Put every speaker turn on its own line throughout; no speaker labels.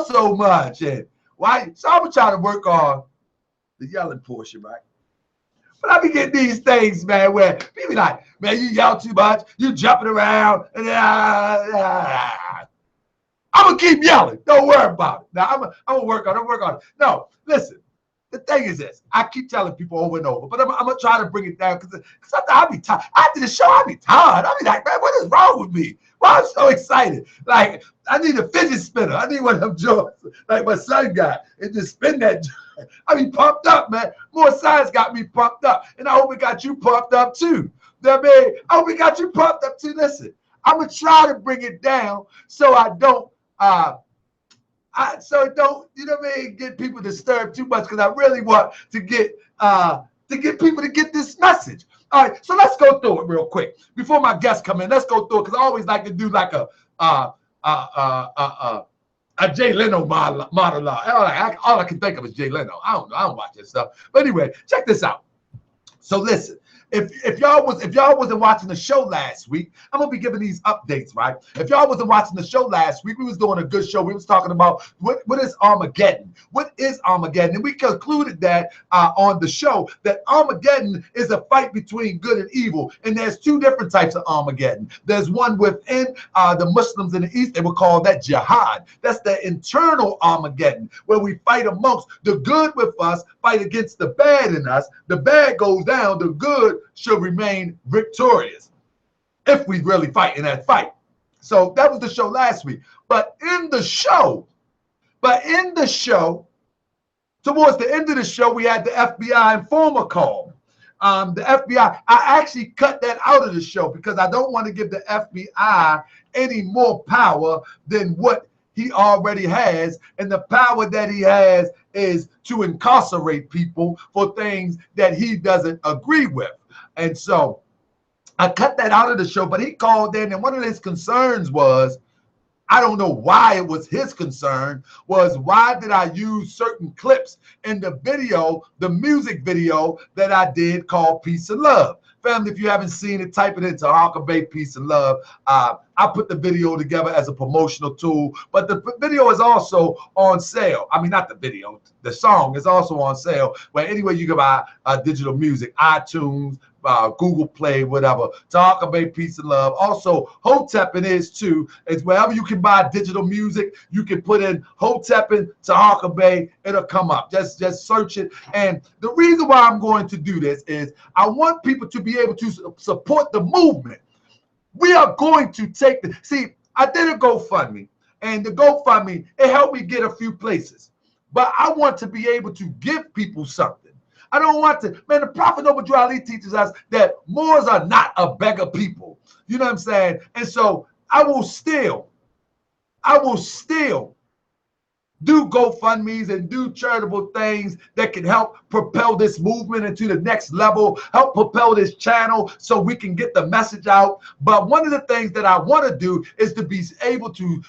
so much. And why? So I'm trying to work on the yelling portion, right? But I be getting these things, man, where people be like, man, you yell too much, you jumping around, and I'm gonna keep yelling. Don't worry about it. Now I'm gonna work on it. No, listen. The thing is this, I keep telling people over and over, but I'm gonna try to bring it down because I'll be tired. After the show, I'll be tired. I'll be like, man, what is wrong with me? Why I'm so excited? Like, I need a fidget spinner. I need one of them joints like my son got and just spin that joint. I be pumped up, man. More science got me pumped up, and I hope it got you pumped up too. I hope it got you pumped up too. Listen, I'm gonna try to bring it down so I don't so don't, you know what I mean, get people disturbed too much because I really want to get people to get this message. All right, so let's go through it real quick before my guests come in. Let's go through it because I always like to do like a Jay Leno monologue. All I can think of is Jay Leno. I don't know. I don't watch that stuff. But anyway, check this out. So listen. If y'all wasn't watching the show last week, I'm gonna be giving these updates, right? If y'all wasn't watching the show last week, we was doing a good show. We was talking about what is Armageddon? What is Armageddon? And we concluded that on the show that Armageddon is a fight between good and evil. And there's two different types of Armageddon. There's one within the Muslims in the East. They would call that jihad. That's the internal Armageddon, where we fight amongst the good with us, fight against the bad in us. The bad goes down, the good should remain victorious if we really fight in that fight. So that was the show last week. But in the show, towards the end of the show, we had the FBI informer call. The FBI, I actually cut that out of the show because I don't want to give the FBI any more power than what he already has. And the power that he has is to incarcerate people for things that he doesn't agree with. And so I cut that out of the show, but he called in, and one of his concerns was, I don't know why it was his concern, was why did I use certain clips in the video, the music video that I did called Peace and Love. Family, if you haven't seen it, type it into Harker Bay Peace and Love. I put the video together as a promotional tool, but the video is also on sale. I mean, not the video, the song is also on sale, where anyway you can buy digital music, iTunes, Google Play, whatever. Harker Bay Peace and Love. Also, Hotepin is too. It's wherever you can buy digital music, you can put in Hotepin to Harker Bay, it'll come up. Just search it. And the reason why I'm going to do this is I want people to be able to support the movement. We are going to take I did a GoFundMe, and the GoFundMe, it helped me get a few places. But I want to be able to give people something. I don't want to, man, the Prophet Noble Drew Ali teaches us that Moors are not a beggar people. You know what I'm saying? And so I will still do GoFundMes and do charitable things that can help propel this movement into the next level, help propel this channel so we can get the message out. But one of the things that I want to do is to be able to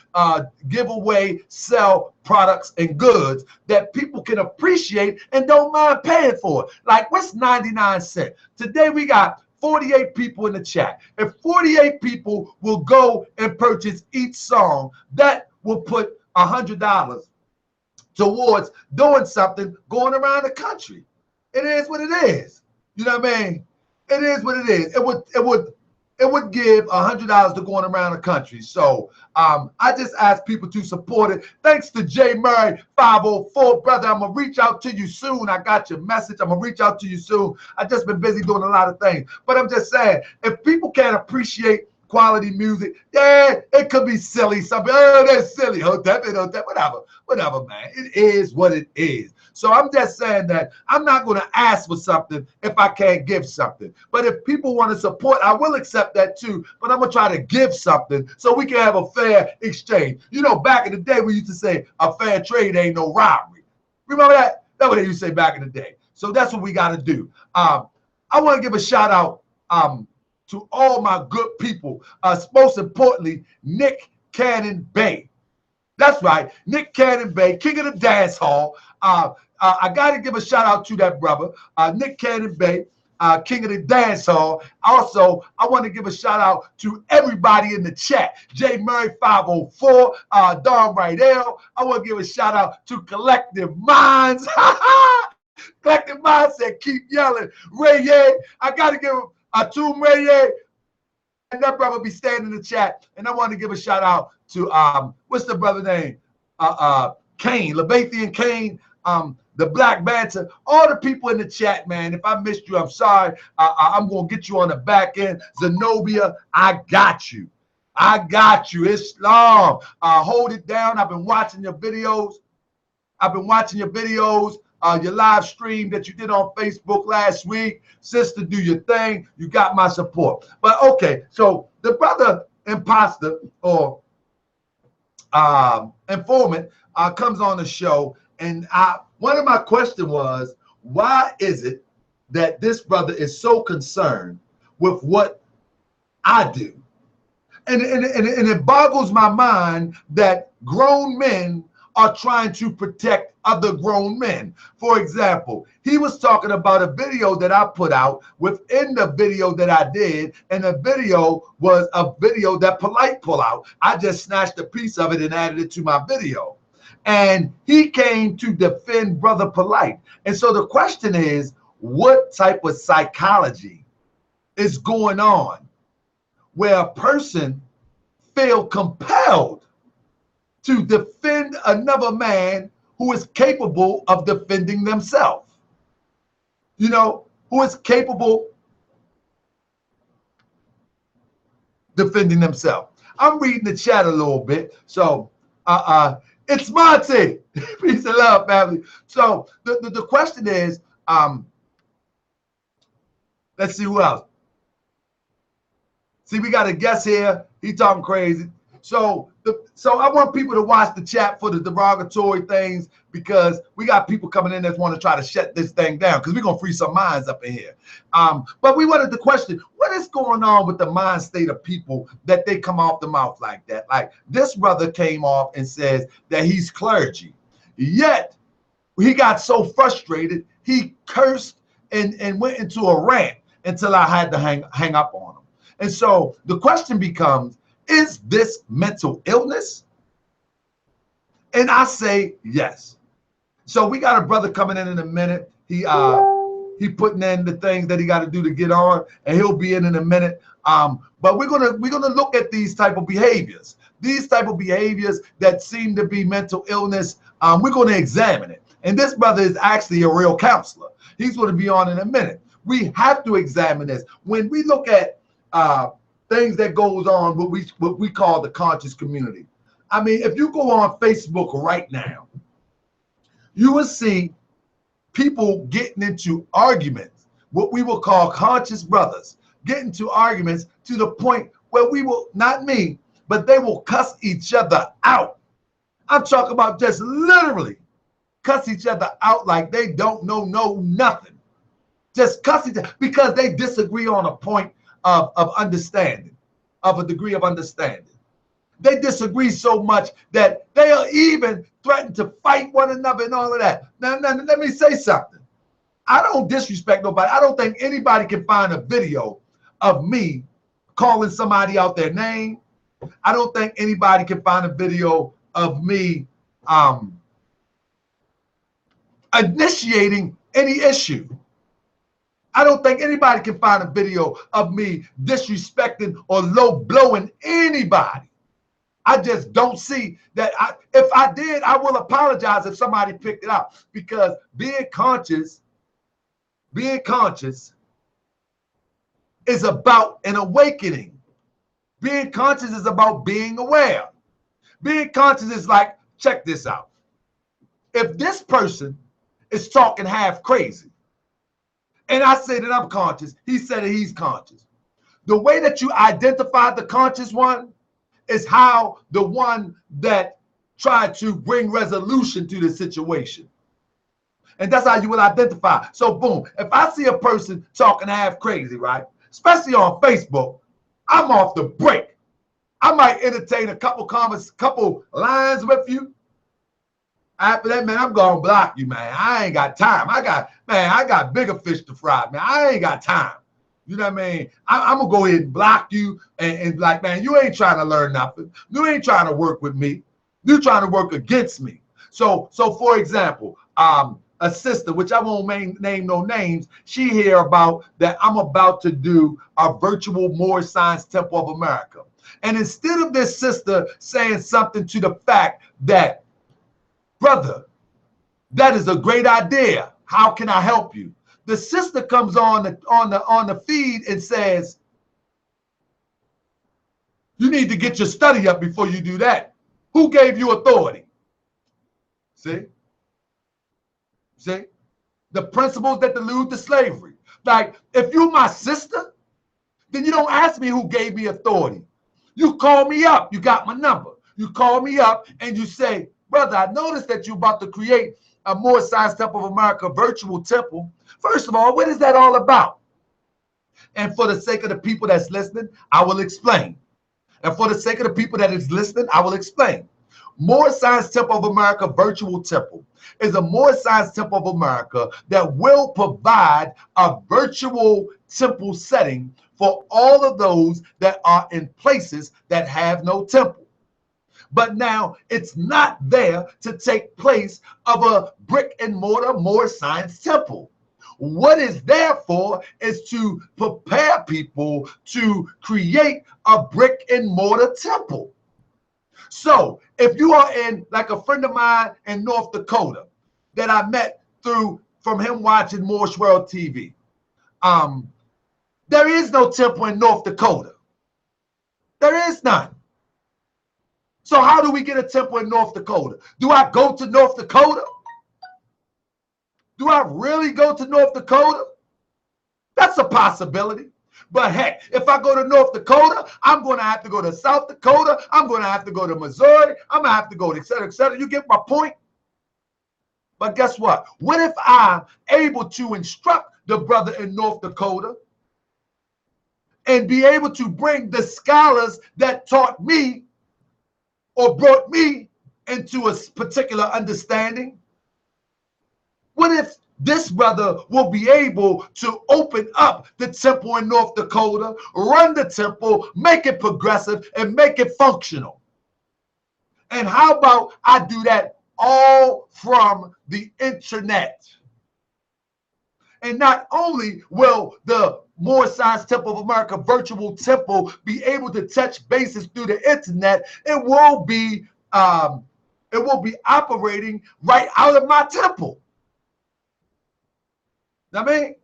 give away, sell products and goods that people can appreciate and don't mind paying for it. Like, what's 99 cents? Today we got 48 people in the chat. If 48 people will go and purchase each song, that will put $100 towards doing something going around the country. It is what it is. You know what I mean? It is what it is. It would give $100 to going around the country. So I just ask people to support it. Thanks to J Murray 504, brother. I'm gonna reach out to you soon. I got your message. I'm gonna reach out to you soon. I've just been busy doing a lot of things. But I'm just saying, if people can't appreciate quality music, yeah, it could be silly. Something, oh, that's silly. Whatever, man. It is what it is. So I'm just saying that I'm not going to ask for something if I can't give something. But if people want to support, I will accept that too. But I'm going to try to give something so we can have a fair exchange. You know, back in the day, we used to say a fair trade ain't no robbery. Remember that? That's what they used to say back in the day. So that's what we got to do. I want to give a shout out to all my good people, most importantly, Nick Cannon Bay. That's right, Nick Cannon Bay, king of the dance hall. I got to give a shout out to that brother, Nick Cannon Bay. King of the Dance Hall. Also, I want to give a shout out to everybody in the chat. J Murray 504, Don Rydell. I want to give a shout out to Collective Minds. Collective Minds said, keep yelling. Ray Ye, I got to give a Tomb Ray Ye. And that brother be staying in the chat. And I want to give a shout out to, what's the brother name? Kane, Labathian Kane, the Black Banter, all the people in the chat, man. If I missed you, I'm sorry. I'm going to get you on the back end. Zenobia, I got you. I got you. Islam, hold it down. I've been watching your videos. Your live stream that you did on Facebook last week. Sister, do your thing. You got my support. But okay, so the brother imposter or informant comes on the show, and one of my questions was, why is it that this brother is so concerned with what I do? And it boggles my mind that grown men are trying to protect other grown men. For example, he was talking about a video that I put out within the video that I did, and the video was a video that Polite pulled out. I just snatched a piece of it and added it to my video. And he came to defend Brother Polite. And so the question is, what type of psychology is going on where a person feel compelled to defend another man who is capable of defending themselves? You know, who is capable defending themselves. I'm reading the chat a little bit. So it's Monty. Peace and love, family. So the question is, let's see who else. See, we got a guest here. He talking crazy. So I want people to watch the chat for the derogatory things, because we got people coming in that want to try to shut this thing down, because we're going to free some minds up in here. But we wanted to question, what is going on with the mind state of people that they come off the mouth like that? Like this brother came off and says that he's clergy. Yet he got so frustrated, he cursed and went into a rant until I had to hang up on him. And so the question becomes, is this mental illness? And I say yes. So we got a brother coming in a minute. He putting in the things that he got to do to get on, and he'll be in a minute. But we're gonna look at these type of behaviors. These type of behaviors that seem to be mental illness. We're going to examine it. And this brother is actually a real counselor. He's going to be on in a minute. We have to examine this. When we look at things that goes on, what we call the conscious community. I mean, if you go on Facebook right now, you will see people getting into arguments, what we will call conscious brothers, getting into arguments to the point where we will, not me, but they will cuss each other out. I'm talking about just literally cuss each other out like they don't know nothing. Just cuss each other because they disagree on a point of understanding, of a degree of understanding. They disagree so much that they are even threatened to fight one another and all of that. Now, let me say something. I don't disrespect nobody. I don't think anybody can find a video of me calling somebody out their name. I don't think anybody can find a video of me initiating any issue. I don't think anybody can find a video of me disrespecting or low blowing anybody. I just don't see that. If I did, I will apologize if somebody picked it up, because being conscious is about an awakening. Being conscious is about being aware. Being conscious is like, check this out. If this person is talking half crazy, and I say that I'm conscious, he said that he's conscious. The way that you identify the conscious one is how the one that tried to bring resolution to the situation. And that's how you will identify. So boom, if I see a person talking half crazy, right, especially on Facebook, I'm off the break. I might entertain a couple lines with you. After that, man, I'm gonna block you, man. I ain't got time. I got bigger fish to fry, man. I ain't got time. You know what I mean? I'm gonna go ahead and block you and like, man, you ain't trying to learn nothing. You ain't trying to work with me. You're trying to work against me. So for example, a sister, which I won't name no names, she hear about that I'm about to do a virtual Moorish Science Temple of America. And instead of this sister saying something to the fact that, brother, that is a great idea. How can I help you? The sister comes on the feed and says, you need to get your study up before you do that. Who gave you authority? See? The principles that allude to slavery. Like, if you're my sister, then you don't ask me who gave me authority. You call me up. You got my number. You call me up and you say, brother, I noticed that you're about to create a Moorish Science Temple of America virtual temple. First of all, what is that all about? And for the sake of the people that's listening, I will explain. And for the sake of the people that is listening, I will explain. Moorish Science Temple of America virtual temple is a Moorish Science Temple of America that will provide a virtual temple setting for all of those that are in places that have no temple. But now it's not there to take place of a brick and mortar Moorish Science Temple. What is there for is to prepare people to create a brick and mortar temple. So if you are in, like a friend of mine in North Dakota that I met from him watching Moorish World TV, there is no temple in North Dakota. There is none. So how do we get a temple in North Dakota? Do I go to North Dakota? Do I really go to North Dakota? That's a possibility. But heck, if I go to North Dakota, I'm going to have to go to South Dakota. I'm going to have to go to Missouri. I'm going to have to go to et cetera, et cetera. You get my point? But guess what? What if I'm able to instruct the brother in North Dakota and be able to bring the scholars that taught me or brought me into a particular understanding? What if this brother will be able to open up the temple in North Dakota, run the temple, make it progressive, and make it functional? And how about I do that all from the internet? And not only will the Moorish Science Temple of America virtual temple be able to touch bases through the internet, it will be operating right out of my temple. I mean,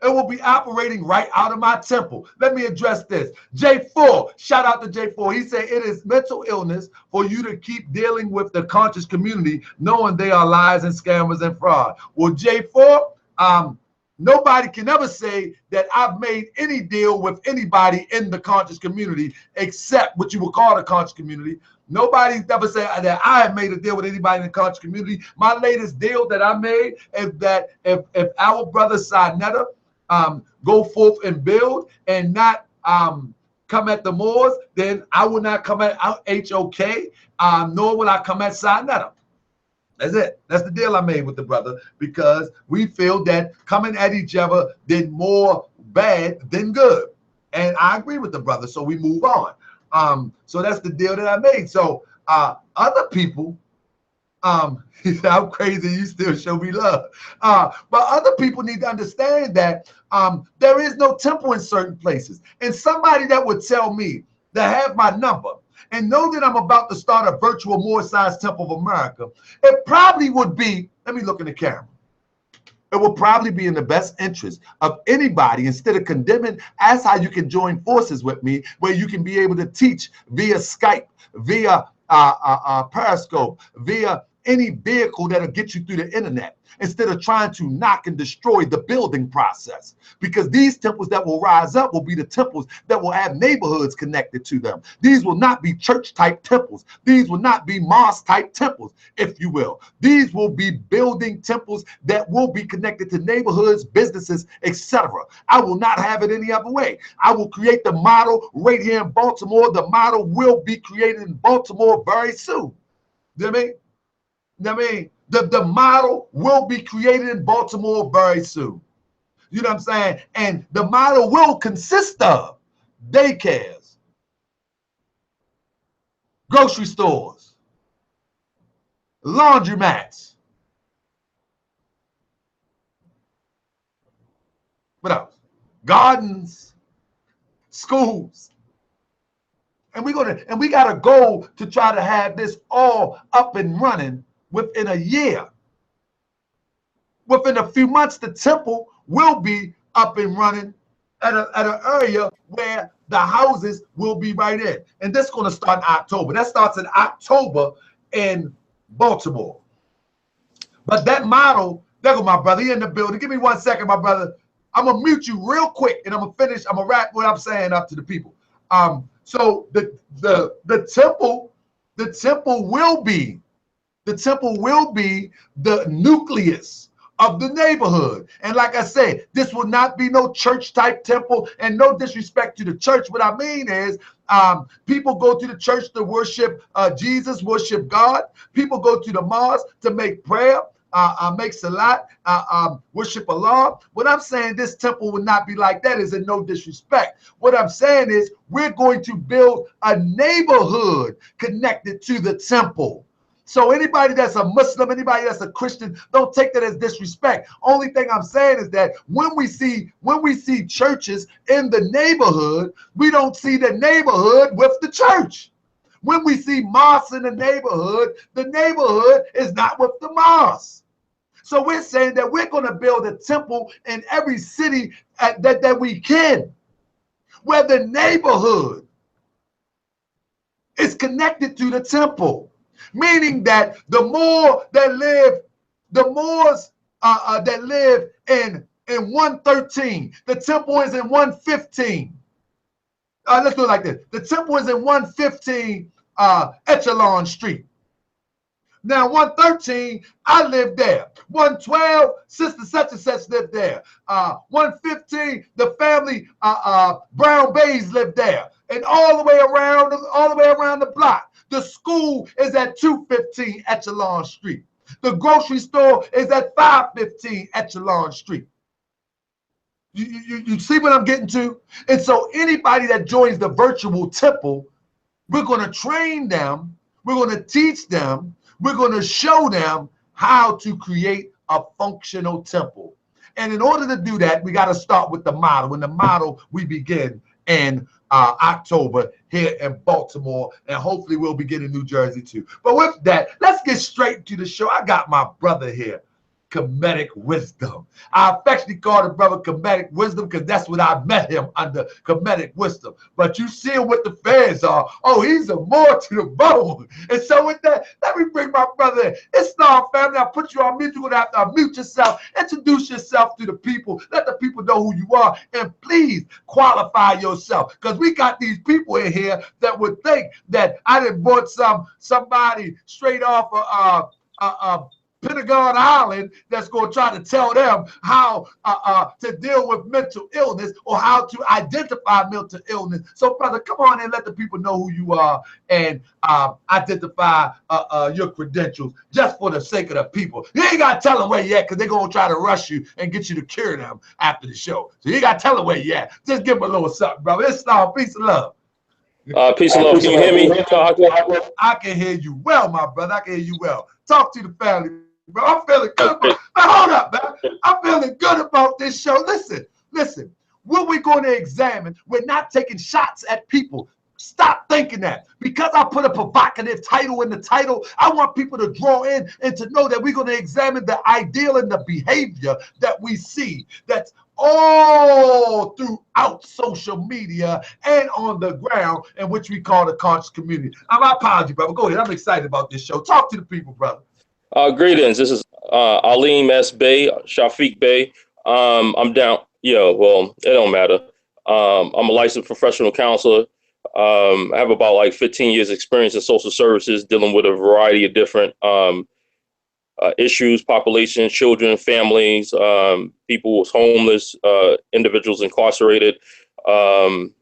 it will be operating right out of my temple. Let me address this. J4, shout out to J4. He said it is mental illness for you to keep dealing with the conscious community, knowing they are lies and scammers and fraud. Well, J4, nobody can ever say that I've made any deal with anybody in the conscious community except what you would call the conscious community. Nobody's ever said that I have made a deal with anybody in the conscious community. My latest deal that I made is that if our brother Sinetta go forth and build and not come at the Moors, then I will not come at HOK, nor will I come at Sinetta. That's it. That's the deal I made with the brother, because we feel that coming at each other did more bad than good. And I agree with the brother, so we move on. So that's the deal that I made. So other people, he said, I'm crazy, you still show me love. But other people need to understand that there is no temple in certain places. And somebody that would tell me that have my number and know that I'm about to start a virtual Moorish Science Temple of America, it probably would be, let me look in the camera. It will probably be in the best interest of anybody, instead of condemning, ask how you can join forces with me, where you can be able to teach via Skype, via Periscope, via any vehicle that'll get you through the internet, instead of trying to knock and destroy the building process. Because these temples that will rise up will be the temples that will have neighborhoods connected to them. These will not be church-type temples. These will not be mosque-type temples, if you will. These will be building temples that will be connected to neighborhoods, businesses, etc. I will not have it any other way. I will create the model right here in Baltimore. The model will be created in Baltimore very soon. You know what I mean? You know what I mean? The model will be created in Baltimore very soon. You know what I'm saying? And the model will consist of daycares, grocery stores, laundromats. What else? Gardens, schools. And we got a goal to try to have this all up and running within a year. Within a few months, the temple will be up and running at an area where the houses will be right in. And this is going to start in October. That starts in October in Baltimore. But that model, there go my brother, he in the building. Give me 1 second, my brother. I'm going to mute you real quick, and I'm going to finish. I'm going to wrap what I'm saying up to the people. So the temple will be the nucleus of the neighborhood. And like I said, this will not be no church type temple, and no disrespect to the church. What I mean is people go to the church to worship Jesus, worship God. People go to the mosque to make prayer, make salat, worship Allah. What I'm saying, this temple will not be like that, is in no disrespect. What I'm saying is we're going to build a neighborhood connected to the temple. So anybody that's a Muslim, anybody that's a Christian, don't take that as disrespect. Only thing I'm saying is that when we see churches in the neighborhood, we don't see the neighborhood with the church. When we see mosques in the neighborhood is not with the mosque. So we're saying that we're going to build a temple in every city that we can, where the neighborhood is connected to the temple. Meaning that the Moors that live in 113, the temple is in 115. Let's do it like this. The temple is in 115 Echelon Street. Now 113, I live there. 112, Sister such and such lived there. 115, the family Brown Bays lived there. And all the way around the block. The school is at 215 Echelon Street. The grocery store is at 515 Echelon Street. You see what I'm getting to? And so anybody that joins the virtual temple, we're going to train them, we're going to teach them, we're going to show them how to create a functional temple. And in order to do that, we got to start with the model. And the model we begin in October here in Baltimore, and hopefully we'll begin in New Jersey too. But with that, let's get straight to the show. I got my brother here, Comedic Wisdom. I affectionately call the brother Comedic Wisdom because that's what I met him under, Comedic Wisdom. But you see what the fans are. Oh, he's a more to the bone. And so with that, let me bring my brother in. It's Star Family. I'll put you on mute. You're going to have to unmute yourself. Introduce yourself to the people. Let the people know who you are. And please qualify yourself, because we got these people in here that would think that I done brought somebody straight off Pentagon Island that's going to try to tell them how to deal with mental illness or how to identify mental illness. So, brother, come on and let the people know who you are and identify your credentials just for the sake of the people. You ain't got to tell them where you at, because they're going to try to rush you and get you to cure them after the show. So you ain't got to tell them where you at. Just give them a little something, brother. It's Star. Peace and love.
Peace and love. Can you hear me?
I can hear you well, my brother. I can hear you well. Talk to the family. Bro, I'm feeling good about, hold up, man. I'm feeling good about this show. Listen. What we're going to examine, we're not taking shots at people. Stop thinking that. Because I put a provocative title in the title, I want people to draw in and to know that we're going to examine the ideal and the behavior that we see that's all throughout social media and on the ground, in which we call the conscious community. My apology, brother. Go ahead. I'm excited about this show. Talk to the people, brother.
Greetings. This is Aleem S. Bey, Shafiq Bey. I'm down. Yeah, well, it don't matter. I'm a licensed professional counselor. I have about like 15 years experience in social services, dealing with a variety of different issues, population, children, families, people who's homeless, individuals incarcerated, to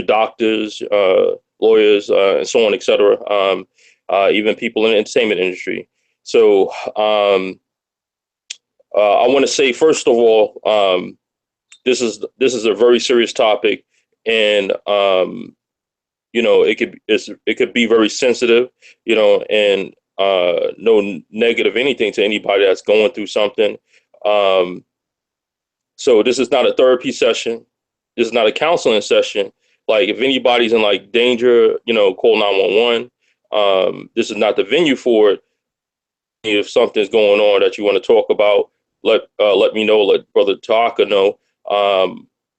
doctors, lawyers, and so on, et cetera. Even people in the entertainment industry. So I want to say, first of all, this is a very serious topic, and it could be very sensitive, and no negative anything to anybody that's going through something. Um, so this is not a therapy session. This is not a counseling session. Like if anybody's in like danger, call 911. This is not the venue for it. If something's going on that you want to talk about, let me know. Let Brother Taka know,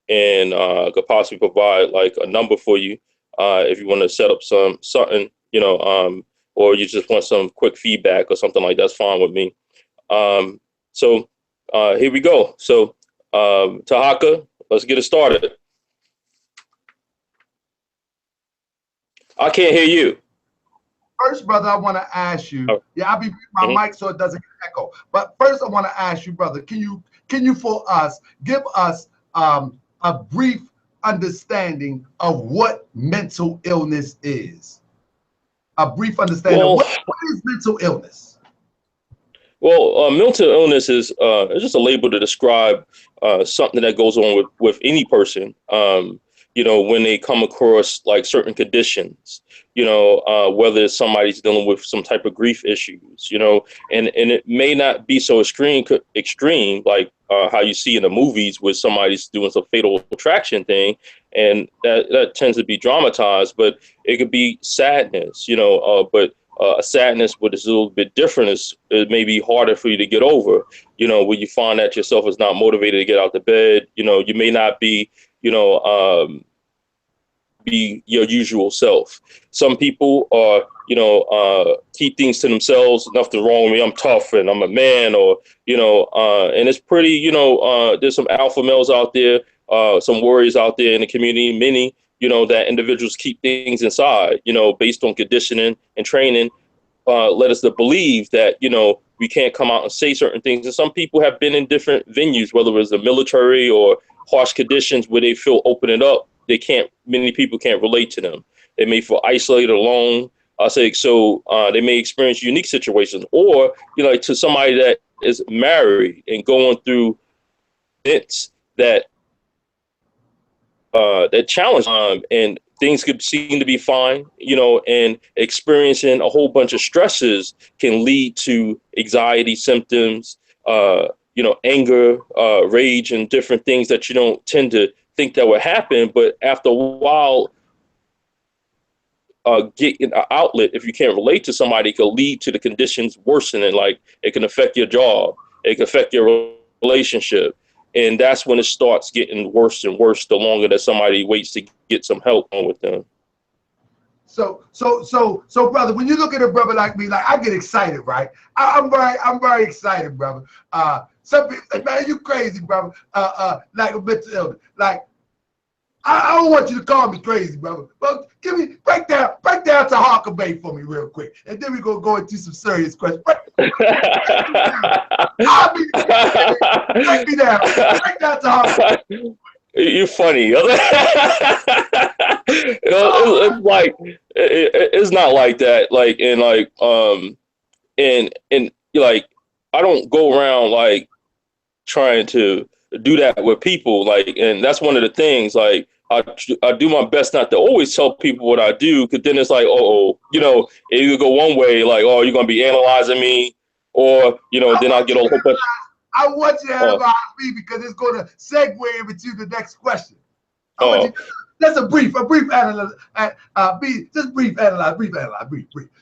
and could possibly provide like a number for you if you want to set up something, or you just want some quick feedback or something like that's fine with me. So here we go. So Tahaka, let's get it started. I can't hear you.
First, brother, I want to ask you.
Oh.
Yeah, I'll be muting my mic so it doesn't echo. But first, I want to ask you, brother, can you for us give us a brief understanding of what mental illness is? A brief understanding of what is mental illness?
Well, mental illness is just a label to describe something that goes on with any person. When they come across like certain conditions, whether somebody's dealing with some type of grief issues, and it may not be so extreme like how you see in the movies where somebody's doing some fatal attraction thing, and that tends to be dramatized, but it could be sadness, but a sadness, but it's a little bit different. It may be harder for you to get over, when you find that yourself is not motivated to get out of bed. You may not be, be your usual self. Some people are, keep things to themselves. Nothing wrong with me. I'm tough and I'm a man, or, and it's pretty, there's some alpha males out there, some warriors out there in the community, many, that individuals keep things inside, based on conditioning and training, led us to believe that, we can't come out and say certain things. And some people have been in different venues, whether it was the military or harsh conditions where they feel opening up. Many people can't relate to them. They may feel isolated, alone. They may experience unique situations, or, like to somebody that is married and going through events that challenge and things could seem to be fine, and experiencing a whole bunch of stresses can lead to anxiety symptoms, anger, rage, and different things that you don't tend to think that would happen. But after a while, getting an outlet, if you can't relate to somebody, it could lead to the conditions worsening. Like it can affect your job, it can affect your relationship. And that's when it starts getting worse and worse the longer that somebody waits to get some help on with them.
So, brother, when you look at a brother like me, like I get excited, right? I'm very excited, brother. Some people say, man, you crazy, brother. Like a mental illness. Like, I don't want you to call me crazy, brother. But break down to Hawker Bay for me real quick. And then we're going to go into some serious questions. Break me down. Break down to Hawker Bay.
You're funny. It's not like that. Like I don't go around like trying to do that with people. Like, and that's one of the things. Like, I do my best not to always tell people what I do, because then it's like, it either go one way, like, oh, you're gonna be analyzing me, or then I'll get a whole bunch.
I want you to analyze me because it's going to segue into the next question. That's a brief analyze. Brief analyze.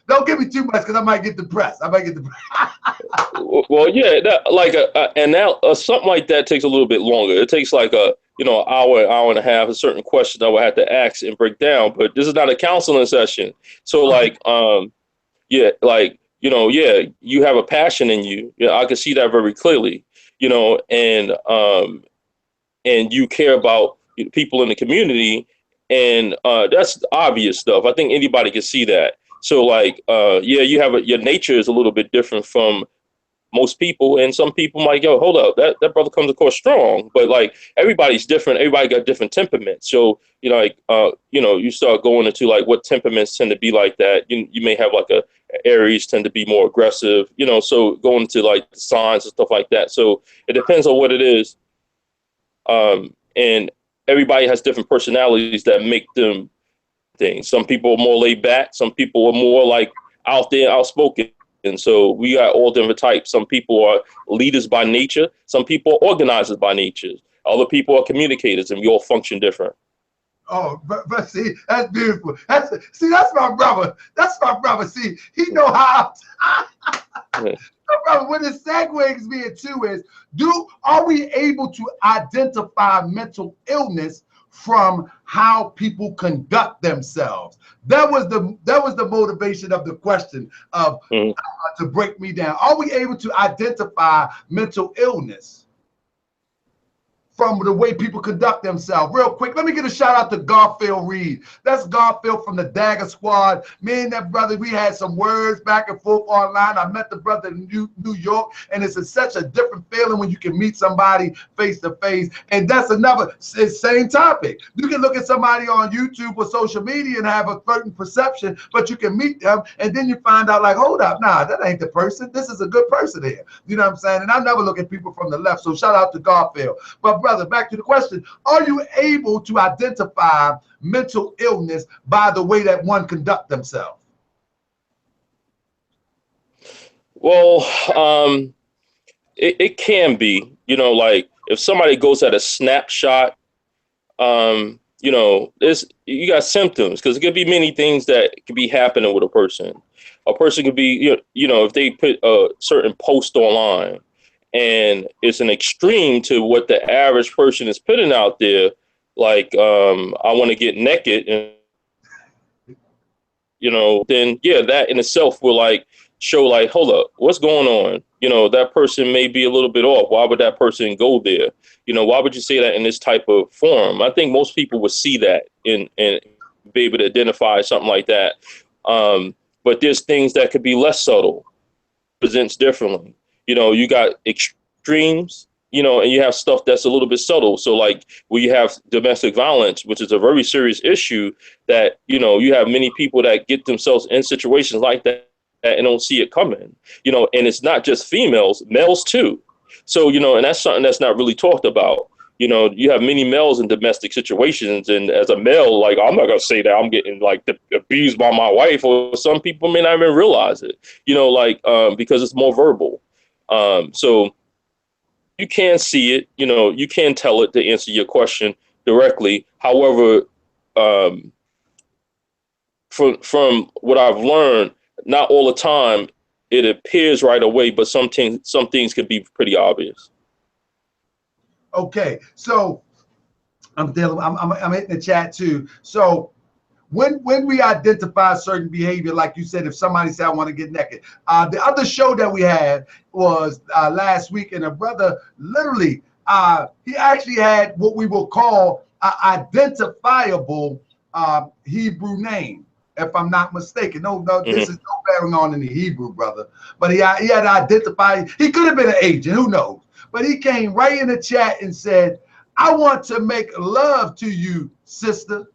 Don't give me too much because I might get depressed.
Well, yeah, something like that takes a little bit longer. It takes like an hour and a half. A certain question I would have to ask and break down. But this is not a counseling session. So you have a passion in you. I can see that very clearly. And you care about people in the community, and that's obvious stuff. I think anybody can see that. So you have your nature is a little bit different from most people, and some people might go, hold up, that brother comes across strong, but like everybody's different. Everybody got different temperaments. So, you start going into like what temperaments tend to be like that. You may have like a Aries tend to be more aggressive, so going into like the signs and stuff like that. So it depends on what it is. And everybody has different personalities that make them things. Some people are more laid back. Some people are more like out there, outspoken. And so we got all different types. Some people are leaders by nature. Some people are organizers by nature. Other people are communicators, and we all function different.
Oh, but see, that's beautiful. That's my brother. That's my brother. See, he know how.
Yeah.
Brother, what it segues me into is, are we able to identify mental illness from how people conduct themselves? That was the motivation of the question of to break me down. Are we able to identify mental illness from the way people conduct themselves? Real quick, let me get a shout out to Garfield Reed. That's Garfield from the Dagger Squad. Me and that brother, we had some words back and forth online. I met the brother in New York, and it's such a different feeling when you can meet somebody face to face. And that's another same topic. You can look at somebody on YouTube or social media and have a certain perception, but you can meet them and then you find out like, hold up, nah, that ain't the person. This is a good person here. You know what I'm saying? And I never look at people from the left. So shout out to Garfield. But brother, back to the question, are you able to identify mental illness by the way that one conduct themselves?
Well, it can be, like if somebody goes at a snapshot, you got symptoms, because it could be many things that could be happening with a person. A person could be, if they put a certain post online, and it's an extreme to what the average person is putting out there, like I want to get naked, and then yeah, that in itself will like show like, hold up, what's going on? That person may be a little bit off. Why would that person go there? Why would you say that in this type of form? I think most people would see that and be able to identify something like that. But there's things that could be less subtle, presents differently. You got extremes, and you have stuff that's a little bit subtle. So like where you have domestic violence, which is a very serious issue, that, you have many people that get themselves in situations like that and don't see it coming, and it's not just females, males too. So, and that's something that's not really talked about. You have many males in domestic situations, and as a male, like, I'm not gonna say that I'm getting like abused by my wife, or some people may not even realize it, because it's more verbal. So you can see it, you can tell it, to answer your question directly. However, from what I've learned, not all the time it appears right away, but some things could be pretty obvious.
Okay, so I'm hitting the chat too. So when we identify certain behavior, like you said, if somebody said I want to get naked, the other show that we had was last week, and a brother literally he actually had what we will call an identifiable Hebrew name, if I'm not mistaken. No, this is no bearing on in the Hebrew, brother. But he had identified. He could have been an agent, who knows? But he came right in the chat and said, I want to make love to you, sister.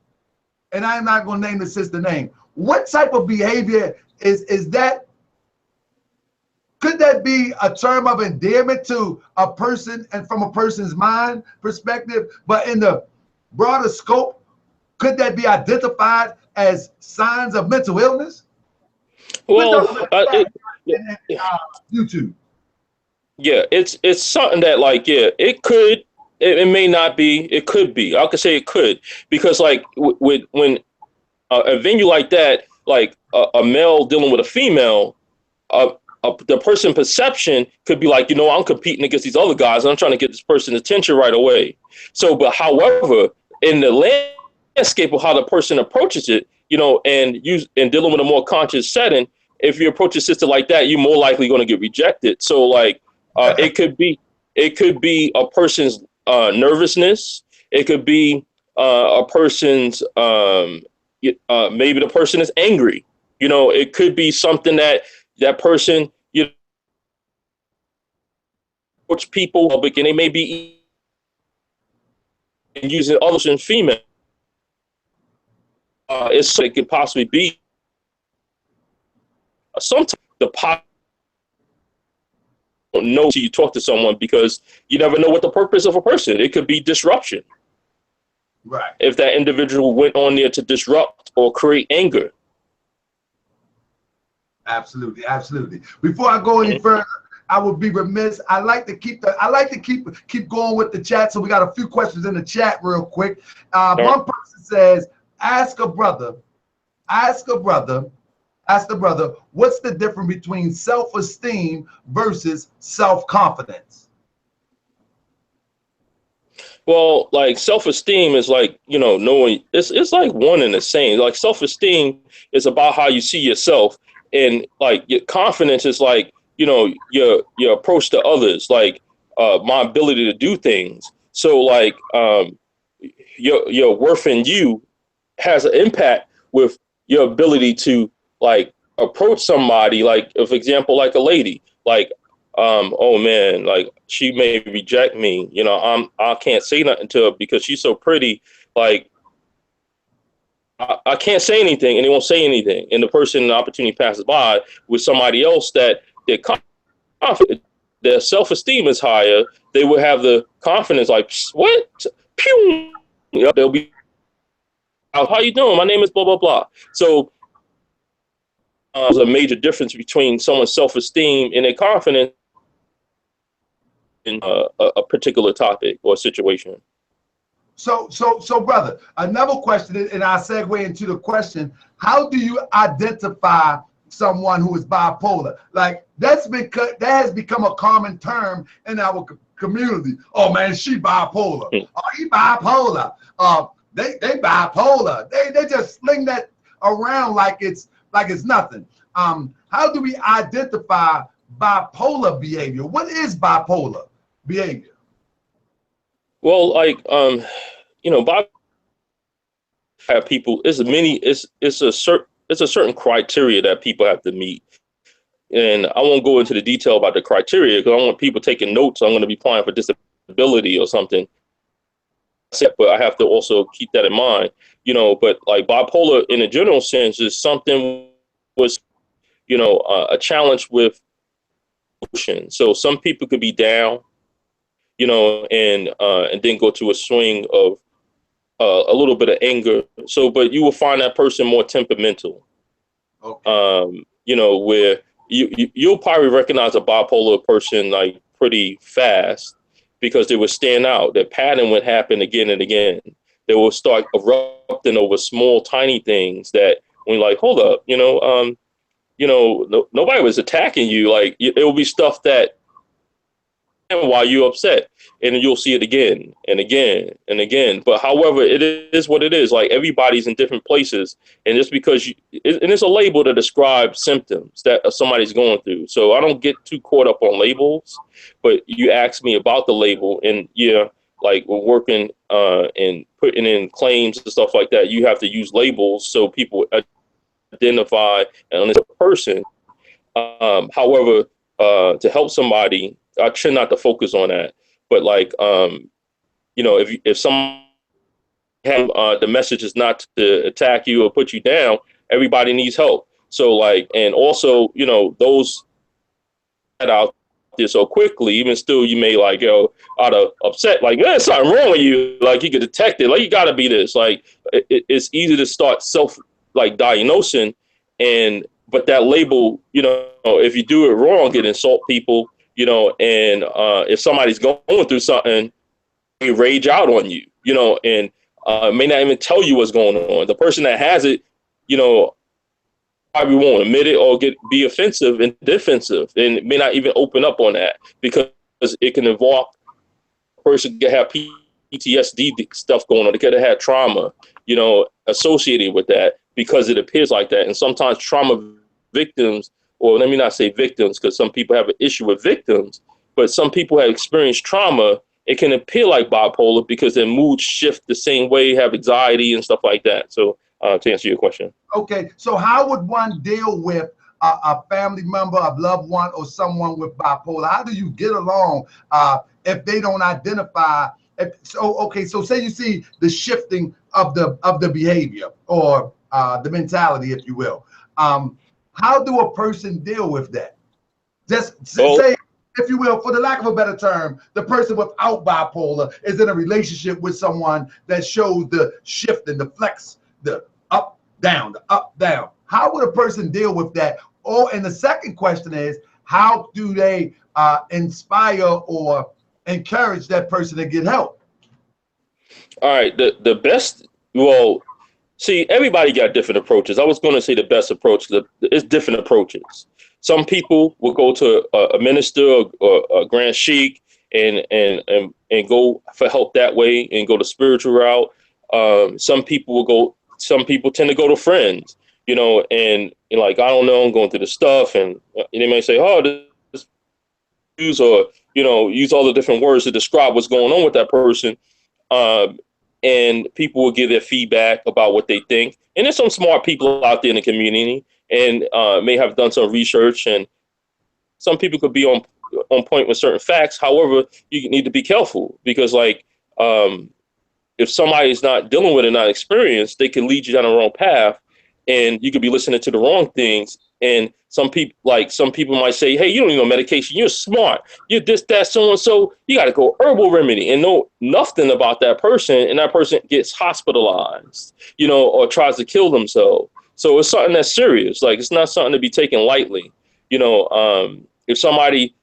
And I'm not going to name the sister name. What type of behavior is that? Could that be a term of endearment to a person and from a person's mind perspective? But in the broader scope, could that be identified as signs of mental illness?
Well,
YouTube.
Yeah, it's something that, like, yeah, it may not be, it could be. I could say it could, because like when a venue like that, like a male dealing with a female, the person perception could be like, I'm competing against these other guys, and I'm trying to get this person's attention right away. So, but however, in the landscape of how the person approaches it, and dealing with a more conscious setting, if you approach a sister like that, you're more likely going to get rejected. So, like, it could be a person's nervousness. It could be a person's maybe the person is angry. It could be something that person, approach people, and they may be using others and female. It's so it could possibly be sometimes the don't know till you talk to someone, because you never know what the purpose of a person. It could be disruption.
Right.
If that individual went on there to disrupt or create anger.
Absolutely, absolutely. Before I go any further, I would be remiss. I like to keep going with the chat. So we got a few questions in the chat real quick. One person says, ask the brother, what's the difference between self-esteem versus self-confidence?
Well, like self-esteem is like, knowing it's like one and the same. Like self-esteem is about how you see yourself, and like your confidence is like, your approach to others, like my ability to do things. So like your worth in you has an impact with your ability to like approach somebody, like for example, like a lady, like oh man, like she may reject me, I can't say nothing to her because she's so pretty, like I can't say anything, and they won't say anything, and the opportunity passes by with somebody else that they're confident, their self-esteem is higher, they will have the confidence like, what, pew, they'll be, how you doing, my name is blah blah blah. So there's a major difference between someone's self-esteem and their confidence in a particular topic or situation.
So, brother, another question, and I segue into the question: how do you identify someone who is bipolar? Like that has become a common term in our community. Oh man, she bipolar. Oh, he bipolar. They bipolar. They just sling that around like it's nothing. How do we identify bipolar behavior? What is bipolar behavior?
Well, like bipolar people, it's a certain criteria that people have to meet, and I won't go into the detail about the criteria because I don't want people taking notes. I'm going to be applying for disability or something, but I have to also keep that in mind. But like bipolar in a general sense is something was a challenge with emotion. So some people could be down, and then go to a swing of a little bit of anger. So, but you will find that person more temperamental. Okay. Where you'll probably recognize a bipolar person like pretty fast because they would stand out. Their pattern would happen again and again. They will start erupting over small, tiny things that when you're like, hold up, nobody was attacking you. Like it will be stuff that while you're upset, and you'll see it again and again and again. But however, it is what it is. Like everybody's in different places, and just because and it's a label to describe symptoms that somebody's going through. So I don't get too caught up on labels. But you asked me about the label, and yeah, like we're working and putting in claims and stuff like that. You have to use labels so people identify and understand the person. However, to help somebody, I try not to focus on that. But like, if someone have the message is not to attack you or put you down, everybody needs help. So like, and also, those that out there so quickly, even still, you may like out of upset, like there's something wrong with you. Like you can detect it. Like you got to be this. Like it's easy to start self like diagnosing, but that label, if you do it wrong, it insult people. And if somebody's going through something, they rage out on you, and may not even tell you what's going on. The person that has it, probably won't admit it or be offensive and defensive, and may not even open up on that because it can involve a person can have PTSD stuff going on. They could have had trauma, associated with that because it appears like that. And sometimes trauma victims, or let me not say victims, because some people have an issue with victims, but some people have experienced trauma. It can appear like bipolar because their moods shift the same way, have anxiety and stuff like that. So to answer your question.
Okay, so how would one deal with a family member, a loved one, or someone with bipolar? How do you get along if they don't identify? So say you see the shifting of the behavior or the mentality, if you will. How do a person deal with that? Just say, if you will, for the lack of a better term, the person without bipolar is in a relationship with someone that shows the shift and the flex, the up, down, the up, down. How would a person deal with that? And the second question is, how do they inspire or encourage that person to get help?
All right. The best, well, see, everybody got different approaches. I was going to say the best approach. It's different approaches. Some people will go to a minister or a grand sheik and go for help that way and go the spiritual route. Some people tend to go to friends, and like, I don't know, I'm going through the stuff, and they may say, oh, this use, or use all the different words to describe what's going on with that person. And people will give their feedback about what they think. And there's some smart people out there in the community and may have done some research, and some people could be on point with certain facts. However, you need to be careful because, like, if somebody's not dealing with it, not experienced, they can lead you down the wrong path, and you could be listening to the wrong things. And some people might say, hey, you don't need no medication. You're smart. You're this, that, so and so. You got to go herbal remedy, and know nothing about that person. And that person gets hospitalized, or tries to kill themselves. So it's something that's serious. Like, it's not something to be taken lightly. If somebody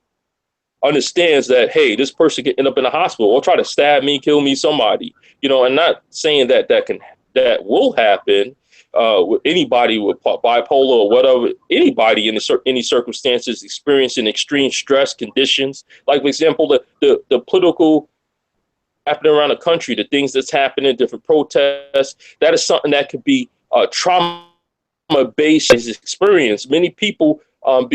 understands that, hey, this person could end up in the hospital or try to stab me, kill me, somebody, and not saying that will happen. With anybody with bipolar or whatever, anybody in any circumstances experiencing extreme stress conditions, like, for example, the political happening around the country, the things that's happening, different protests, that is something that could be trauma-based experience. Many people have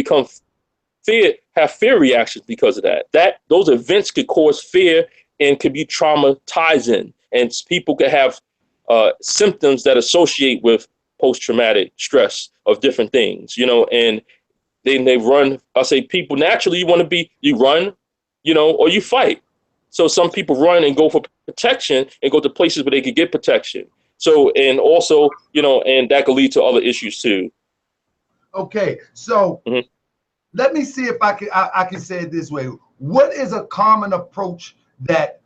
fear reactions because of that. Those events could cause fear and could be traumatizing, and people could have symptoms that associate with post-traumatic stress of different things, and then they run. I say, people naturally, you run, or you fight. So some people run and go for protection and go to places where they could get protection. So, and also, and that could lead to other issues too.
Okay, so let me see if I can say it this way. What is a common approach that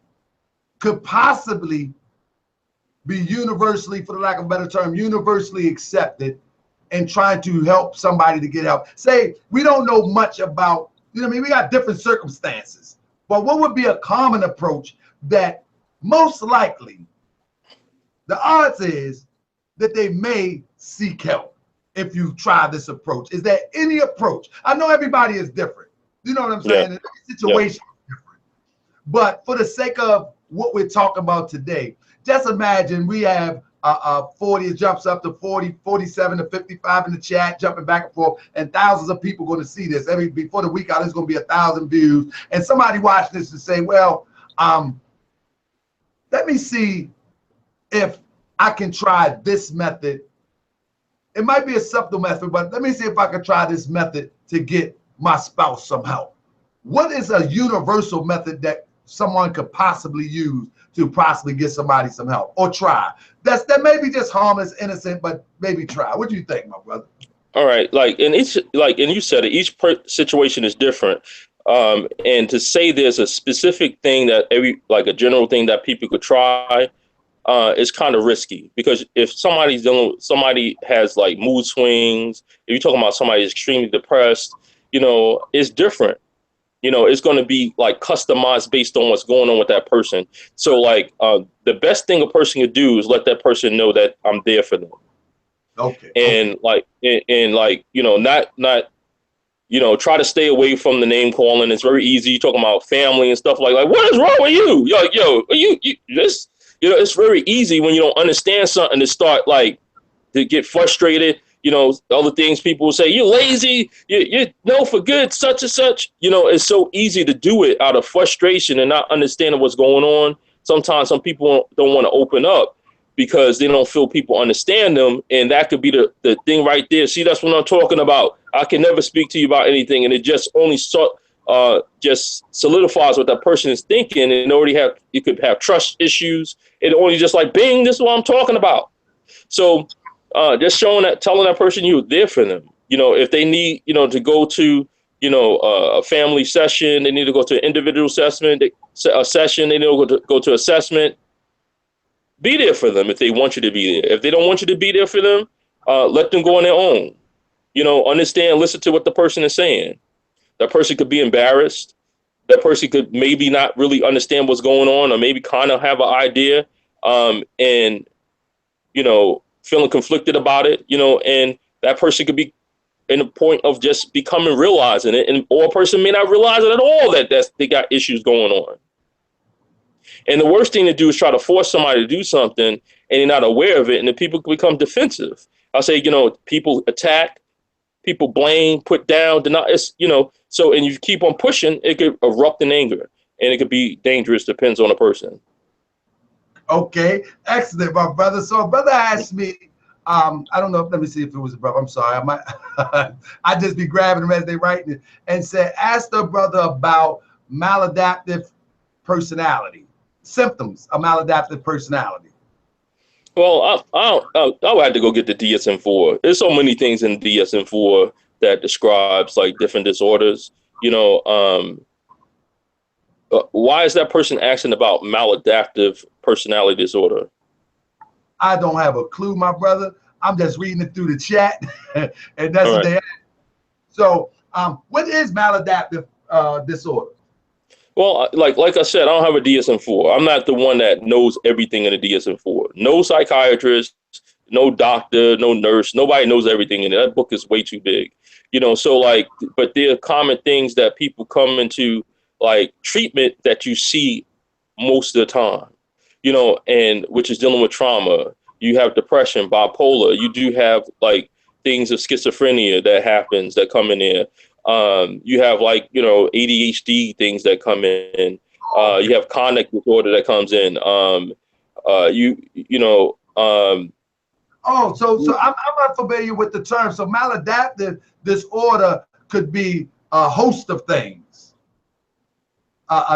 could possibly be universally, for the lack of a better term, universally accepted and trying to help somebody to get help? Say we don't know much about, we got different circumstances, but what would be a common approach that most likely the odds is that they may seek help if you try this approach? Is there any approach? I know everybody is different. You know what I'm saying? Every situation is different. But for the sake of what we're talking about today, just imagine we have 40, it jumps up to 40, 47 to 55 in the chat, jumping back and forth, and thousands of people going to see this. Before the week out, there's going to be 1,000 views. And somebody watching this and say, well, let me see if I can try this method. It might be a subtle method, but let me see if I can try this method to get my spouse some help. What is a universal method that someone could possibly use to possibly get somebody some help or try? That may be just harmless, innocent, but maybe try. What do you think, my brother?
All right, and you said it, each situation is different. And to say there's a specific thing that a general thing that people could try, is kind of risky, because if somebody has like mood swings, if you're talking about somebody who's extremely depressed, it's different. It's going to be like customized based on what's going on with that person. So like, the best thing a person could do is let that person know that I'm there for them.
Okay.
And not try to stay away from the name calling. It's very easy. You're talking about family and stuff like what is wrong with you? It's very easy when you don't understand something to start to get frustrated. Other things people will say, you're lazy, you know for good, such and such. It's so easy to do it out of frustration and not understanding what's going on. Sometimes some people don't want to open up. because they don't feel people understand them. And that could be the thing right there. See, that's what I'm talking about. I can never speak to you about anything. And it just only just solidifies what that person is thinking. And you could have trust issues. It only just like, bing, this is what I'm talking about. So just telling that person you're there for them. If they need, to go to, a family session, they need to go to an individual session, they need to go to assessment. Be there for them if they want you to be there. If they don't want you to be there for them, let them go on their own. Understand, listen to what the person is saying. That person could be embarrassed. That person could maybe not really understand what's going on, or maybe kind of have an idea, and feeling conflicted about it. And that person could be in a point of just becoming realizing it, or a person may not realize it at all that they got issues going on. And the worst thing to do is try to force somebody to do something and they're not aware of it, and then people become defensive. I'll say, people attack, people blame, put down, deny. So, and you keep on pushing, it could erupt in anger, and it could be dangerous. Depends on the person.
Okay, excellent, my brother. So, a brother asked me, I don't know. Let me see if it was a brother. I'm sorry. I might. I just be grabbing them as they writing it, and said, ask the brother about maladaptive personality. Symptoms of maladaptive personality.
Well, I would have to go get the DSM-4. There's so many things in DSM-4 that describes like different disorders. Why is that person asking about maladaptive personality disorder?
I don't have a clue, my brother. I'm just reading it through the chat, and that's what they ask. So, what is maladaptive disorder?
Well, like I said, I don't have a DSM-4. I'm not the one that knows everything in the DSM-4. No psychiatrist, no doctor, no nurse, nobody knows everything in it. That book is way too big. So but there are common things that people come into like treatment that you see most of the time, and which is dealing with trauma. You have depression, bipolar. You do have like things of schizophrenia that come in there. You have ADHD things that come in. You have cognitive disorder that comes in.
So I'm not familiar with the term. So maladaptive disorder could be a host of things,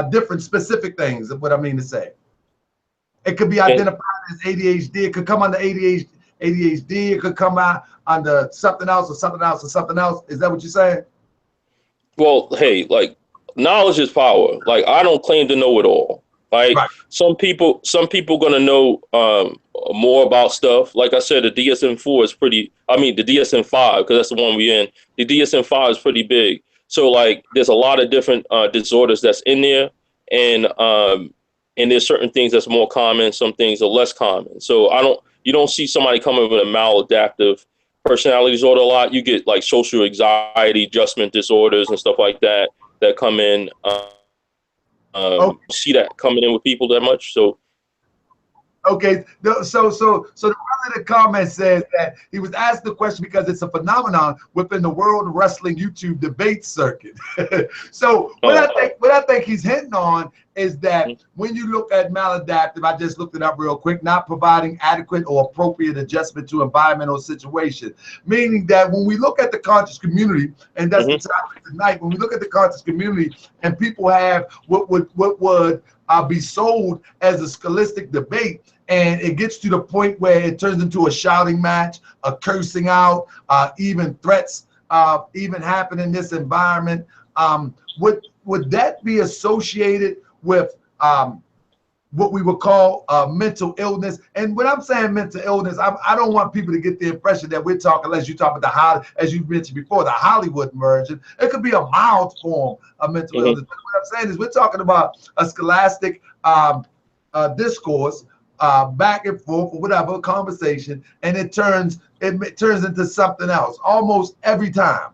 different specific things of what I mean to say. It could be identified as ADHD. It could come under ADHD. It could come out under something else or something else or something else. Is that what you're saying?
Well, hey, knowledge is power. I don't claim to know it all. Right? Some people gonna know more about stuff. Like I said, the DSM-4 is the DSM-5, because that's the one we're in. The DSM-5 is pretty big. So there's a lot of different disorders that's in there, and there's certain things that's more common, some things are less common. So you don't see somebody coming with a maladaptive personality disorder a lot. You get social anxiety adjustment disorders and stuff like that come in. See that coming in with people that much. So
okay, so the brother in the comment says that he was asked the question because it's a phenomenon within the World Wrestling YouTube debate circuit. So what I think he's hitting on is that when you look at maladaptive, I just looked it up real quick, not providing adequate or appropriate adjustment to environmental situation, meaning that when we look at the conscious community, and that's the topic tonight, when we look at the conscious community and people have what would be sold as a scholastic debate, and it gets to the point where it turns into a shouting match, a cursing out, even threats even happen in this environment. Would that be associated with what we would call mental illness? And when I'm saying mental illness, I don't want people to get the impression that we're talking, unless you talk about as you mentioned before, the Hollywood version. It could be a mild form of mental illness. But what I'm saying is we're talking about a scholastic discourse, back and forth or whatever conversation, and it turns into something else almost every time.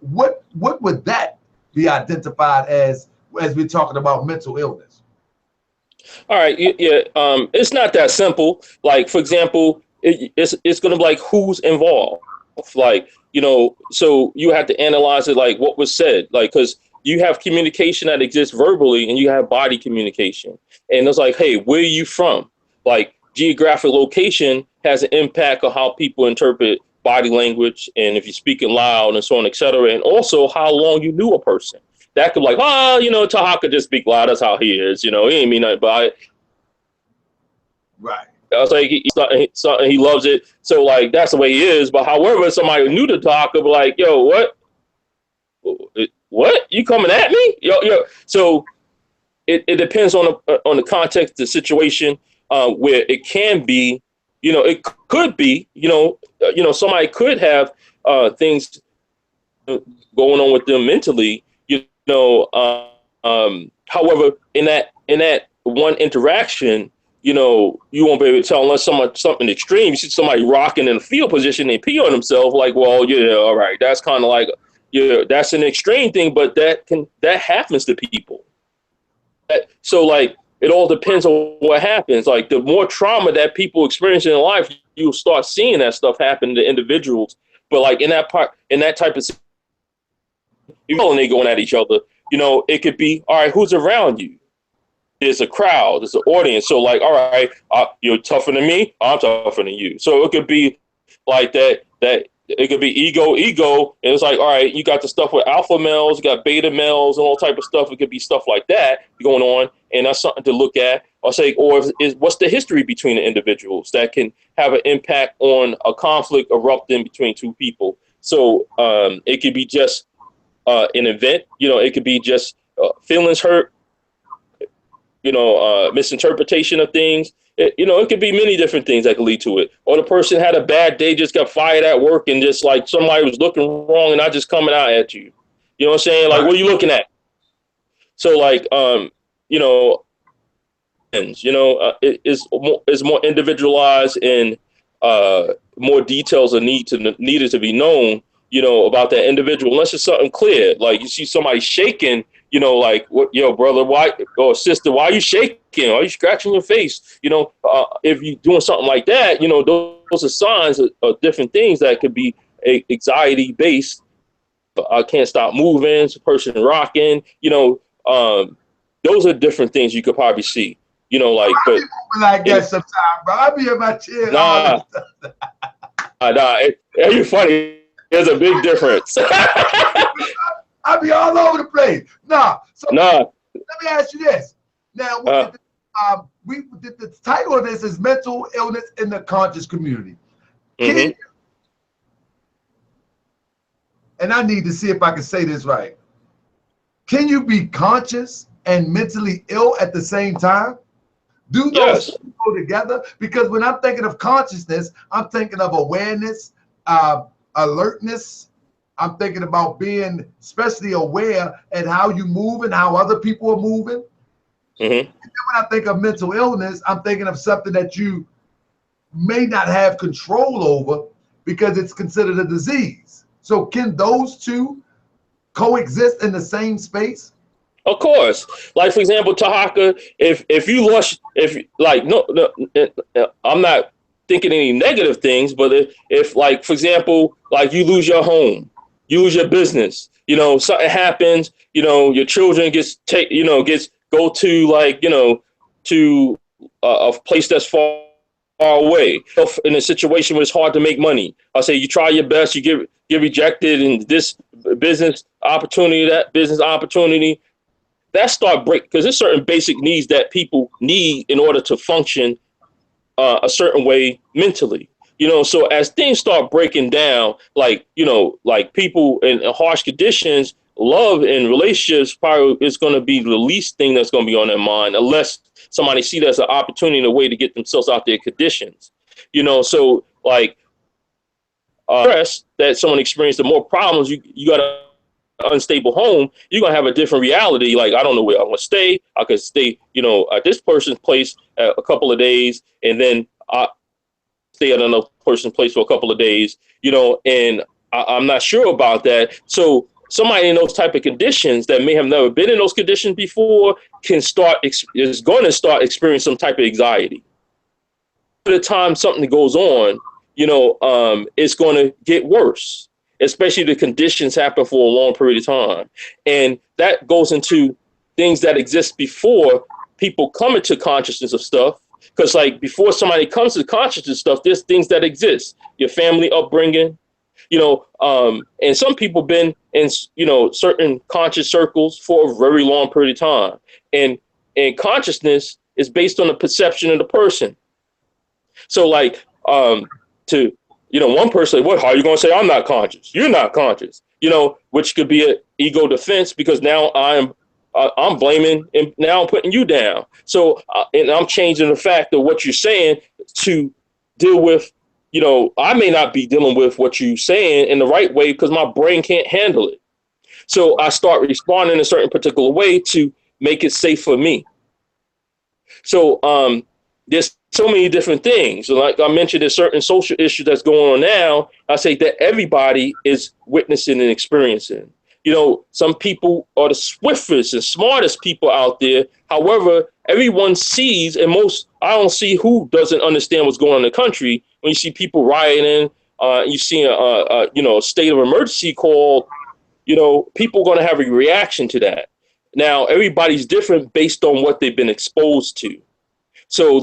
What would that be identified as we're talking about mental illness?
All right, yeah, it's not that simple. For example, it's going to be who's involved. So you have to analyze it what was said, because you have communication that exists verbally and you have body communication. And it's hey, where are you from? geographic location has an impact on how people interpret body language, and if you're speaking loud and so on, etc. And also how long you knew a person. That could be like, oh, Tahaka just speak loud. That's how he is. He ain't mean nothing by it.
Right.
I was like, he loves it. So like, that's the way he is. But however, somebody new to Tahaka be like, yo, what? You coming at me? Yo. So it depends on the context, the situation, where it can be, it could be, somebody could have things going on with them mentally, however, in that one interaction, you won't be able to tell unless something extreme. You see somebody rocking in a field position and pee on themselves, like, well, yeah, all right, that's kind of like, yeah, that's an extreme thing, but that happens to people. So like, it all depends on what happens. Like, the more trauma that people experience in life, you'll start seeing that stuff happen to individuals. But like in that type of situation, and they going at each other, it could be, all right, who's around you? There's a crowd, there's an audience. So like, all right, you're tougher than me, I'm tougher than you. So it could be like that it could be ego, and it's like, all right, you got the stuff with alpha males, you got beta males, and all type of stuff. It could be stuff like that going on, and that's something to look at. Or say, what's the history between the individuals that can have an impact on a conflict erupting between two people. So it could be just an event, it could be just feelings hurt, misinterpretation of things. It could be many different things that could lead to it. Or the person had a bad day, just got fired at work, and just like somebody was looking wrong and not just coming out at you. You know what I'm saying? Like, what are you looking at? So like, it's more individualized, and more details are needed to be known, about that individual. Unless it's something clear, like you see somebody shaking, like, what, yo, brother, why, or sister, why are you shaking? Why are you scratching your face? If you're doing something like that, those are signs of different things that could be anxiety based. I can't stop moving. It's a person rocking. Those are different things you could probably see. Like, but
like that sometimes, bro. I be in my chair.
Nah, you're funny. There's a big difference.
I be all over the place. So let me ask you this. Now, the title of this is Mental Illness in the Conscious Community. And I need to see if I can say this right. Can you be conscious and mentally ill at the same time? Do those go together? Because when I'm thinking of consciousness, I'm thinking of awareness, alertness. I'm thinking about being especially aware at how you move and how other people are moving. And then when I think of mental illness, I'm thinking of something that you may not have control over because it's considered a disease. So can those two coexist in the same space?
Of course. Like, for example, Tahaka, if you lost, I'm not thinking any negative things, but if like, for example, like you lose your home, you lose your business, something happens, your children go to like, to a place that's far away, in a situation where it's hard to make money. I say you try your best, you get rejected in this business opportunity, that business opportunity. That start break, because there's certain basic needs that people need in order to function a certain way mentally. So as things start breaking down, like people in harsh conditions, love and relationships probably is going to be the least thing that's going to be on their mind, unless somebody see that as an opportunity and a way to get themselves out their conditions. So like stress that someone experienced, the more problems you got to unstable home, you're gonna have a different reality. Like, I don't know where I'm gonna stay. I could stay, at this person's place a couple of days, and then I stay at another person's place for a couple of days, and I'm not sure about that. So somebody in those type of conditions that may have never been in those conditions before is going to start experiencing some type of anxiety. By the time something goes on, it's going to get worse, especially the conditions happen for a long period of time. And that goes into things that exist before people come into consciousness of stuff, Because like before somebody comes to consciousness stuff, there's things that exist. Your family upbringing, and some people been in, certain conscious circles for a very long period of time. And consciousness is based on the perception of the person. So like, one person, what, how are you going to say I'm not conscious? You're not conscious, which could be an ego defense, because now I'm blaming and now I'm putting you down. So, and I'm changing the fact of what you're saying to deal with, I may not be dealing with what you're saying in the right way because my brain can't handle it. So I start responding in a certain particular way to make it safe for me. So there's so many different things. So like I mentioned, there's certain social issues that's going on now. I say that everybody is witnessing and experiencing. Some people are the swiftest and smartest people out there. However, everyone sees, and I don't see who doesn't understand what's going on in the country. When you see people rioting, you see a state of emergency called, people are going to have a reaction to that. Now, everybody's different based on what they've been exposed to. So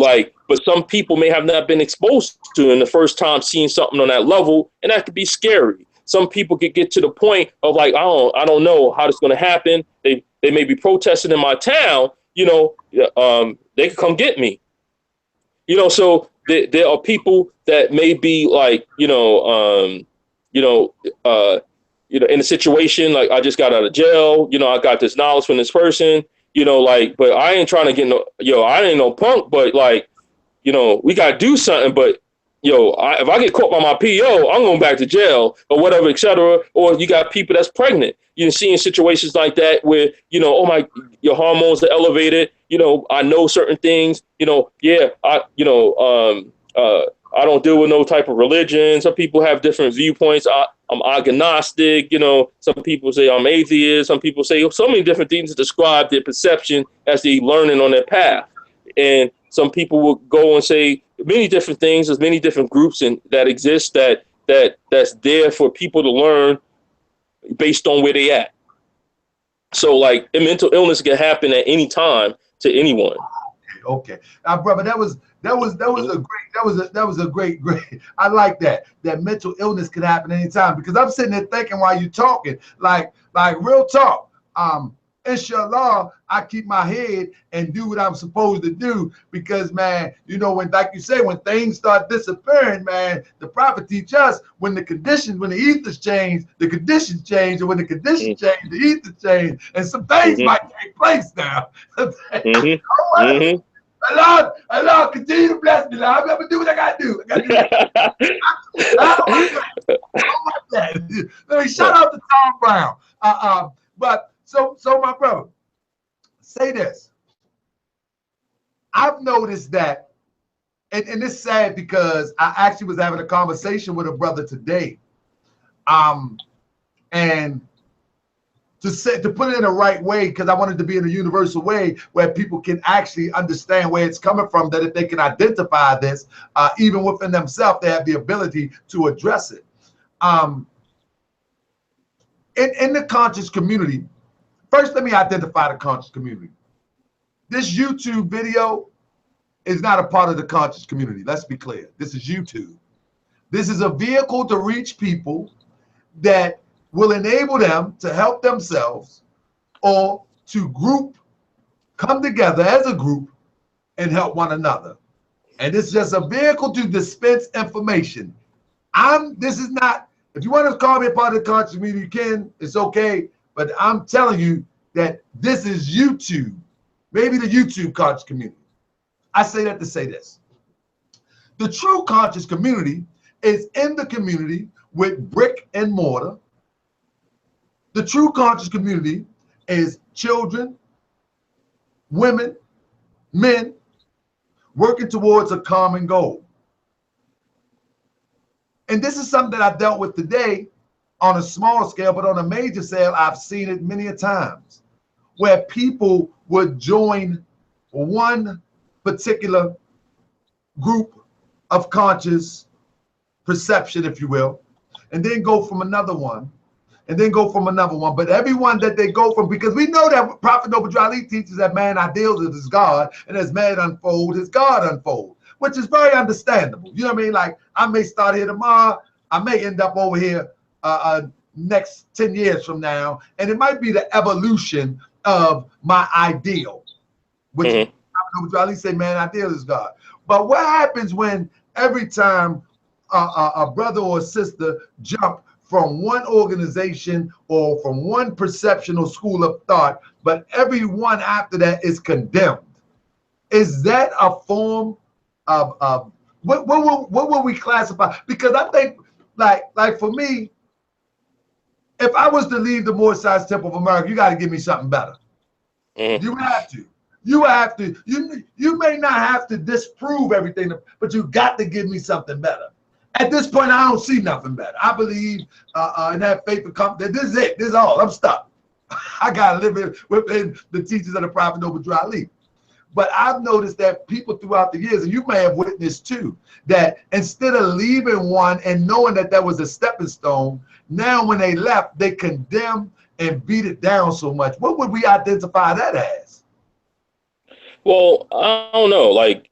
but some people may have not been exposed to in the first time seeing something on that level, and that could be scary. Some people could get to the point of like, I don't know how this is going to happen. They may be protesting in my town, they could come get me. So there are people that may be like, in a situation like I just got out of jail, I got this knowledge from this person, but I ain't trying to get I ain't no punk, but we got to do something. But if I get caught by my PO, I'm going back to jail or whatever, etc. Or you got people that's pregnant. You see in situations like that where, your hormones are elevated. I know certain things, I don't deal with no type of religion. Some people have different viewpoints. I'm agnostic. Some people say I'm atheist. Some people say so many different things to describe their perception as they learning on their path. And some people will go and say many different things. There's many different groups that exist that's there for people to learn based on where they at. So like a mental illness can happen at any time to anyone.
Okay. Now, brother, that was a great. I like that mental illness can happen anytime, because I'm sitting there thinking while you're talking, like real talk. Inshallah, I keep my head and do what I'm supposed to do, because man, when, like you say, when things start disappearing, man, the prophet teach us when the ethers change, the conditions change, and when the conditions change, the ethers change, and some things might take place now. Allah, continue to bless me. I'm gonna do what I gotta do. I don't like that. Let me shout out to Tom Brown. But so my brother, say this. I've noticed that, and it's sad because I actually was having a conversation with a brother today, and to put it in the right way, because I wanted to be in a universal way where people can actually understand where it's coming from, that if they can identify this, even within themselves, they have the ability to address it. In the conscious community, first let me identify the conscious community. This YouTube video is not a part of the conscious community. Let's be clear. This is YouTube. This is a vehicle to reach people that will enable them to help themselves or to come together as a group and help one another. And this is just a vehicle to dispense information. This is not, if you want to call me a part of the conscious community, you can, it's okay. But I'm telling you that this is YouTube, maybe the YouTube conscious community. I say that to say this. The true conscious community is in the community with brick and mortar. The true conscious community is children, women, men, working towards a common goal. And this is something that I dealt with today on a small scale, but on a major scale, I've seen it many a times, where people would join one particular group of conscious perception, if you will, and then go from another one and then go from another one. But everyone that they go from, because we know that Prophet Noble Drew Ali teaches that man ideals is God, and as man unfolds, his God unfolds, which is very understandable. You know what I mean? Like, I may start here tomorrow, I may end up over here next 10 years from now, and it might be the evolution of my ideal, which Prophet Noble Drew Ali say, man ideal is God. But what happens when every time a brother or a sister jump from one organization or from one perception or school of thought, but everyone after that is condemned? Is that a form of what will we classify? Because I think, like for me, if I was to leave the Moorish Temple of America, you got to give me something better. You have to. You have to. You may not have to disprove everything, but you got to give me something better. At this point, I don't see nothing better. I believe and have faith and confidence. This is it. This is all. I'm stuck. I got to live within the teachings of the Prophet Noble Drew Ali. But I've noticed that people throughout the years, and you may have witnessed too, that instead of leaving one and knowing that that was a stepping stone, now when they left, they condemn and beat it down so much. What would we identify that as?
Well, I don't know. Like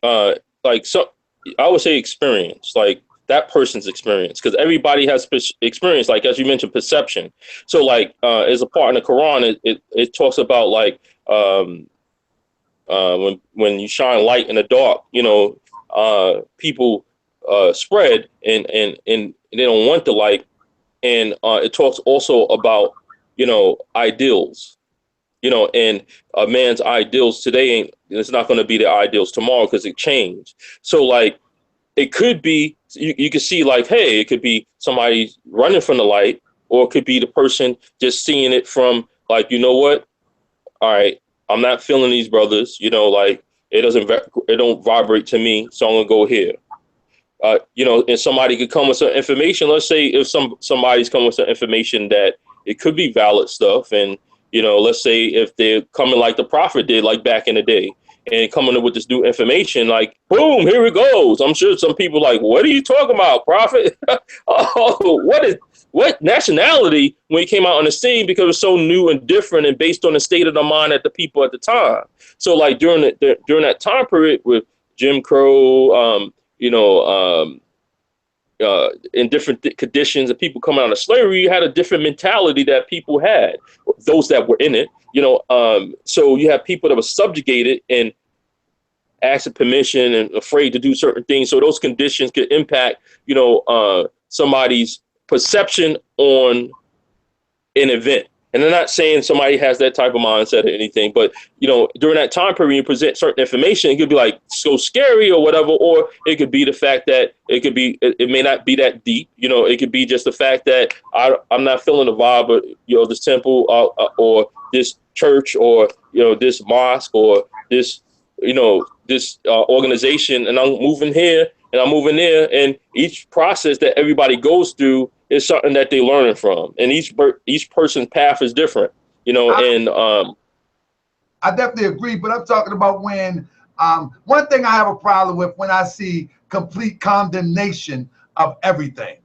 so, I would say experience, like that person's experience, because everybody has experience. Like as you mentioned, perception. So, like as a part in the Quran, it talks about like when you shine light in the dark, you know, people spread and they don't want the light, and it talks also about, you know, ideals. You know, and a man's ideals today it's not going to be their ideals tomorrow because it changed. So like it could be, you can see like, hey, it could be somebody running from the light, or it could be the person just seeing it from like, you know what? All right, I'm not feeling these brothers, you know, like it don't vibrate to me. So I'm going to go here. You know, and somebody could come with some information. Let's say if somebody's coming with some information that it could be valid stuff, and you know, let's say if they're coming like the prophet did, like back in the day, and coming up with this new information, like, boom, here it goes. I'm sure some people like, what are you talking about, prophet? Oh, what nationality when he came out on the scene, because it was so new and different and based on the state of the mind at the people at the time. So like during that time period with Jim Crow, you know, in different conditions and people coming out of slavery, you had a different mentality that people had, those that were in it, you know. So you have people that were subjugated and asking permission and afraid to do certain things. So those conditions could impact, you know, somebody's perception on an event. And I'm not saying somebody has that type of mindset or anything, but, you know, during that time period, you present certain information, it could be like so scary or whatever, or it could be the fact that it may not be that deep. You know, it could be just the fact that I'm not feeling the vibe of, you know, this temple or this church or, you know, this mosque or this, you know, this organization, and I'm moving here and I'm moving there. And each process that everybody goes through is something that they're learning from, and each person's path is different, you know. I
definitely agree, but I'm talking about when one thing I have a problem with when I see complete condemnation of everything.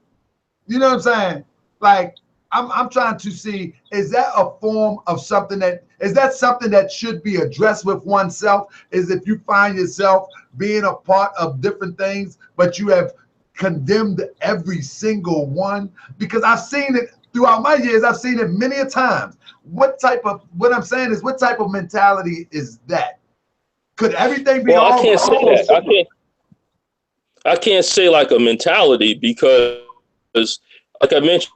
You know what I'm saying? Like I'm trying to see, is that a form of something that should be addressed with oneself? Is if you find yourself being a part of different things, but you have condemned every single one? Because I've seen it throughout my years. I've seen it many a times. What I'm saying is, what type of mentality is that? Could everything be
I can't say that. I can't say like a mentality, because like I mentioned,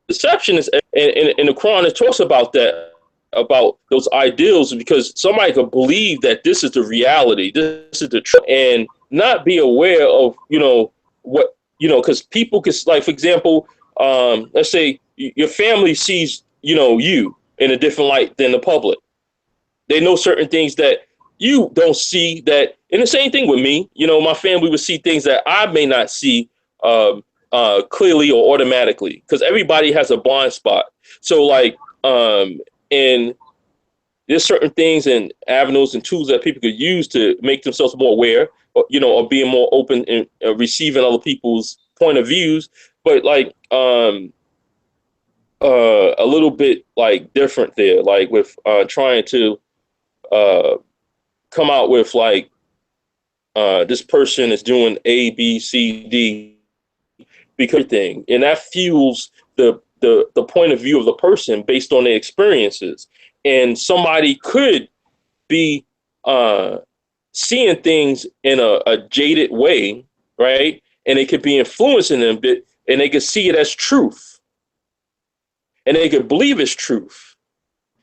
deception is in the Quran. It talks about that, about those ideals, because somebody could believe that this is the reality, this is the truth, and not be aware of, you know, what, you know, because people could, like, for example, let's say your family sees, you know, you in a different light than the public. They know certain things that you don't see, that, and the same thing with me, you know, my family would see things that I may not see clearly or automatically, because everybody has a blind spot. So like, and there's certain things and avenues and tools that people could use to make themselves more aware, or, you know, or being more open and receiving other people's point of views. But like, a little bit like different there, like with trying to come out with like this person is doing A, B, C, D because thing, and that fuels the point of view of the person based on their experiences. And somebody could be seeing things in a jaded way, right? And it could be influencing them, and they could see it as truth, and they could believe it's truth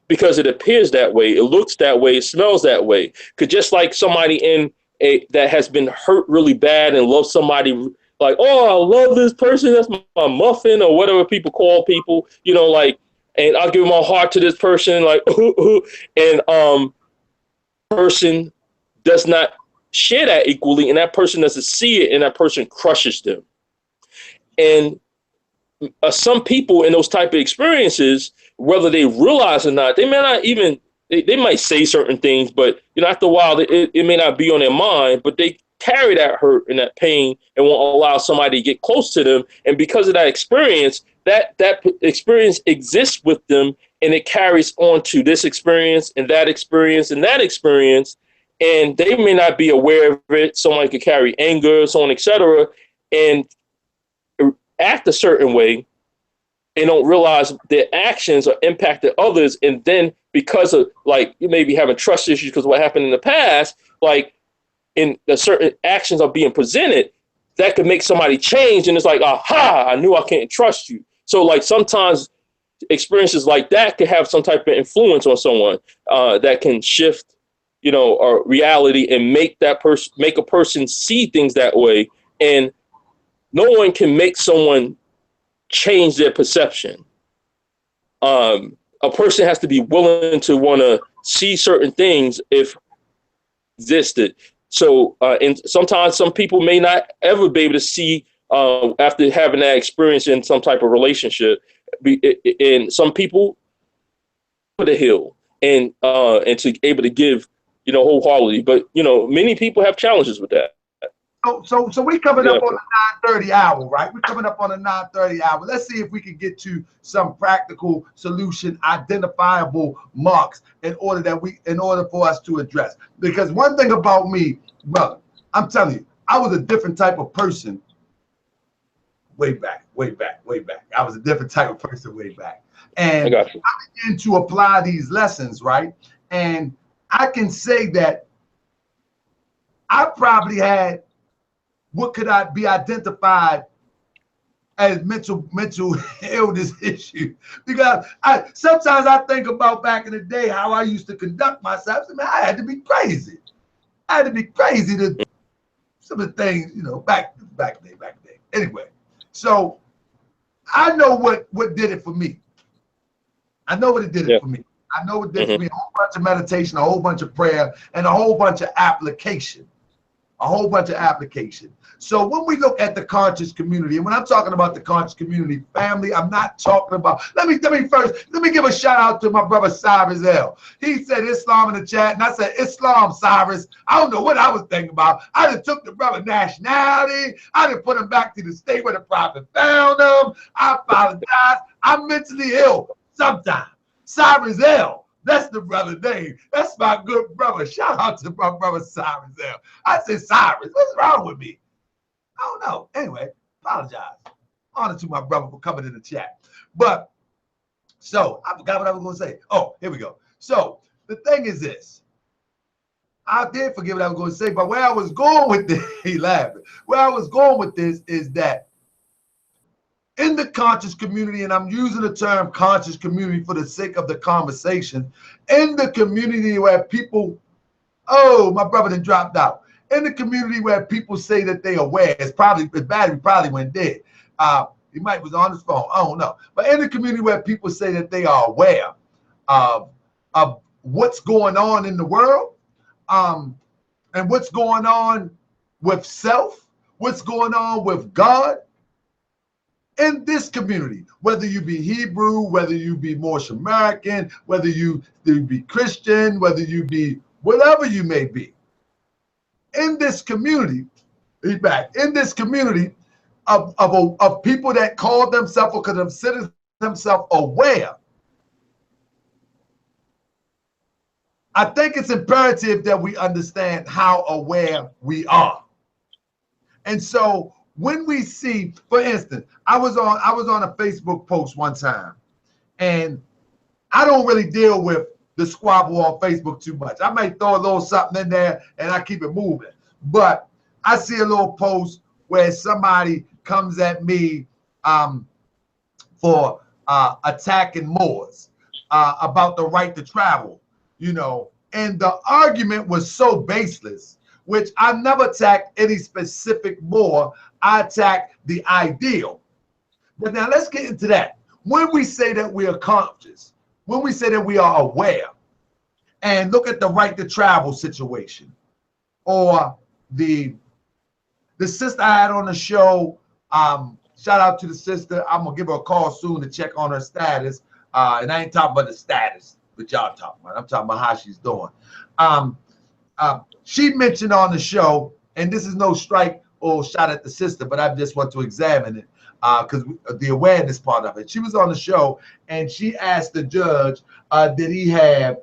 because it appears that way, it looks that way, it smells that way. Because just like somebody in a that has been hurt really bad and loves somebody like, oh, I love this person, that's my muffin or whatever people call people, like, and I'll give my heart to this person, like, and person does not share that equally, and that person doesn't see it, and that person crushes them. And some people in those type of experiences, whether they realize or not, they may not even they might say certain things, but after a while, it may not be on their mind, but they carry that hurt and that pain and won't allow somebody to get close to them. And because of that experience, that experience exists with them, and it carries on to this experience and that experience and that experience. And they may not be aware of it. Someone could carry anger, so on, etc., and act a certain way and don't realize their actions are impacting others. And then because of, like, you may be having trust issues because of what happened in the past, like, in the certain actions are being presented, that could make somebody change. And it's like, aha, I knew I can't trust you. So like sometimes experiences like that can have some type of influence on someone that can shift, our reality and make a person see things that way. And no one can make someone change their perception. A person has to be willing to want to see certain things if existed. So, and sometimes some people may not ever be able to see after having that experience in some type of relationship. And some people to heal and to able to give, wholeheartedly. But many people have challenges with that.
So we coming up on the 9:30 hour, right? We're coming up on the 9:30 hour. Let's see if we can get to some practical solution, identifiable marks in order for us to address. Because one thing about me, brother, I'm telling you, I was a different type of person way back. I was a different type of person way back. And I began to apply these lessons, right? And I can say that I probably had what could I be identified as mental illness issue, because sometimes I think about back in the day how I used to conduct myself. I mean, I had to be crazy. I had to be crazy to some of the things, back then. Anyway, so I know what did it for me. I know what it did it for me. I know what did it for me. A whole bunch of meditation, a whole bunch of prayer, and a whole bunch of application. So when we look at the conscious community, and when I'm talking about the conscious community family, I'm not talking about, let me give a shout out to my brother Cyrus L. He said Islam in the chat, and I said Islam, Cyrus. I don't know what I was thinking about. I done took the brother nationality. I done put him back to the state where the prophet found him. I apologize. I'm mentally ill sometimes. Cyrus L. That's the brother name. That's my good brother. Shout out to my brother Cyrus L. I said, Cyrus, what's wrong with me? I don't know. Anyway, apologize. Honor to my brother for coming in the chat. But, so, I forgot what I was going to say. Oh, here we go. So, the thing is this. I did forget what I was going to say, but where I was going with this, he laughed. Where I was going with this is that in the conscious community, and I'm using the term conscious community for the sake of the conversation, in the community where people, oh, my brother done dropped out. In the community where people say that they are aware, his battery probably went dead. He might was on his phone, I don't know. But in the community where people say that they are aware of what's going on in the world, and what's going on with self, what's going on with God, in this community, whether you be Hebrew, whether you be Moorish American, whether you be Christian, whether you be whatever you may be, in this community, he's back, in this community of people that call themselves or consider himself aware, I think it's imperative that we understand how aware we are. And so when we see, for instance, I was on a Facebook post one time, and I don't really deal with the squabble on Facebook too much. I may throw a little something in there and I keep it moving. But I see a little post where somebody comes at me for attacking Moors about the right to travel, and the argument was so baseless, which I never attacked any specific Moor. I attacked the ideal. But now let's get into that. When we say that we are conscious, when we say that we are aware, and look at the right to travel situation, or the sister I had on the show, shout out to the sister. I'm gonna give her a call soon to check on her status. And I ain't talking about the status that y'all talking about. I'm talking about how she's doing. She mentioned on the show, and this is no strike or shot at the sister, but I just want to examine it because the awareness part of it. She was on the show and she asked the judge, did he have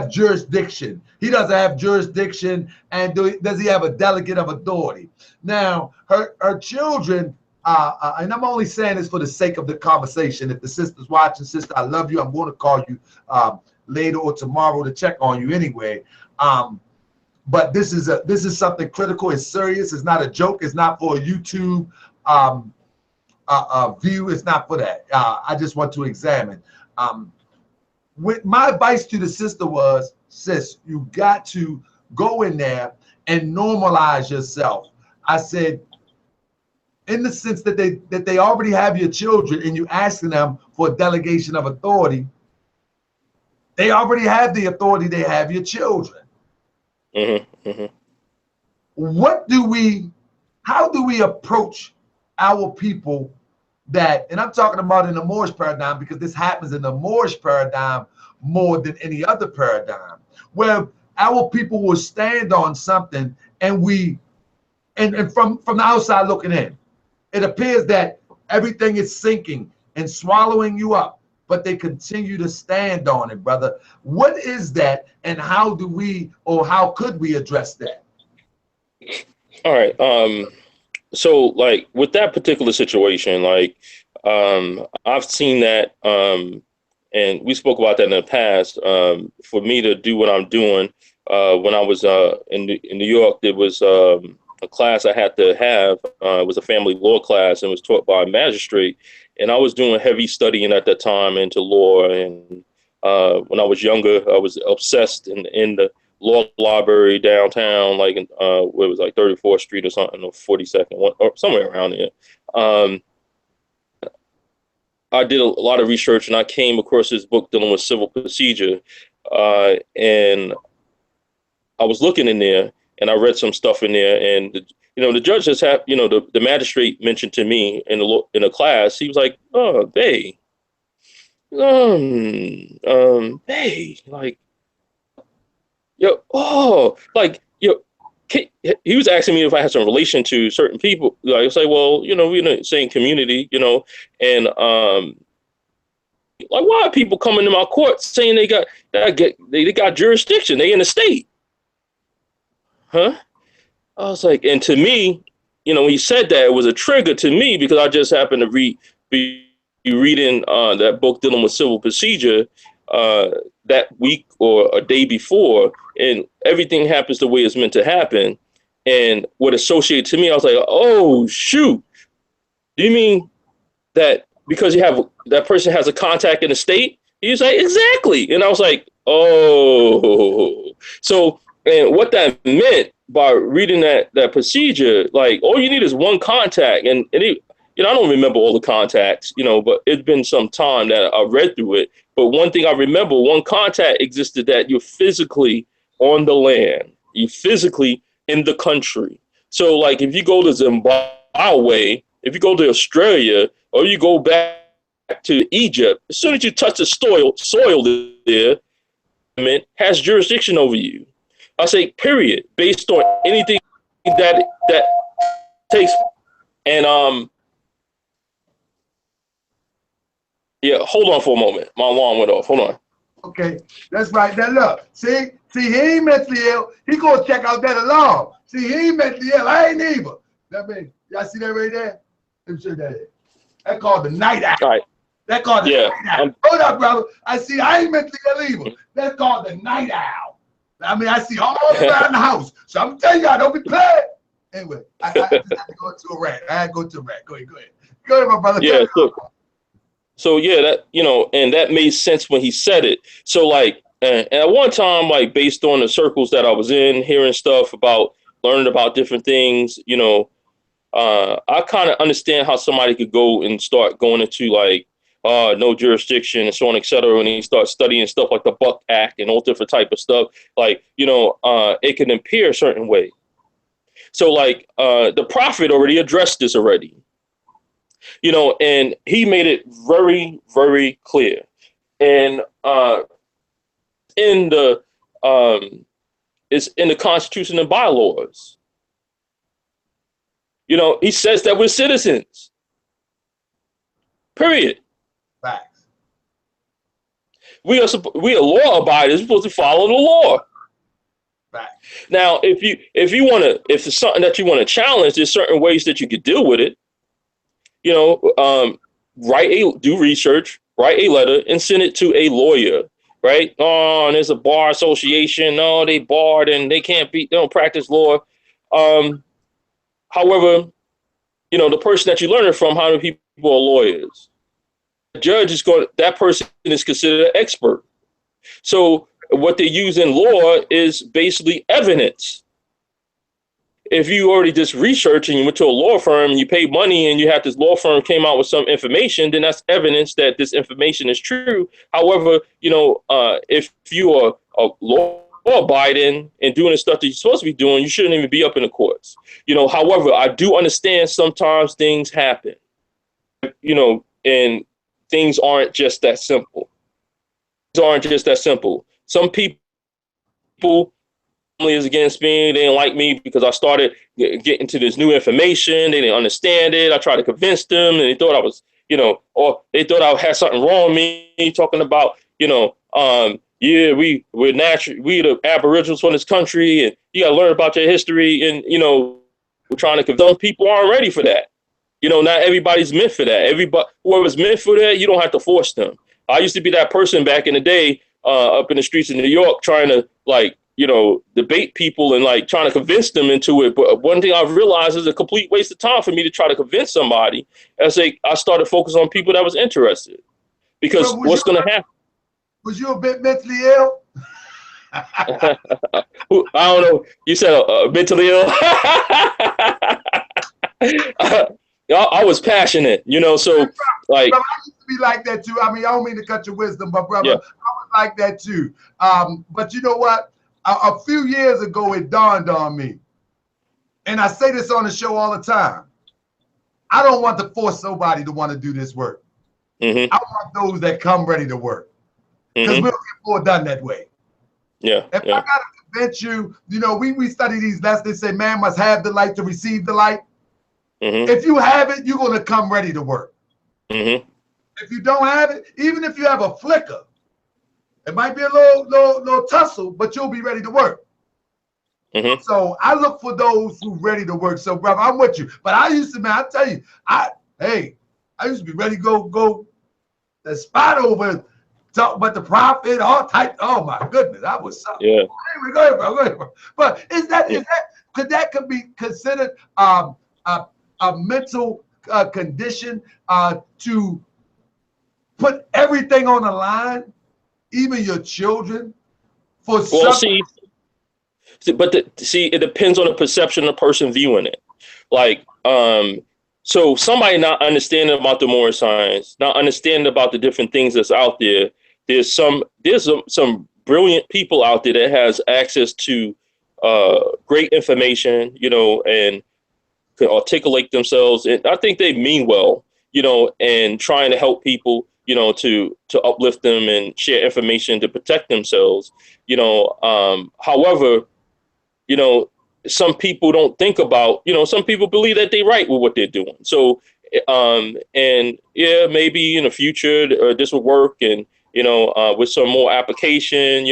jurisdiction? He doesn't have jurisdiction, and does he have a delegate of authority? Now, her children, and I'm only saying this for the sake of the conversation. If the sister's watching, sister, I love you. I'm going to call you later or tomorrow to check on you anyway. But this is something critical. It's serious. It's not a joke. It's not for a YouTube view. It's not for that. I just want to examine. My advice to the sister was, sis, you got to go in there and normalize yourself. I said, in the sense that they already have your children and you asking them for a delegation of authority, they already have the authority. They have your children.
Mm-hmm, mm-hmm.
How do we approach our people that, and I'm talking about in the Moorish paradigm, because this happens in the Moorish paradigm more than any other paradigm, where our people will stand on something and from the outside looking in, it appears that everything is sinking and swallowing you up, but they continue to stand on it, brother. What is that, and how do we, or how could we address that?
All right. So like with that particular situation, like I've seen that, and we spoke about that in the past. For me to do what I'm doing, when I was in New York, there was a class I had to have. It was a family law class, and was taught by a magistrate. And I was doing heavy studying at that time into law. And when I was younger, I was obsessed in the law library downtown, like where it was like 34th Street or something, or 42nd, or somewhere around there. I did a lot of research, and I came across this book dealing with civil procedure, and I was looking in there, and I read some stuff in there, and the judge just had, the magistrate mentioned to me in a class, he was like, "Oh, Bay, Bay, like, yo, oh, like, yo." He was asking me if I had some relation to certain people. Like, I say, well, we're in the same community, and like, why are people coming to my court saying they got jurisdiction? They in the state, huh? I was like, and to me, when he said that, it was a trigger to me because I just happened to be reading that book dealing with civil procedure that week or a day before, and everything happens the way it's meant to happen. And what associated to me, I was like, oh shoot, do you mean that because that person has a contact in the state? He was like, exactly. And I was like, oh. So, and what that meant by reading that procedure, like, all you need is one contact. And it, I don't remember all the contacts, but it's been some time that I read through it. But one thing I remember, one contact existed, that you're physically on the land, you're physically in the country. So like, if you go to Zimbabwe, if you go to Australia, or you go back to Egypt, as soon as you touch the soil there, it has jurisdiction over you. I say, period, based on anything that takes. And Yeah, hold on for a moment. My alarm went off. Hold on.
Okay, that's right. Now look, see, he ain't mentally ill. He gonna check out that alarm. See, he ain't mentally ill. I ain't either. That mean, y'all see that right there? Let me show you that. That called the night owl.
All right.
That called the
Yeah.
night owl. Hold up, brother. I ain't mentally ill either. That's called the night owl. I mean, I see all around the house. So I'm telling y'all, don't be playing. Anyway, I just had to go to a rant. I had to go to a rant. Go ahead, go ahead. Go ahead, my brother.
Yeah. So yeah, that, and that made sense when he said it. So like, and at one time, like based on the circles that I was in, hearing stuff about learning about different things, I kind of understand how somebody could go and start going into like no jurisdiction and so on, et cetera, when he starts studying stuff like the Buck Act and all different type of stuff. Like, it can appear a certain way. So like the prophet already addressed this already, and he made it very, very clear. And in the it's in the Constitution and bylaws. He says that we're citizens. Period.
Facts.
We are law abiders. We're supposed to follow the law.
Facts. Now,
if it's something that you want to challenge, there's certain ways that you could deal with it. Do research, write a letter, and send it to a lawyer. Right? Oh, and there's a bar association. No, they barred and they don't practice law. However, the person that you learn it from, how many people are lawyers? The judge that person is considered an expert. So what they use in law is basically evidence. If you already just research and you went to a law firm and you paid money and you had this law firm came out with some information, then that's evidence that this information is true. However, if you are a law abiding and doing the stuff that you're supposed to be doing, you shouldn't even be up in the courts. However, I do understand sometimes things happen, and things aren't just that simple. Some people is against me. They didn't like me because I started getting to this new information. They didn't understand it. I tried to convince them, and they thought I was, or they thought I had something wrong with me. Talking about, yeah, we're natural. We the Aboriginals from this country, and you got to learn about your history. And we're trying to convince some people aren't ready for that. Not everybody's meant for that. Whoever's meant for that, you don't have to force them. I used to be that person back in the day, up in the streets of New York, trying to debate people and like trying to convince them into it. But one thing I've realized is a complete waste of time for me to try to convince somebody. I started focusing on people that was interested, because what's going to happen?
Was you a bit mentally ill?
I don't know. You said mentally ill. I was passionate, so like.
Brother, I used to be like that too. I mean, I don't mean to cut your wisdom, but brother, yeah. I was like that too. But you know what? A few years ago, it dawned on me, and I say this on the show all the time. I don't want to force somebody to want to do this work. Mm-hmm. I want those that come ready to work, because we'll get more done that way.
Yeah.
If I gotta convince you, we study these lessons. They say man must have the light to receive the light. Mm-hmm. If you have it, you're gonna come ready to work. Mm-hmm. If you don't have it, even if you have a flicker, it might be a little tussle, but you'll be ready to work. Mm-hmm. So I look for those who ready to work. So, brother, I'm with you. But I used to, man, I tell you, I used to be ready to go the spot over, talk about the prophet, all type. Oh my goodness, I was something. Yeah. Anyway, go ahead, bro. But could be considered a mental condition to put everything on the line, even your children, for something?
It depends on the perception of the person viewing it. Like, so somebody not understanding about the Moorish science, not understanding about the different things that's out there. There's some brilliant people out there that has access to great information, and can articulate themselves. And I think they mean well, and trying to help people, to uplift them and share information to protect themselves. However, some people don't think about, some people believe that they're right with what they're doing. So And yeah, maybe in the future this will work, and with some more application,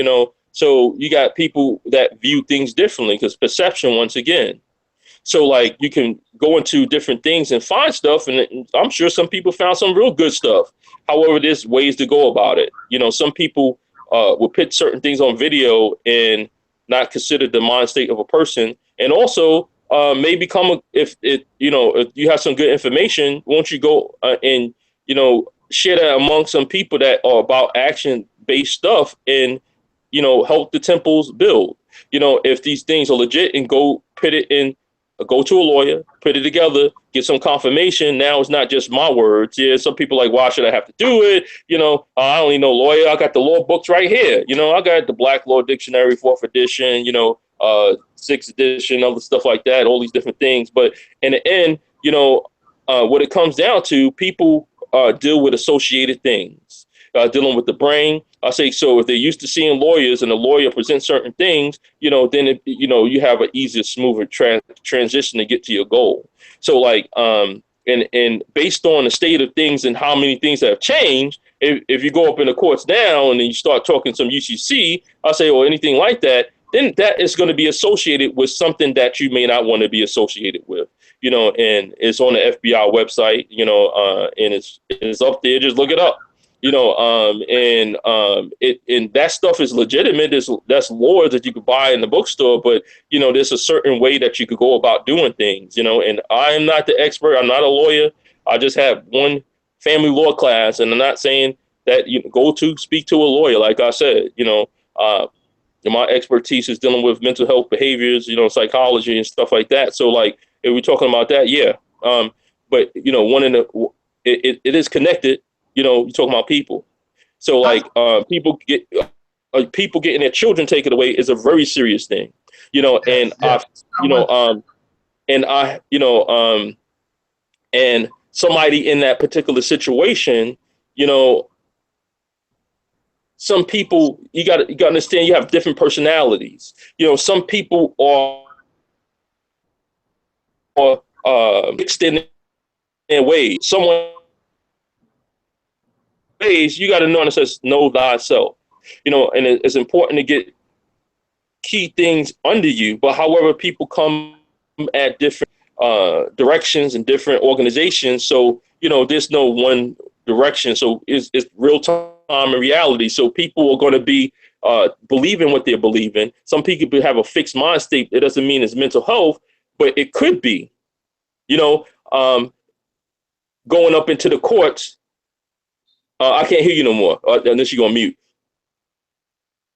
so you got people that view things differently because perception once again. So like you can go into different things and find stuff, and I'm sure some people found some real good stuff. However, there's ways to go about it. Some people will put certain things on video and not consider the mind state of a person, and also may become if you have some good information, won't you go and share that among some people that are about action based stuff and help the temples build. If these things are legit, and go to a lawyer, put it together, get some confirmation. Now it's not just my words. Yeah, some people are like, why should I have to do it? I only know lawyer. I got the law books right here. I got the Black Law Dictionary, 4th edition, sixth edition, other stuff like that, all these different things. But in the end, what it comes down to, people deal with associated things, dealing with the brain. I say, so if they're used to seeing lawyers and a lawyer present certain things, then you have an easier, smoother transition to get to your goal. So like, and based on the state of things and how many things have changed, if you go up in the courts now and then you start talking some UCC, I say, or anything like that, then that is going to be associated with something that you may not want to be associated with. And it's on the FBI website, and it's up there. Just look it up. And that stuff is legitimate. That's laws that you could buy in the bookstore, but there's a certain way that you could go about doing things. And I am not the expert. I'm not a lawyer. I just have one family law class, and I'm not saying that you go to speak to a lawyer. Like I said, my expertise is dealing with mental health behaviors, psychology and stuff like that. So like, if we're talking about that, yeah. But one in the it is connected. You're talking about people. So like people getting their children taken away is a very serious thing. And and somebody in that particular situation, some people you got to understand, you have different personalities. Some people are mixed in their ways. Someone ways you got to know, and it says know thyself. And it's important to get key things under you. But however, people come at different directions and different organizations. So there's no one direction. So it's real time and reality. So people are going to be believing what they're believing. Some people have a fixed mind state. It doesn't mean it's mental health, but it could be. Going up into the courts. I can't hear you no more unless you're on mute.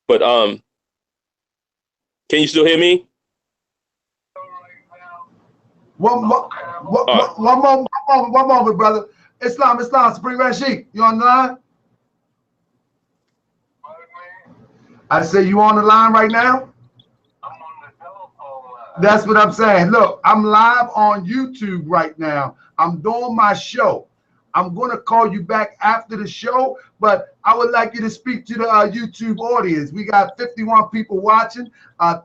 But can you still hear me?
One moment, brother. Islam, Supreme Rashid, you on the line? I say you on the line right now? I'm on the telephone line. That's what I'm saying. Look, I'm live on YouTube right now. I'm doing my show. I'm going to call you back after the show, but I would like you to speak to the YouTube audience. We got 51 people watching.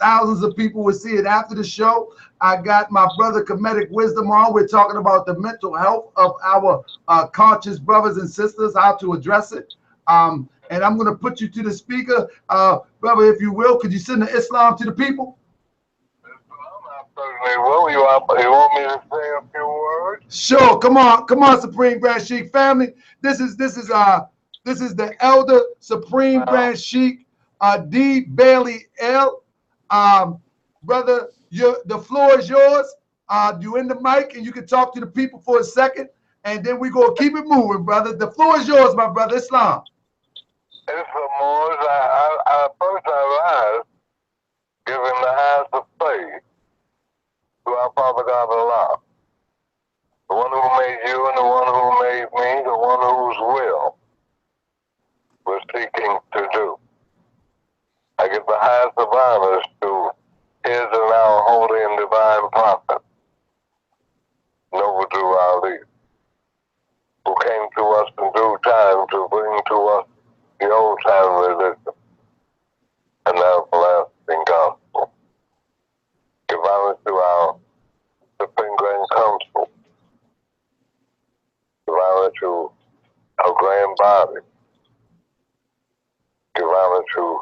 Thousands of people will see it after the show. I got my brother Comedic Wisdom on. We're talking about the mental health of our conscious brothers and sisters, how to address it. And I'm going to put you to the speaker. Brother, if you will, could you send the Islam to the people?
Well, you want me to say a few words?
Sure, come on, Supreme Grand Sheik family. This is the Elder Supreme Grand Sheik D. Bailey L. Brother, the floor is yours. You in the mic and you can talk to the people for a second, and then we gonna keep it moving, brother. The floor is yours, my brother. Islam.
It's a Moorish. I first rise, giving the highest of praise to our Father God Allah, the one who made you and the one who made me, the one whose will we're seeking to do. I give the highest of honors to his and our holy and divine prophet, Noble Drew Ali, who came to us in due time to bring to us the old time religion and now everlasting gospel. Give honor to our Supreme Grand Council, to our grand body. Give honor to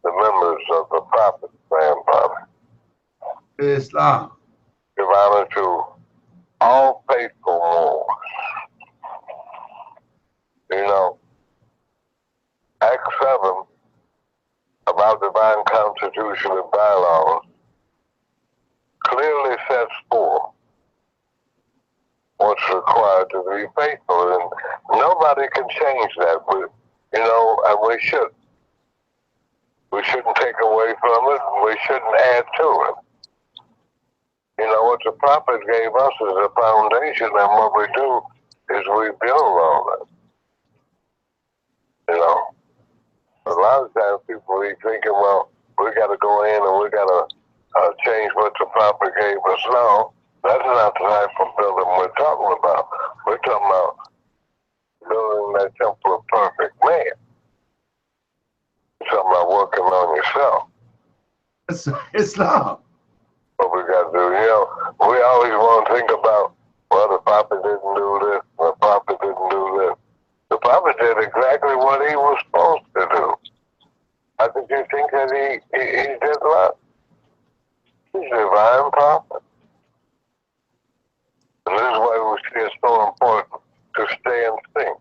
the members of the Prophet's grand body.
Islam.
Give honor to all faithful Moors. You know, Act 7 of our divine constitution and bylaws clearly sets forth what's required to be faithful, and nobody can change that. And we shouldn't. We shouldn't take away from it, and we shouldn't add to it. You know, what the prophet gave us is a foundation, and what we do is we build on it. You know, a lot of times people be thinking, well, we got to go in and we got to change what the prophet gave us. No, that's not the type of building we're talking about. We're talking about building that temple of perfect man. We're talking about working on yourself.
It's Islam.
What we got to do, you know, we always want to think about, well, the prophet didn't do this, the prophet didn't do this. The prophet did exactly what he was supposed to do. How could you think that he did what? He's a divine prophet. And this is why we see it's so important to stay in sync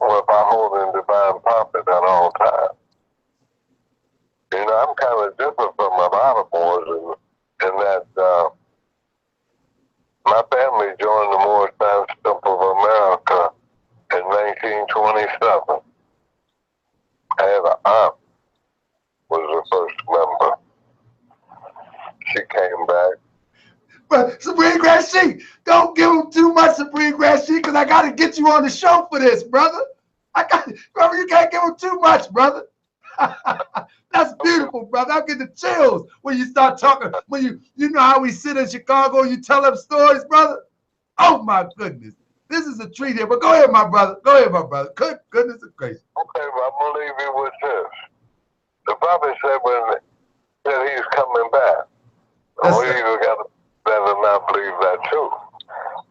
with our holding divine prophet at all times. You know, I'm kind of different from a lot of Moors in that my family joined the Moorish Temple of America in 1927. I had an aunt was the first member. She came back.
But Supreme Grand Sheik, don't give him too much, Supreme Grand Sheik, because I got to get you on the show for this, brother. Brother, you can't give him too much, brother. That's beautiful, brother. I get the chills when you start talking. When you know how we sit in Chicago, you tell them stories, brother. Oh my goodness, this is a treat here. But go ahead, my brother. Go ahead, my brother. Good goodness gracious.
Okay, but I'm gonna leave you with this. The prophet said that he's coming back. And we either got to better not believe that too.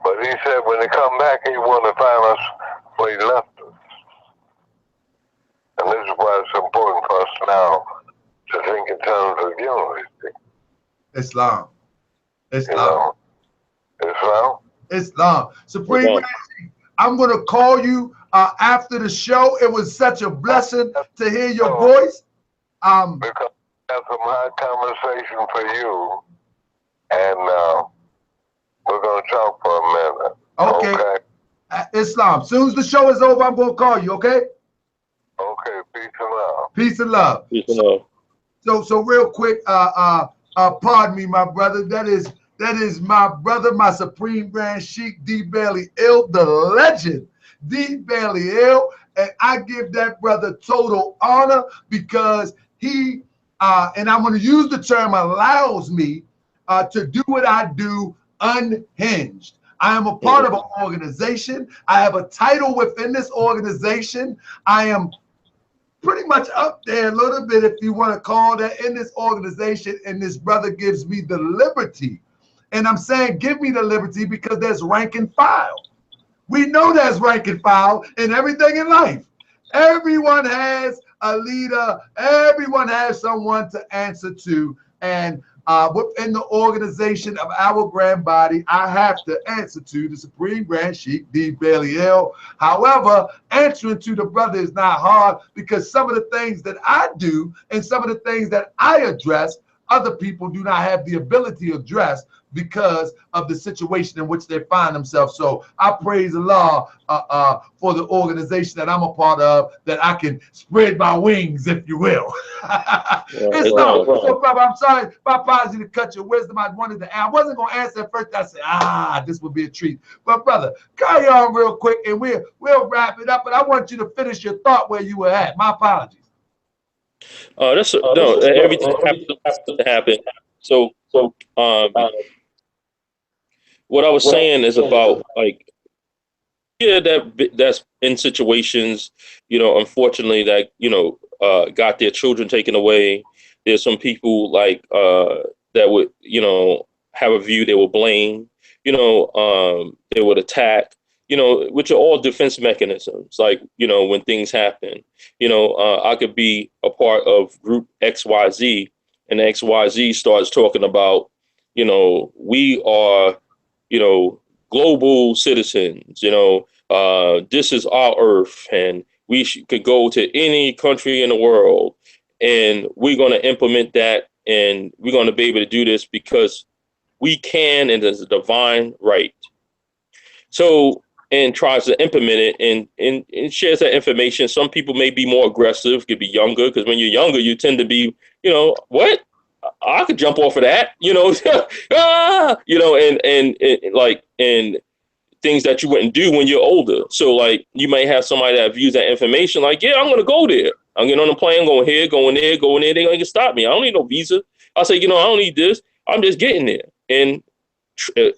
But he said when he come back, he want to find us where he left us. And this is why it's important for us now to think in terms of unity.
Islam.
Islam.
Islam. Supreme Grand Sheik, I'm going to call you after the show. It was such a blessing to hear your voice.
Because I have some hard conversation for you, and we're going to talk for a minute.
Okay. Islam. As soon as the show is over, I'm going to call you, okay?
Okay, peace and love.
Peace and love.
Peace and love.
So real quick, pardon me, my brother. That is my brother, my Supreme Grand Sheik, D. Bailey Ill, the legend, D. Bailey Ill. And I give that brother total honor because he, and I'm going to use the term allows me to do what I do unhinged. I am a part of an organization. I have a title within this organization. I am pretty much up there a little bit, if you want to call that, in this organization. And this brother gives me the liberty. And I'm saying give me the liberty because there's rank and file. We know there's rank and file in everything in life. Everyone has a leader. Everyone has someone to answer to. And within the organization of our grand body, I have to answer to the Supreme Grand Sheik, D. Bailey Ill. However, answering to the brother is not hard because some of the things that I do and some of the things that I address, other people do not have the ability to address because of the situation in which they find themselves. So I praise Allah for the organization that I'm a part of, that I can spread my wings, if you will. So, brother, I'm sorry if I paused you to cut your wisdom. I wasn't going to answer at first. I said, this would be a treat. But brother, carry on real quick and we'll wrap it up. But I want you to finish your thought where you were at. My apologies.
Everything has to happen. So what I was saying is about that's in situations, unfortunately that, got their children taken away. There's some people that would, have a view they will blame, they would attack, which are all defense mechanisms. Like, when things happen, I could be a part of group XYZ, and XYZ starts talking about, we are, global citizens, this is our earth, and we could go to any country in the world, and we're going to implement that, and we're going to be able to do this because we can, and there's a divine right. So, and tries to implement it, and shares that information. Some people may be more aggressive, could be younger, because when you're younger, you tend to be, what? I could jump off of that, and things that you wouldn't do when you're older. So like, you may have somebody that views that information like, yeah, I'm going to go there. I'm getting on the plane, going here, going there, going there. They're going to stop me. I don't need no visa. I say, I don't need this. I'm just getting there. And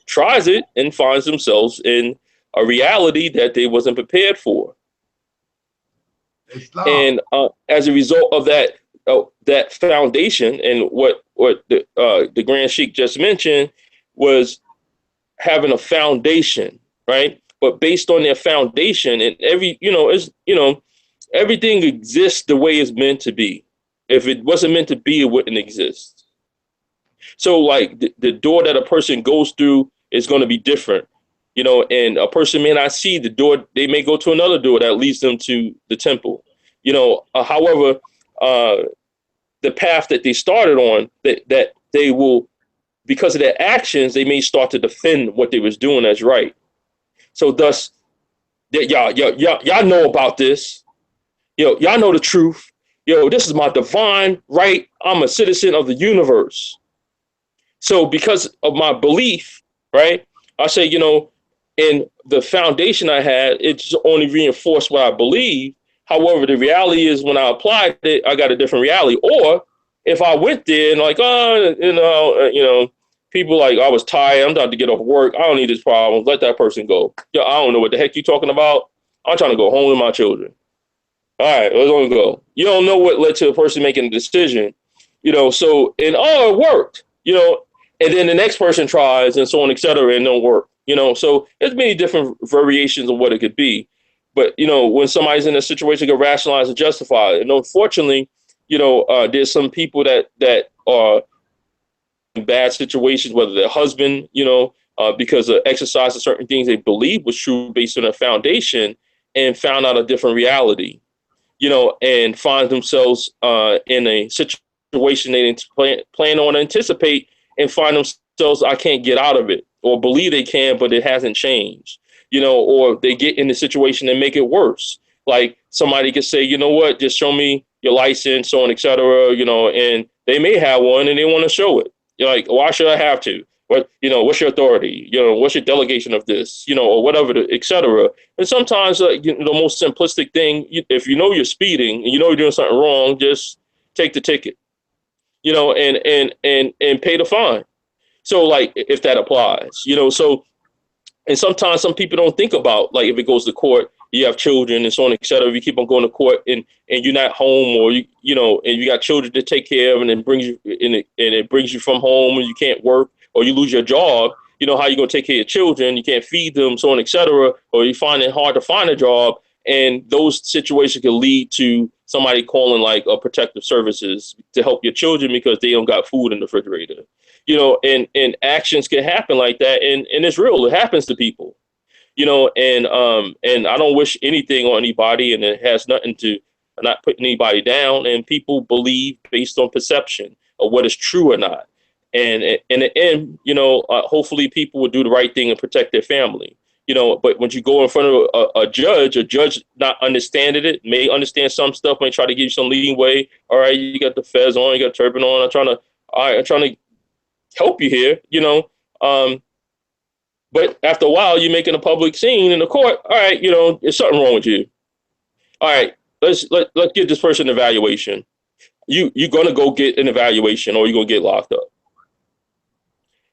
tries it and finds themselves in a reality that they wasn't prepared for.
Islam.
And as a result of that foundation, and what the Grand Sheikh just mentioned was having a foundation, right? But based on their foundation, and everything exists the way it's meant to be. If it wasn't meant to be, it wouldn't exist. So like the door that a person goes through is going to be different, and a person may not see the door. They may go to another door that leads them to the temple. However, the path that they started on, that they will, because of their actions, they may start to defend what they was doing as right. So thus, that y'all know about this. Y'all know the truth. This is my divine right. I'm a citizen of the universe. So because of my belief, right, I say, in the foundation I had, it's only reinforced what I believe. However, the reality is when I applied it, I got a different reality. Or if I went there and like, people like, I was tired, I'm about to get off work, I don't need this problem, let that person go. I don't know what the heck you talking about. I'm trying to go home with my children. All right, let's only go. You don't know what led to a person making a decision, so, and it worked, and then the next person tries and so on, et cetera, and don't work, so there's many different variations of what it could be. But, when somebody's in a situation, they can rationalize and justify it. And unfortunately, there's some people that are in bad situations, whether their husband, because of exercise of certain things they believe was true based on a foundation, and found out a different reality, and find themselves in a situation they didn't plan on anticipate, and find themselves, I can't get out of it, or believe they can, but it hasn't changed, or they get in the situation and make it worse. Like somebody could say, you know what, just show me your license, so on, et cetera, and they may have one and they want to show it. You're like, why should I have to? What, what's your authority? What's your delegation of this? Or whatever, et cetera. And sometimes the most simplistic thing, if you're speeding and you're doing something wrong, just take the ticket, and pay the fine. So like, if that applies, so, and sometimes some people don't think about, like, if it goes to court, you have children and so on, et cetera. If you keep on going to court and you're not home, or and you got children to take care of, and it brings you from home, and you can't work, or you lose your job, how you gonna take care of your children? You can't feed them, so on, et cetera. Or you find it hard to find a job, and those situations can lead to somebody calling like protective services to help your children because they don't got food in the refrigerator. And actions can happen like that, and it's real. It happens to people. And I don't wish anything on anybody, and it has nothing to not putting anybody down. And people believe based on perception of what is true or not. And in the end, hopefully people will do the right thing and protect their family. But when you go in front of a judge not understanding it, may understand some stuff, may try to give you some leeway. All right, you got the fez on, you got turban on. I'm trying to help you here, but after a while, you're making a public scene in the court. All right, there's something wrong with you. All right, let's give this person an evaluation. You're gonna go get an evaluation, or you're gonna get locked up,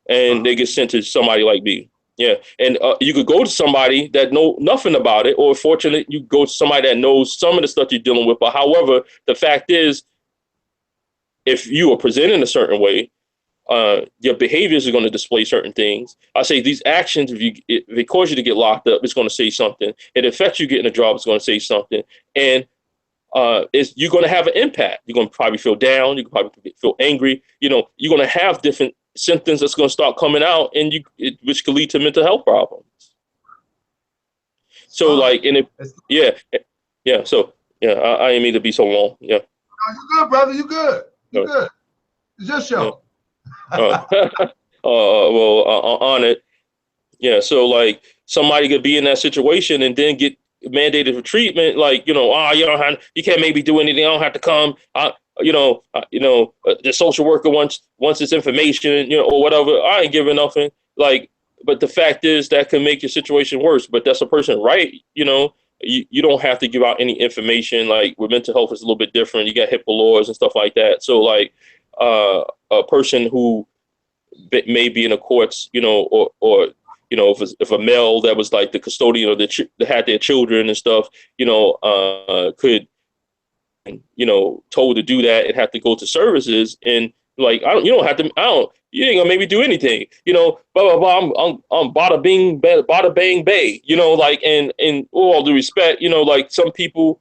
and they get sent to somebody like me. Yeah, and you could go to somebody that know nothing about it, or fortunately, you go to somebody that knows some of the stuff you're dealing with. But however, the fact is, if you are presented a certain way, your behaviors are going to display certain things. I say these actions, if it causes you to get locked up, it's going to say something. It affects you getting a job, it's going to say something. And you're going to have an impact. You're going to probably feel down. You can probably feel angry. You're going to have different symptoms that's going to start coming out, and which could lead to mental health problems. So like, and so I didn't mean to be so long. Yeah.
No, you good, brother. You good. You good. It's your show.
On it. Yeah. So like, somebody could be in that situation and then get mandated for treatment. Like, you can't maybe do anything. I don't have to come. The social worker wants this information, or whatever. I ain't giving nothing. Like, but the fact is that can make your situation worse. But that's a person, right? You don't have to give out any information. Like, with mental health, it's a little bit different. You got HIPAA laws and stuff like that. So like, a person who may be in the courts, or if a male that was like the custodian that had their children and stuff, could, told to do that and have to go to services, and like, you ain't gonna maybe do anything, blah, blah, blah. I'm bada bing, bada bang, bay, like, and all due respect, like, some people,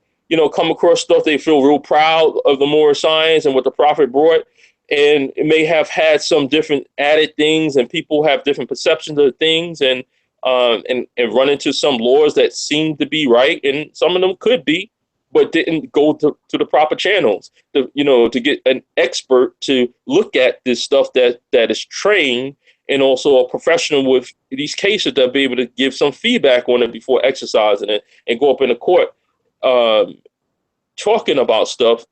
come across stuff, they feel real proud of the Moorish science and what the prophet brought. And it may have had some different added things, and people have different perceptions of things, and run into some laws that seem to be right, and some of them could be, but didn't go to the proper channels to get an expert to look at this stuff that is trained, and also a professional with these cases that'll be able to give some feedback on it before exercising it, and go up in the court talking about stuff.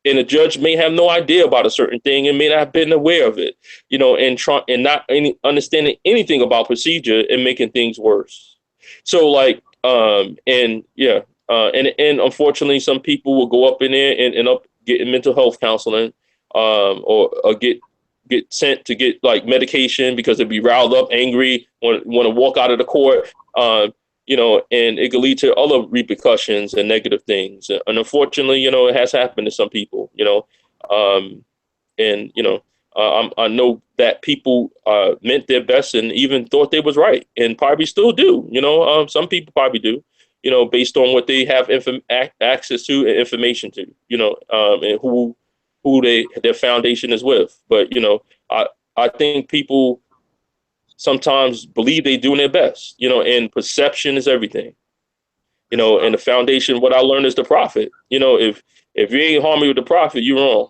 And a judge may have no idea about a certain thing and may not have been aware of it, and not understanding anything about procedure, and making things worse. So like, and unfortunately, some people will go up in there and end up getting mental health counseling, or get sent to get like medication because they'll be riled up, angry, want to walk out of the court. And it could lead to other repercussions and negative things. And unfortunately, it has happened to some people, I know that people meant their best and even thought they was right, and probably still do. Some people probably do, based on what they have access to and information to, and who their foundation is with. But, I think people sometimes believe they doing their best, and perception is everything, and the foundation, what I learned is the prophet. If you ain't harming with the prophet, you're wrong.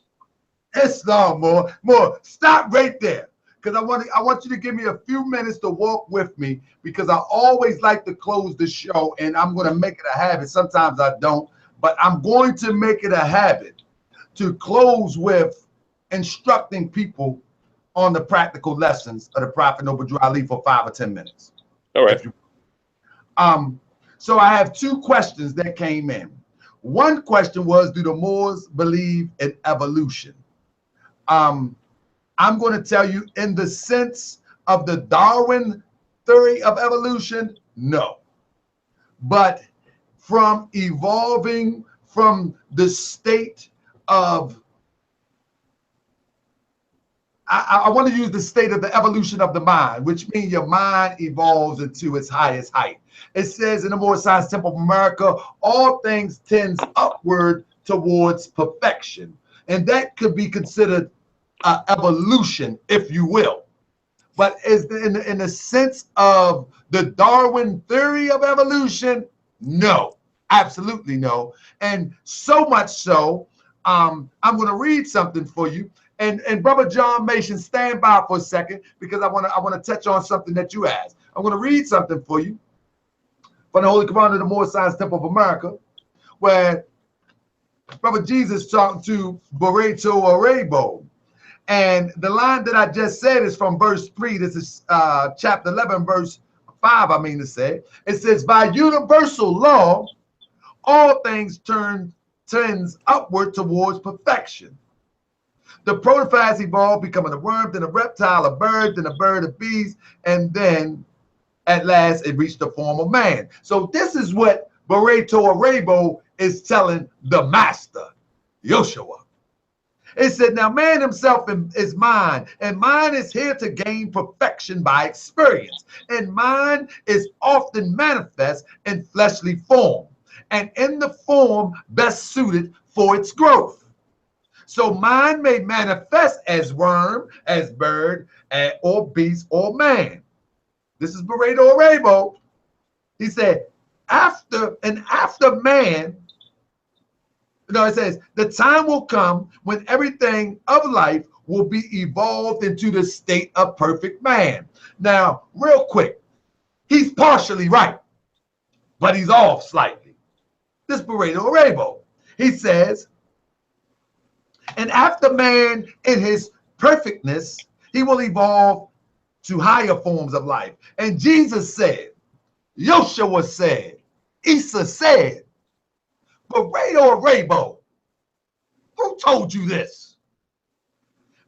It's long, more. Stop right there. Because I want you to give me a few minutes to walk with me, because I always like to close the show, and I'm going to make it a habit. Sometimes I don't, but I'm going to make it a habit to close with instructing people on the practical lessons of the Prophet Noble Drew Ali for 5 or 10 minutes.
All right.
So I have 2 questions that came in. One question was, do the Moors believe in evolution? I'm going to tell you, in the sense of the Darwin theory of evolution, no. But from evolving from the state of, I want to use the state of the evolution of the mind, which means your mind evolves into its highest height. It says in the Moorish Science Temple of America, all things tends upward towards perfection. And that could be considered evolution, if you will. But is in the sense of the Darwin theory of evolution, no, absolutely no. And so much so, I'm going to read something for you. And Brother John Mason, stand by for a second, because I want to touch on something that you asked. I'm going to read something for you from the Holy Quran of the Moorish Science Temple of America, where Brother Jesus talking to Barreto Arabo. And the line that I just said is from verse 3. This is chapter 11, verse 5, I mean to say. It says, by universal law, all things tends upward towards perfection. The protophast evolved, becoming a worm, then a reptile, a bird, then a bird, a beast, and then at last it reached the form of man. So this is what Barreto Arabo is telling the master, Yoshua. It said, now man himself is mind, and mind is here to gain perfection by experience. And mind is often manifest in fleshly form, and in the form best suited for its growth. So mind may manifest as worm, as bird, or beast, or man. This is Barreto Arabo. He said, after man, no, it says, the time will come when everything of life will be evolved into the state of perfect man. Now, real quick, he's partially right, but he's off slightly. This Barreto Arabo. He says, and after man in his perfectness, he will evolve to higher forms of life. And Jesus said, Yoshua said, Isa said, Barreto Arabo, who told you this?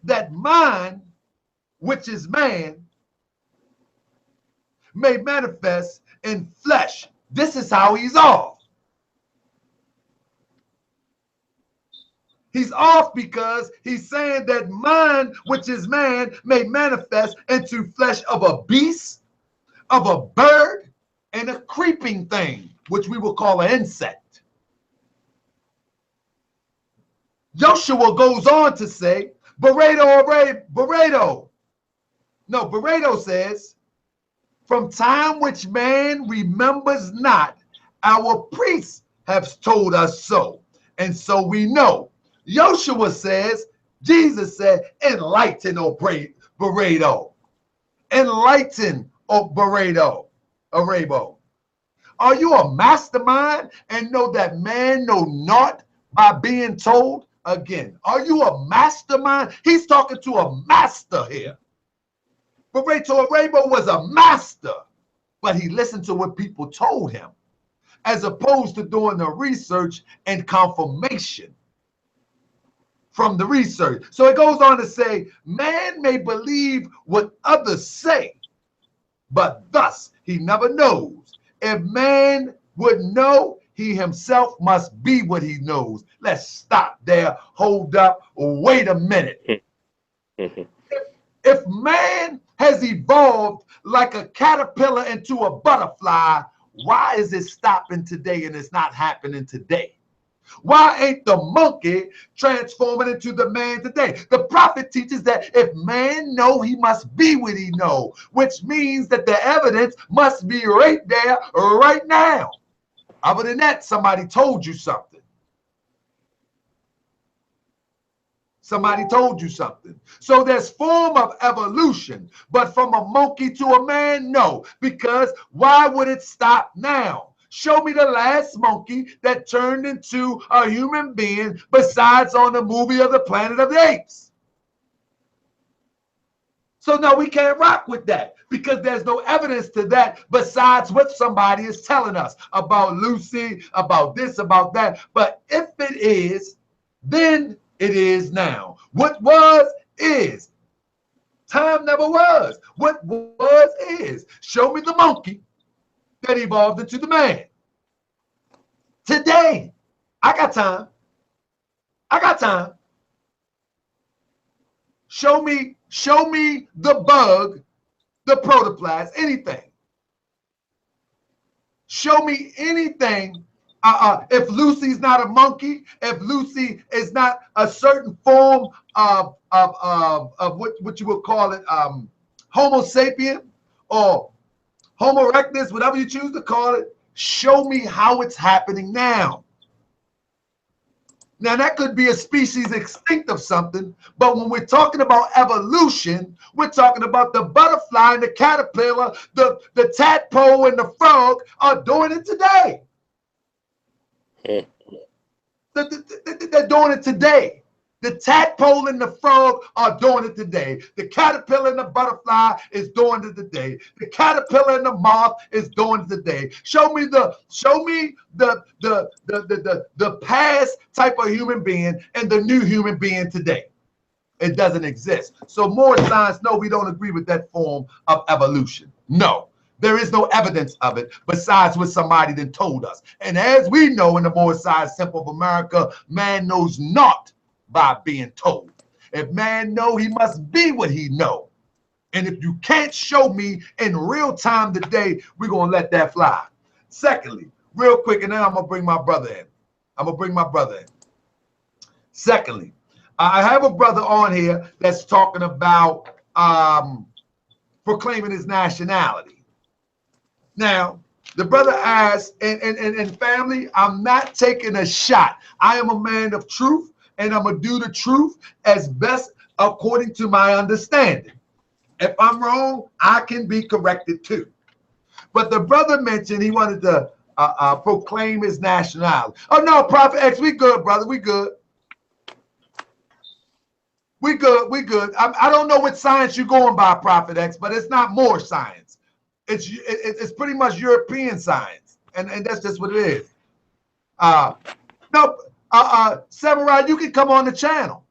That mind, which is man, may manifest in flesh. This is how he's off. He's off because he's saying that mind, which is man, may manifest into flesh of a beast, of a bird, and a creeping thing, which we will call an insect. Joshua goes on to say, Barreto says, from time which man remembers not, our priests have told us so, and so we know. Joshua says, Jesus said, enlighten, O Barreto. Enlighten, O Barreto Arabo. Are you a mastermind and know that man know naught by being told? Again, are you a mastermind? He's talking to a master here. Barreto Arabo was a master, but he listened to what people told him, as opposed to doing the research and confirmation from the research. So it goes on to say, man may believe what others say, but thus he never knows. If man would know, he himself must be what he knows. Let's stop there. Hold up. Wait a minute. If man has evolved like a caterpillar into a butterfly, why is it stopping today and it's not happening today? Why ain't the monkey transforming into the man today? The prophet teaches that if man know, he must be what he know, which means that the evidence must be right there, right now. Other than that, somebody told you something. Somebody told you something. So there's form of evolution, but from a monkey to a man, no. Because why would it stop now? Show me the last monkey that turned into a human being besides on the movie of the Planet of the Apes. So no, we can't rock with that because there's no evidence to that besides what somebody is telling us about Lucy, about this, about that. But if it is, then it is now. What was is. Time never was. What was is. Show me the monkey that evolved into the man. Today, I got time. I got time. Show me the bug, the protoplast, anything. Show me anything. If Lucy's not a monkey, if Lucy is not a certain form of what you would call it, Homo sapien or Homo erectus, whatever you choose to call it, show me how it's happening now. Now, that could be a species extinct of something, but when we're talking about evolution, we're talking about the butterfly and the caterpillar, the tadpole and the frog are doing it today. They're doing it today. The tadpole and the frog are doing it today. The caterpillar and the butterfly is doing it today. The caterpillar and the moth is doing it today. Show me the past type of human being and the new human being today. It doesn't exist. So more science, no, we don't agree with that form of evolution. No. There is no evidence of it besides what somebody then told us. And as we know in the Moorish Science Temple of America, man knows naught by being told. If man know, he must be what he know. And if you can't show me in real time today, we're going to let that fly. Secondly, real quick, and then I'm going to bring my brother in. Secondly, I have a brother on here that's talking about proclaiming his nationality. Now, the brother asked, and family, I'm not taking a shot. I am a man of truth, and I'm going to do the truth as best according to my understanding. If I'm wrong, I can be corrected too. But the brother mentioned he wanted to proclaim his nationality. Oh, no, Prophet X, we good, brother. We good. We good. I don't know what science you're going by, Prophet X, but it's not more science. It's pretty much European science, and that's just what it is. Samurai, you can come on the channel.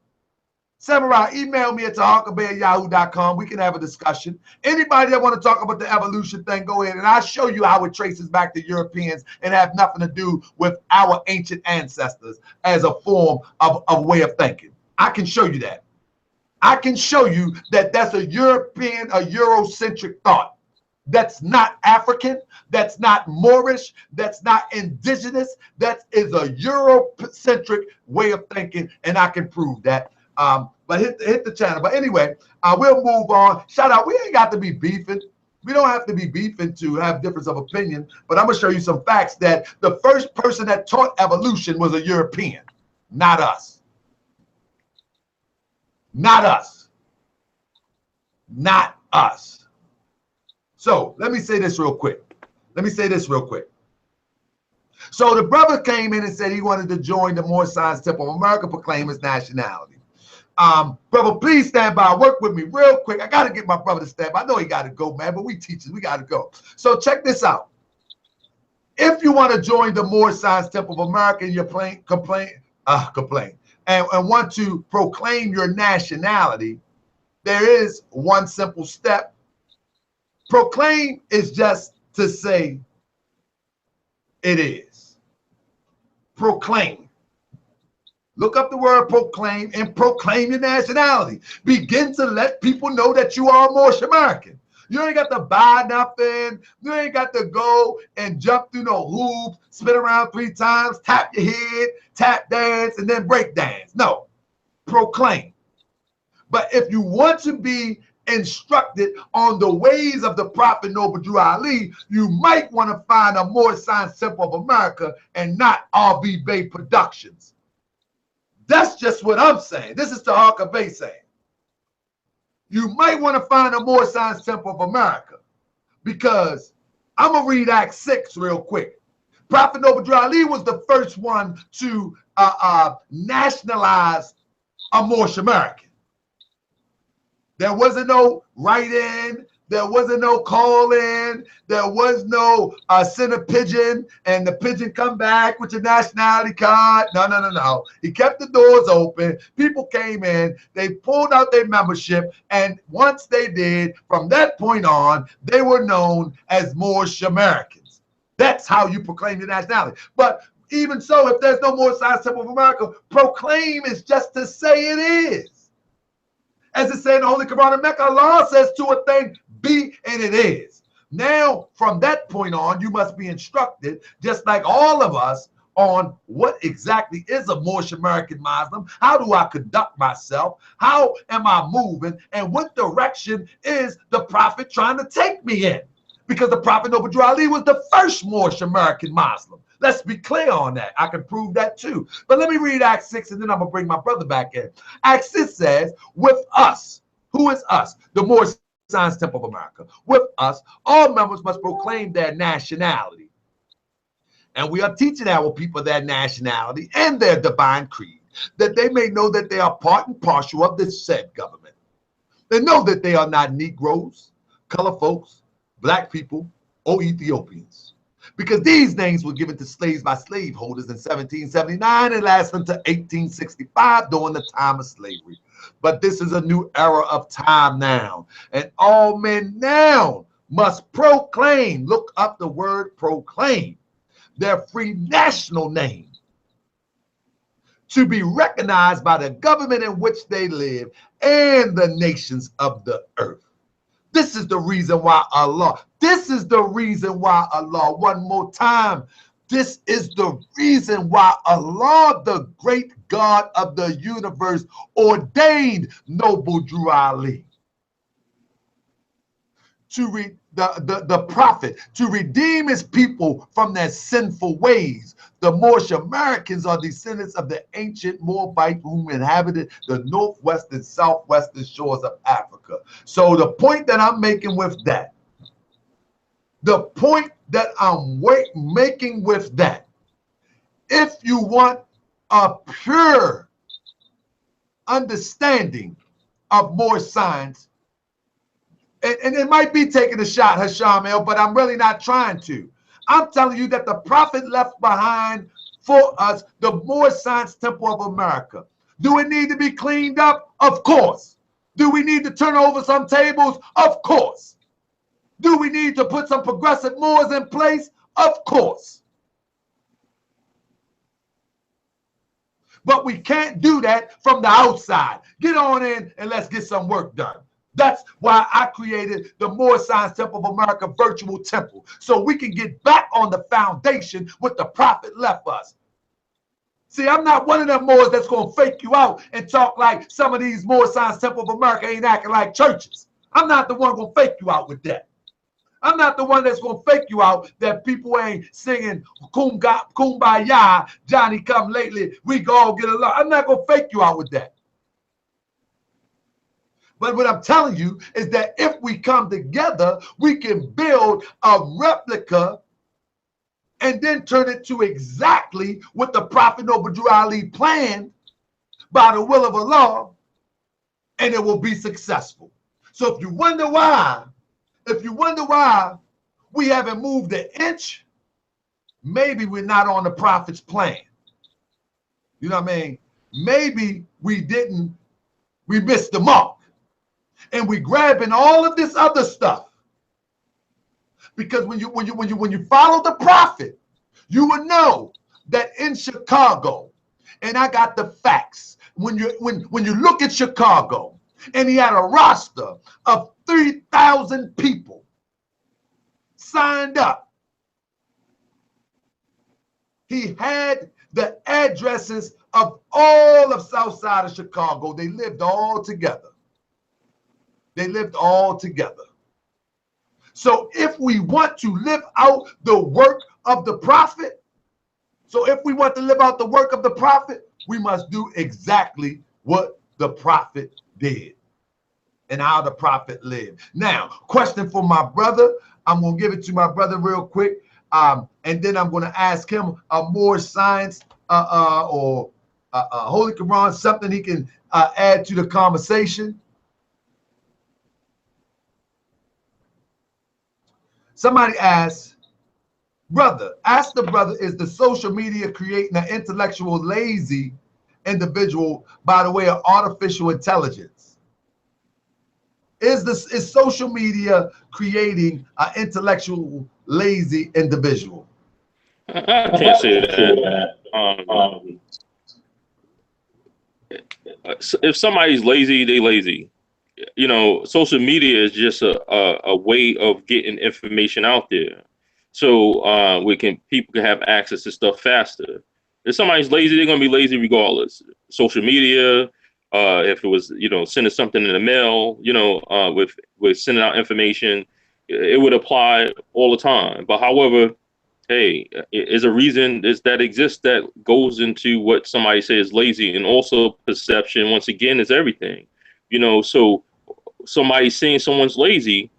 Samurai, email me at taharkabay@yahoo.com. We can have a discussion. Anybody that want to talk about the evolution thing, go ahead, and I'll show you how it traces back to Europeans and have nothing to do with our ancient ancestors as a form of way of thinking. I can show you that. I can show you that that's a European, a Eurocentric thought. That's not African. That's not Moorish. That's not indigenous. That is a Eurocentric way of thinking, and I can prove that. But hit the channel. But anyway, we'll move on. Shout out. We ain't got to be beefing. We don't have to be beefing to have difference of opinion. But I'm going to show you some facts that the first person that taught evolution was a European, not us. Not us. Not us. So let me say this real quick. So the brother came in and said he wanted to join the Moorish Temple of America, proclaim his nationality. Brother, please stand by. Work with me real quick. I got to get my brother to stand by. I know he got to go, man, but we teachers, we got to go. So check this out. If you want to join the Moorish Temple of America and you're complain and want to proclaim your nationality, there is one simple step. Proclaim is just to say it is. Proclaim. Look up the word proclaim and proclaim your nationality. Begin to let people know that you are a Moorish American. You ain't got to buy nothing. You ain't got to go and jump through no hoops, spin around 3 times, tap your head, tap dance, and then break dance. No, proclaim. But if you want to be instructed on the ways of the Prophet Noble Drew Ali, you might want to find a Moorish Temple of America and not RB Bay Productions. That's just what I'm saying. This is Taharka Bay saying. You might want to find a Moorish Temple of America, because I'm going to read Act 6 real quick. Prophet Noble Drew Ali was the first one to nationalize a Moorish American. There wasn't no write-in. There wasn't no call-in. There was no send a pigeon and the pigeon come back with your nationality card. No. He kept the doors open. People came in. They pulled out their membership. And once they did, from that point on, they were known as Moorish Americans. That's how you proclaim your nationality. But even so, if there's no Moorish Temple of America, proclaim is just to say it is. As it said in the Holy Quran in Mecca, Allah says to a thing, be, and it is. Now, from that point on, you must be instructed, just like all of us, on what exactly is a Moorish American Muslim. How do I conduct myself? How am I moving? And what direction is the Prophet trying to take me in? Because the Prophet Noble Drew Ali was the first Moorish American Muslim. Let's be clear on that. I can prove that too. But let me read Act 6, and then I'm going to bring my brother back in. Act 6 says, with us, who is us? The Moorish Temple of America. With us, all members must proclaim their nationality. And we are teaching our people their nationality and their divine creed, that they may know that they are part and parcel of this said government. They know that they are not Negroes, color folks, black people, or Ethiopians. Because these names were given to slaves by slaveholders in 1779 and lasted until 1865 during the time of slavery. But this is a new era of time now. And all men now must proclaim, look up the word proclaim, their free national name to be recognized by the government in which they live and the nations of the earth. This is the reason why Allah, this is the reason why Allah, one more time, this is the reason why Allah, the great God of the universe, ordained Noble Drew Ali to the prophet, to redeem his people from their sinful ways. The Moorish Americans are descendants of the ancient Moabite whom inhabited the northwest and southwestern shores of Africa. So the point that I'm making with that, if you want a pure understanding of Moorish science, and it might be taking a shot, Hashamel, but I'm really not trying to. I'm telling you that the prophet left behind for us the Moorish Science Temple of America. Do it need to be cleaned up? Of course. Do we need to turn over some tables? Of course. Do we need to put some progressive Moors in place? Of course. But we can't do that from the outside. Get on in and let's get some work done. That's why I created the Moorish Science Temple of America virtual temple, so we can get back on the foundation what the prophet left us. See, I'm not one of them Moors that's going to fake you out and talk like some of these Moorish Science Temple of America ain't acting like churches. I'm not the one going to fake you out with that. I'm not the one that's going to fake you out that people ain't singing Kumbaya, Johnny come lately, we go all get along. I'm not going to fake you out with that. But what I'm telling you is that if we come together, we can build a replica and then turn it to exactly what the Prophet Noble Drew Ali planned by the will of Allah, and it will be successful. So if you wonder why we haven't moved an inch, maybe we're not on the Prophet's plan. You know what I mean? Maybe we missed the mark. And we grabbing all of this other stuff, because when you follow the prophet, you would know that in Chicago, and I got the facts. When you look at Chicago, and he had a roster of 3,000 people signed up. He had the addresses of all of South Side of Chicago. They lived all together. They lived all together. So if we want to live out the work of the prophet, we must do exactly what the prophet did and how the prophet lived. Now, question for my brother. I'm going to give it to my brother real quick. And then I'm going to ask him a more science or Holy Quran, something he can add to the conversation. Somebody asked, ask the brother, is the social media creating an intellectual lazy individual by the way of artificial intelligence? Is social media creating an intellectual lazy individual?
I can't say that. If somebody's lazy, they lazy. You know, social media is just a way of getting information out there, so people can have access to stuff faster. If somebody's lazy, they're gonna be lazy regardless. Social media, if it was sending something in the mail, with sending out information, it would apply all the time. But however, hey, is a reason that exists that goes into what somebody says lazy, and also perception. Once again, is everything. So somebody saying someone's lazy,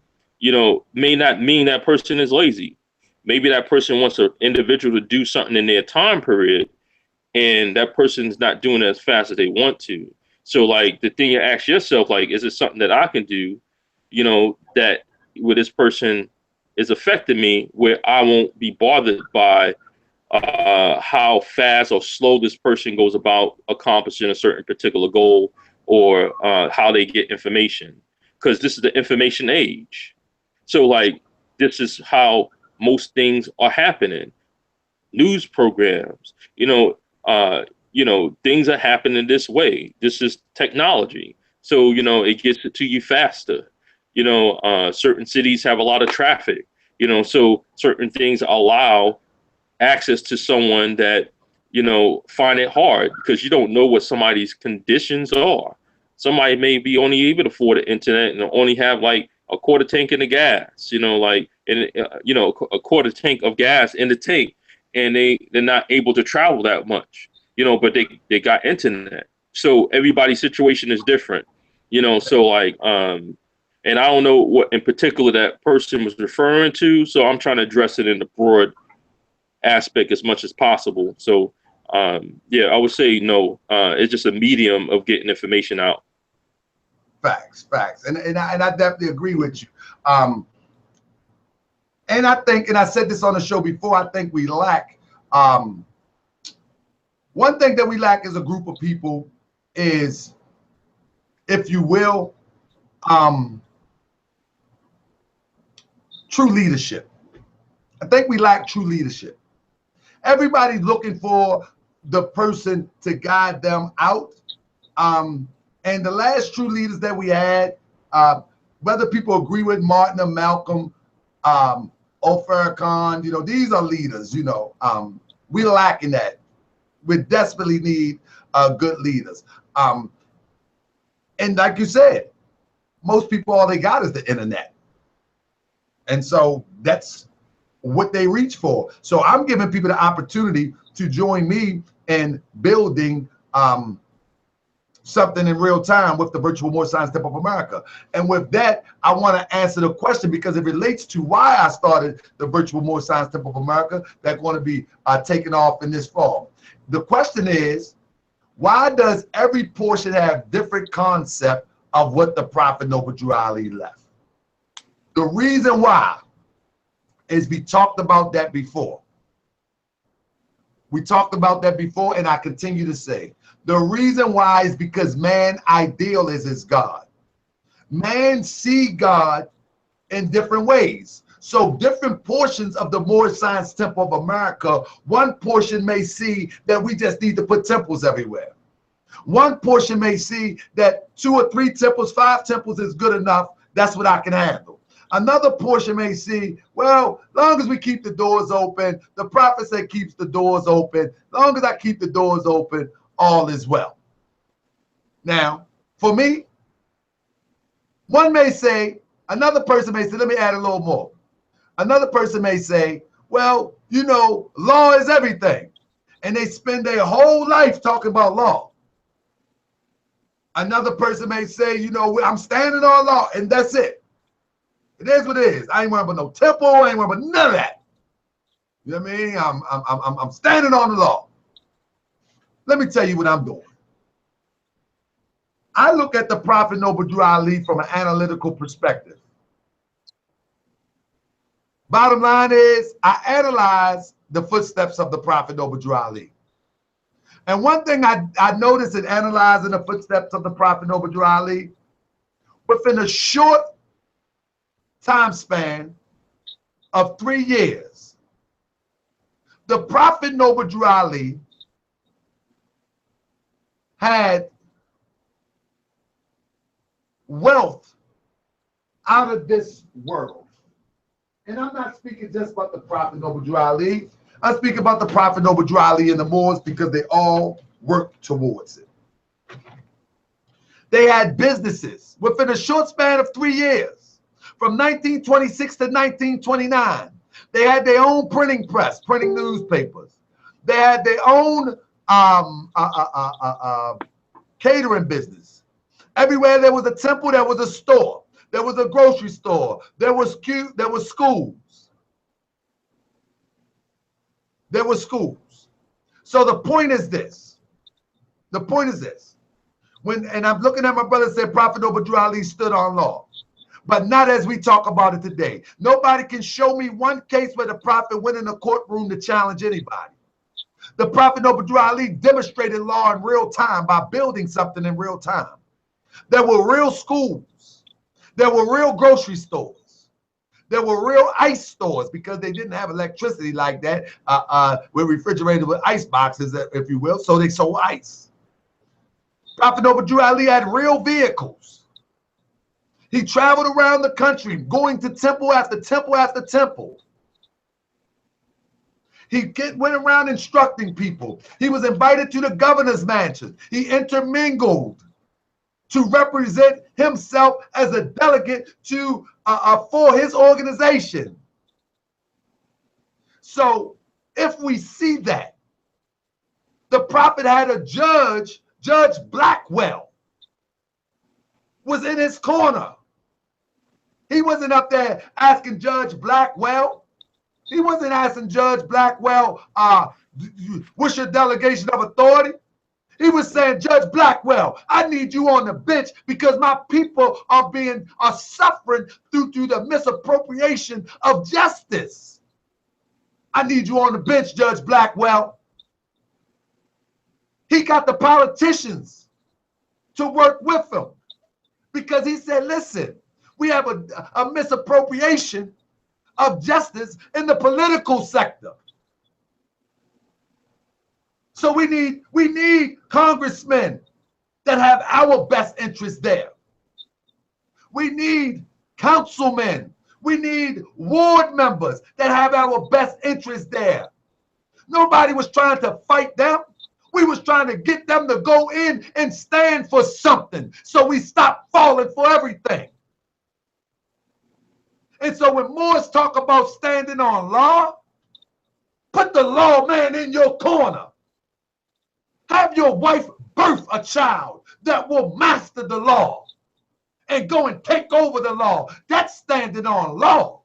may not mean that person is lazy. Maybe that person wants an individual to do something in their time period, and that person's not doing it as fast as they want to. So, like, the thing you ask yourself, like, is it something that I can do, that where this person is affecting me, where I won't be bothered by how fast or slow this person goes about accomplishing a certain particular goal, or how they get information. Because this is the information age. So, like, this is how most things are happening. News programs, you know, things are happening this way. This is technology. So, you know, it gets it to you faster. You know, certain cities have a lot of traffic, you know, so certain things allow access to someone that, you know, find it hard because you don't know what somebody's conditions are. Somebody may be only able to afford the internet and only have like a quarter tank in the gas, you know, like, and you know, a quarter tank of gas in the tank, and they're not able to travel that much, you know, but they got internet. So everybody's situation is different, you know. So like, and I don't know what in particular that person was referring to, so I'm trying to address it in the broad aspect as much as possible. So yeah, I would say no. It's just a medium of getting information out.
Facts, facts, and I definitely agree with you. And I think, and I said this on the show before, I think we lack one thing that we lack as a group of people is, if you will, true leadership. I think we lack true leadership. Everybody's looking for the person to guide them out. And the last true leaders that we had, whether people agree with Martin or Malcolm, or Farrakhan, you know, these are leaders, you know. We lack in that. We desperately need good leaders. And like you said, most people, all they got is the internet. And so that's what they reach for. So I'm giving people the opportunity to join me in building something in real time with the Virtual Moorish Science Temple of America. And with that, I want to answer the question because it relates to why I started the Virtual Moorish Science Temple of America that's going to be taken off in this fall. The question is, why does every portion have different concept of what the Prophet Noble Drew Ali left? The reason why is we talked about that before. We talked about that before, and I continue to say, the reason why is because man ideal is his God. Man see God in different ways. So different portions of the Moorish Science Temple of America, one portion may see that we just need to put temples everywhere. One portion may see that 2 or 3 temples, 5 temples is good enough. That's what I can handle. Another portion may see, well, long as we keep the doors open, the prophet said keeps the doors open. Long as I keep the doors open, all is well. Now, for me, one may say, another person may say, let me add a little more. Another person may say, well, you know, law is everything. And they spend their whole life talking about law. Another person may say, you know, I'm standing on law, and that's it. It is what it is. I ain't worrying about no temple. I ain't worrying about none of that. You know what I mean? I'm standing on the law. Let me tell you what I'm doing. I look at the Prophet Noble Drew Ali from an analytical perspective. Bottom line is, I analyze the footsteps of the Prophet Noble Drew Ali. And one thing I noticed in analyzing the footsteps of the Prophet Noble Drew Ali, within a short time span of 3 years, the Prophet Noble Drew Ali had wealth out of this world. And I'm not speaking just about the Prophet Noble Drew Ali. I speak about the Prophet Noble Drew Ali and the Moors because they all work towards it. They had businesses within a short span of 3 years, from 1926 to 1929. They had their own printing press, printing newspapers. They had their own catering business. Everywhere there was a temple, there was a store. There was a grocery store. There was schools. There were schools. So the point is this. The point is this. And I'm looking at my brother and said, Prophet Noble Drew Ali stood on law. But not as we talk about it today. Nobody can show me one case where the prophet went in a courtroom to challenge anybody. The Prophet Noble Drew Ali demonstrated law in real time by building something in real time. There were real schools. There were real grocery stores. There were real ice stores because they didn't have electricity like that, with refrigerated with ice boxes, if you will. So they sold ice. Prophet Noble Drew Ali had real vehicles. He traveled around the country, going to temple after temple after temple. He went around instructing people. He was invited to the governor's mansion. He intermingled to represent himself as a delegate to for his organization. So if we see that, the prophet had a judge, Judge Blackwell, was in his corner. He wasn't up there asking Judge Blackwell. He wasn't asking Judge Blackwell, what's your delegation of authority? He was saying, Judge Blackwell, I need you on the bench because my people are suffering due to the misappropriation of justice. I need you on the bench, Judge Blackwell. He got the politicians to work with him because he said, listen, we have a misappropriation of justice in the political sector. So we need congressmen that have our best interests there. We need councilmen. We need ward members that have our best interests there. Nobody was trying to fight them. We was trying to get them to go in and stand for something so we stop falling for everything. And so when Moors talk about standing on law, put the lawman in your corner. Have your wife birth a child that will master the law and go and take over the law. That's standing on law.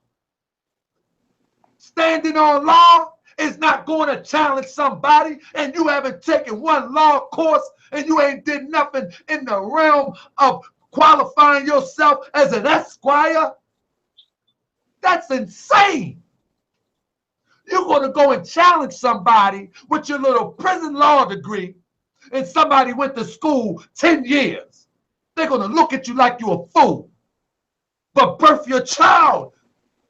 Standing on law is not going to challenge somebody and you haven't taken one law course and you ain't did nothing in the realm of qualifying yourself as an esquire. That's insane. You're going to go and challenge somebody with your little prison law degree and somebody went to school 10 years. They're going to look at you like you're a fool. But birth your child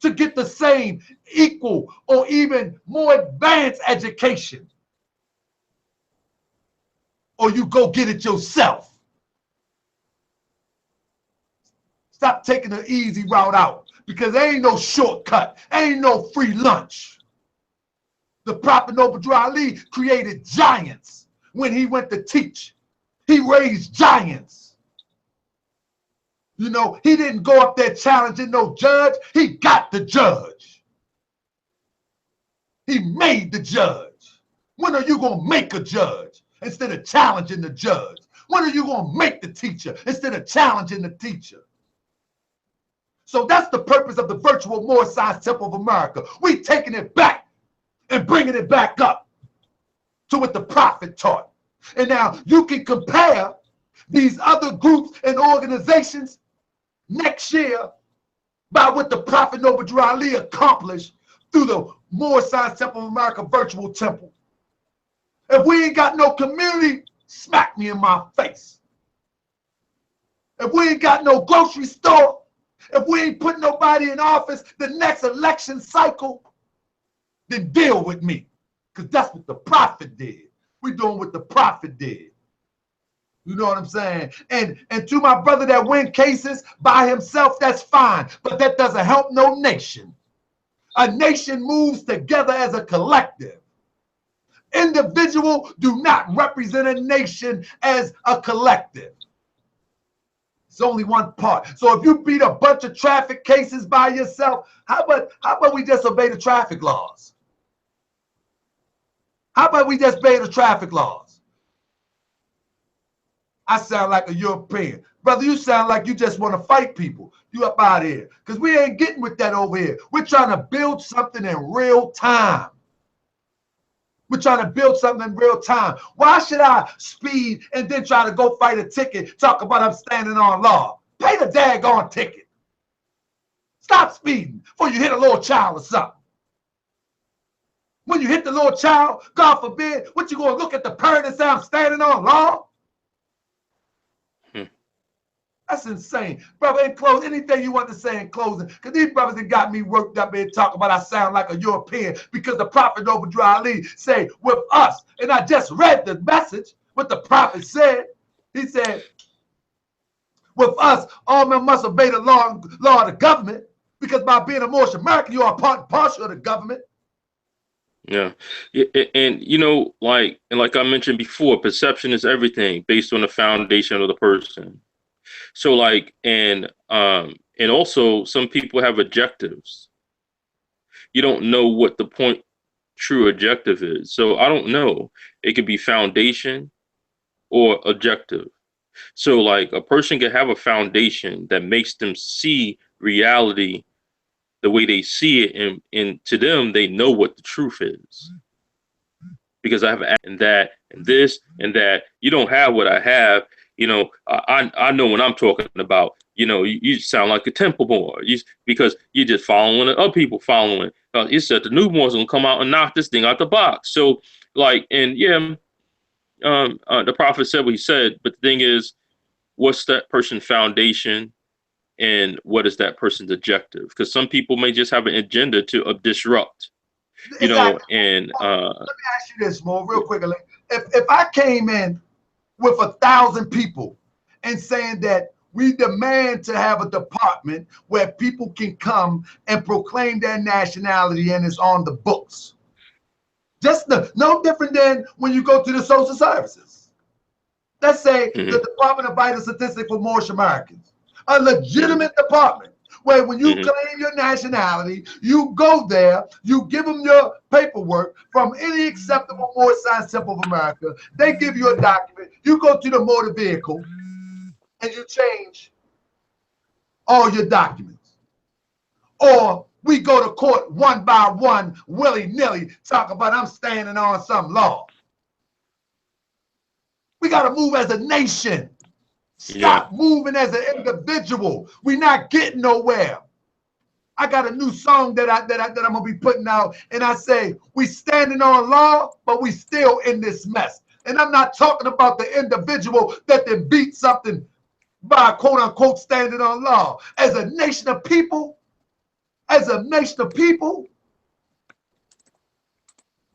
to get the same, equal, or even more advanced education. Or you go get it yourself. Stop taking the easy route out because there ain't no shortcut. Ain't no free lunch. The Prophet Noble Drew Ali created giants when he went to teach. He raised giants. You know, he didn't go up there challenging no judge. He got the judge. He made the judge. When are you going to make a judge instead of challenging the judge? When are you going to make the teacher instead of challenging the teacher? So that's the purpose of the virtual Moorish Science Temple of America. We taking it back and bringing it back up to what the prophet taught. And now you can compare these other groups and organizations next year by what the Prophet Noble Drew Ali accomplished through the Moorish Science Temple of America virtual temple. If we ain't got no community, smack me in my face. If we ain't got no grocery store, if we ain't put nobody in office the next election cycle, then deal with me. Because that's what the prophet did. We're doing what the prophet did. You know what I'm saying? And to my brother that win cases by himself, that's fine. But that doesn't help no nation. A nation moves together as a collective. Individual do not represent a nation as a collective. It's only one part. So if you beat a bunch of traffic cases by yourself, how about we just obey the traffic laws? How about we just obey the traffic laws? I sound like a European. Brother, you sound like you just want to fight people. You up out of here. Because we ain't getting with that over here. We're trying to build something in real time. We're trying to build something in real time. Why should I speed and then try to go fight a ticket, talk about I'm standing on law? Pay the daggone ticket. Stop speeding before you hit a little child or something. When you hit the little child, God forbid, what you going to look at the parent and say I'm standing on law? That's insane. Brother, in closing, anything you want to say in closing? Because these brothers that got me worked up and talking about I sound like a European because the Prophet Noble Ali say, with us, and I just read the message, what the Prophet said. He said, with us, all men must obey the law of the government, because by being a Moorish American, you are part and parcel of the government.
Yeah. And you know, like I mentioned before, perception is everything based on the foundation of the person. So like, and also some people have objectives. You don't know what the point true objective is. So I don't know. It could be foundation or objective. So like a person can have a foundation that makes them see reality the way they see it, and to them they know what the truth is. Because I have and that and this and that. You don't have what I have. You know, I know what I'm talking about. You know, you sound like a temple boy. Because you're just following other people following. You said the newborns gonna come out and knock this thing out the box. So like, and yeah, the prophet said what he said, but the thing is, what's that person's foundation, and what is that person's objective? Because some people may just have an agenda to disrupt. You know,
Exactly.
and
Let me ask you this, Mo, real quickly. If I came in with 1,000 people and saying that we demand to have a department where people can come and proclaim their nationality and it's on the books. Just no different than when you go to the social services. Let's say the Department of Vital Statistics for Moorish Americans, a legitimate department where when you claim your nationality, you go there, you give them your paperwork from any acceptable Moorish Science Temple of America. They give you a document. You go to the motor vehicle and you change all your documents. Or we go to court one by one, willy-nilly, talk about I'm standing on some law. We got to move as a nation. Stop moving as an individual. We're not getting nowhere. I got a new song that I'm gonna be putting out, and I say we standing on law, but we still in this mess. And I'm not talking about the individual that then beat something by quote unquote standing on law. As a nation of people,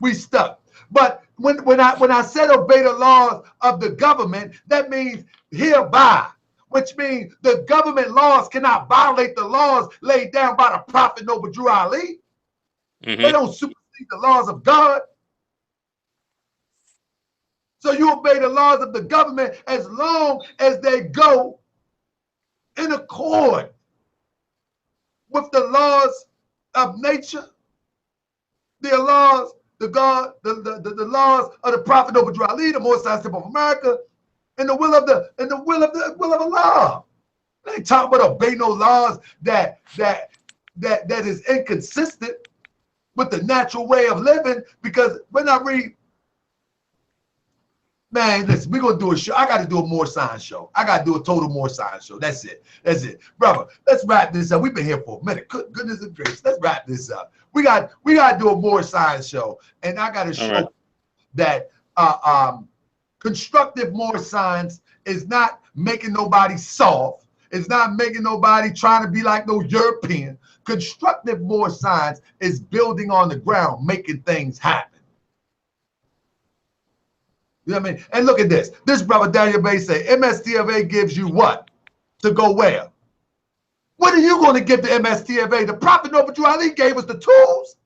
we stuck. But when I said obey the laws of the government, that means hereby, which means the government laws cannot violate the laws laid down by the Prophet Noble Drew Ali. They don't supersede the laws of God. So you obey the laws of the government as long as they go in accord with the laws of nature, the laws, the laws of the Prophet Noble Drew Ali, the Moorish Science Temple of America, and the will of Allah. They ain't talking about obey no laws that is inconsistent with the natural way of living. Because when I read, man, listen, we're gonna do a show. I got to do a more science show. I got to do a total more science show. That's it. Brother. Let's wrap this up. We've been here for a minute. Goodness and grace. Let's wrap this up. We got to do a more science show, and I got to show that constructive more science is not making nobody soft. It's not making nobody trying to be like no European. Constructive more science is building on the ground, making things happen. You know what I mean? And look at this. This brother Daniel Bay say MSTFA gives you what? To go where? What are you going to give to MSTFA? The Prophet Noble Drew Ali gave us the tools.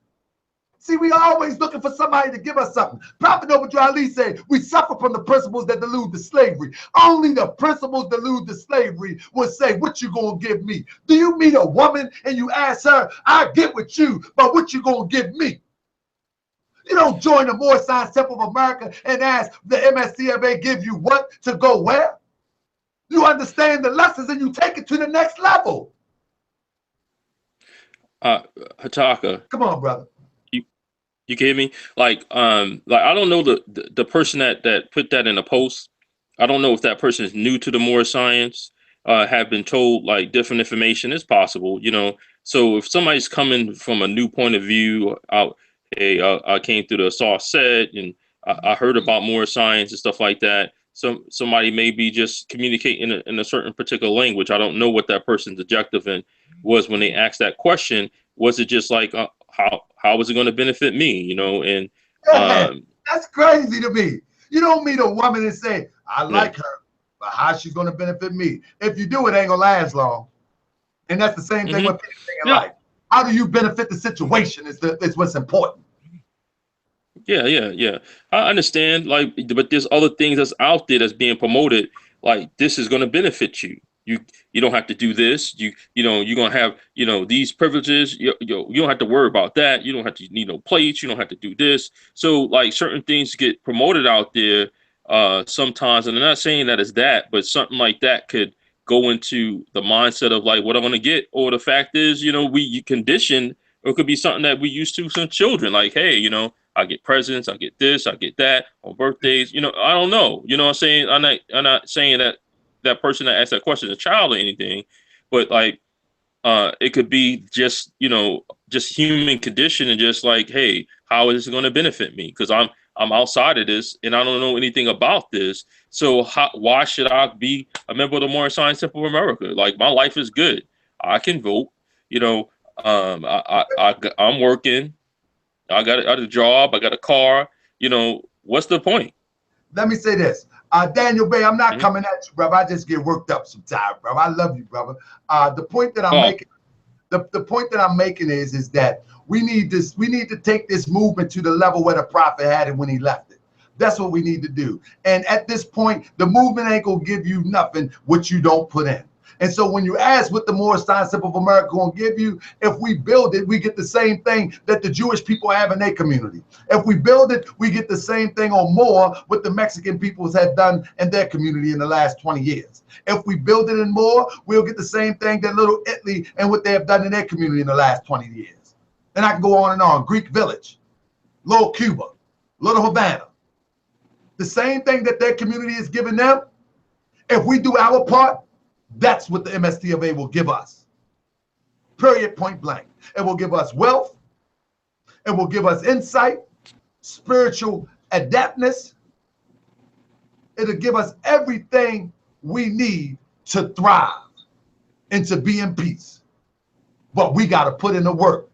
See, we always looking for somebody to give us something. Prophet Noble Drew Ali said, we suffer from the principles that delude to slavery. Only the principles delude to slavery will say, what you gonna give me? Do you meet a woman and you ask her, I get with you, but what you gonna give me? You don't join the Moorish Science Temple of America and ask the MSTFA give you what to go where? You understand the lessons and you take it to the next level.
Hataka.
Come on, brother.
You can hear me? Like I don't know the person that put that in a post. I don't know if that person is new to the Moorish science, have been told like different information. It's possible, you know. So if somebody's coming from a new point of view, I came through the soft set and I heard about Moorish science and stuff like that. somebody may be just communicating in a certain particular language. I don't know what that person's objective and was when they asked that question. Was it just like how is it going to benefit me? You know, and
Yeah, that's crazy to me. You don't meet a woman and say, I
yeah.
like her, but how she's going to benefit me? If you do, it ain't going to last long. And that's the same thing with anything in
Yeah.
life. How do you benefit the situation is what's important.
Yeah. I understand, like, but there's other things that's out there that's being promoted. Like, this is going to benefit you. You don't have to do this. You're gonna have these privileges. You don't have to worry about that. You don't have to need no plates. You don't have to do this. So like certain things get promoted out there sometimes, and I'm not saying that it's that, but something like that could go into the mindset of like what I'm gonna get, or the fact is, we condition, or it could be something that we used to since children. Like, hey, I get presents, I get this, I get that on birthdays. I don't know. You know what I'm saying? I'm not saying that that person that asked that question is a child or anything, but like it could be just just human condition, and just like, hey, how is this going to benefit me? Because I'm outside of this and I don't know anything about this. So why should I be a member of the Moorish Science Temple of America? Like, my life is good. I can vote. I'm working. I got a job. I got a car. What's the point?
Let me say this. Daniel Bay, I'm not
Mhm.
coming at you, brother. I just get worked up sometimes, brother. I love you, brother. The point that I'm
Oh,
making, the point that I'm making is that we need to take this movement to the level where the prophet had it when he left it. That's what we need to do. And at this point, the movement ain't gonna give you nothing what you don't put in. And so when you ask what the Moorish Science Temple of America gonna give you, if we build it, we get the same thing that the Jewish people have in their community. If we build it, we get the same thing or more what the Mexican peoples have done in their community in the last 20 years. If we build it in more, we'll get the same thing that Little Italy and what they have done in their community in the last 20 years. And I can go on and on. Greek Village, Little Cuba, Little Havana. The same thing that their community is giving them, if we do our part, that's what the MST of A will give us. Period, point blank. It will give us wealth. It will give us insight, spiritual adeptness. It'll give us everything we need to thrive and to be in peace. But we got to put in the work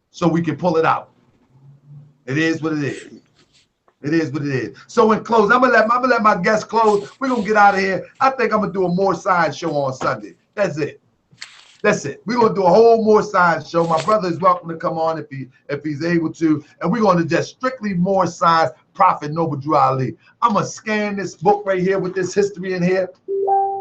so we can pull it out. It is what it is. It is what it is. So in close, I'm gonna let my guests close. We're gonna get out of here. I think I'm gonna do a more science show on Sunday. That's it. That's it. We're gonna do a whole more science show. My brother is welcome to come on if he's able to, and we're gonna just strictly more science. Prophet Noble Drew Ali. I'm gonna scan this book right here with this history in here.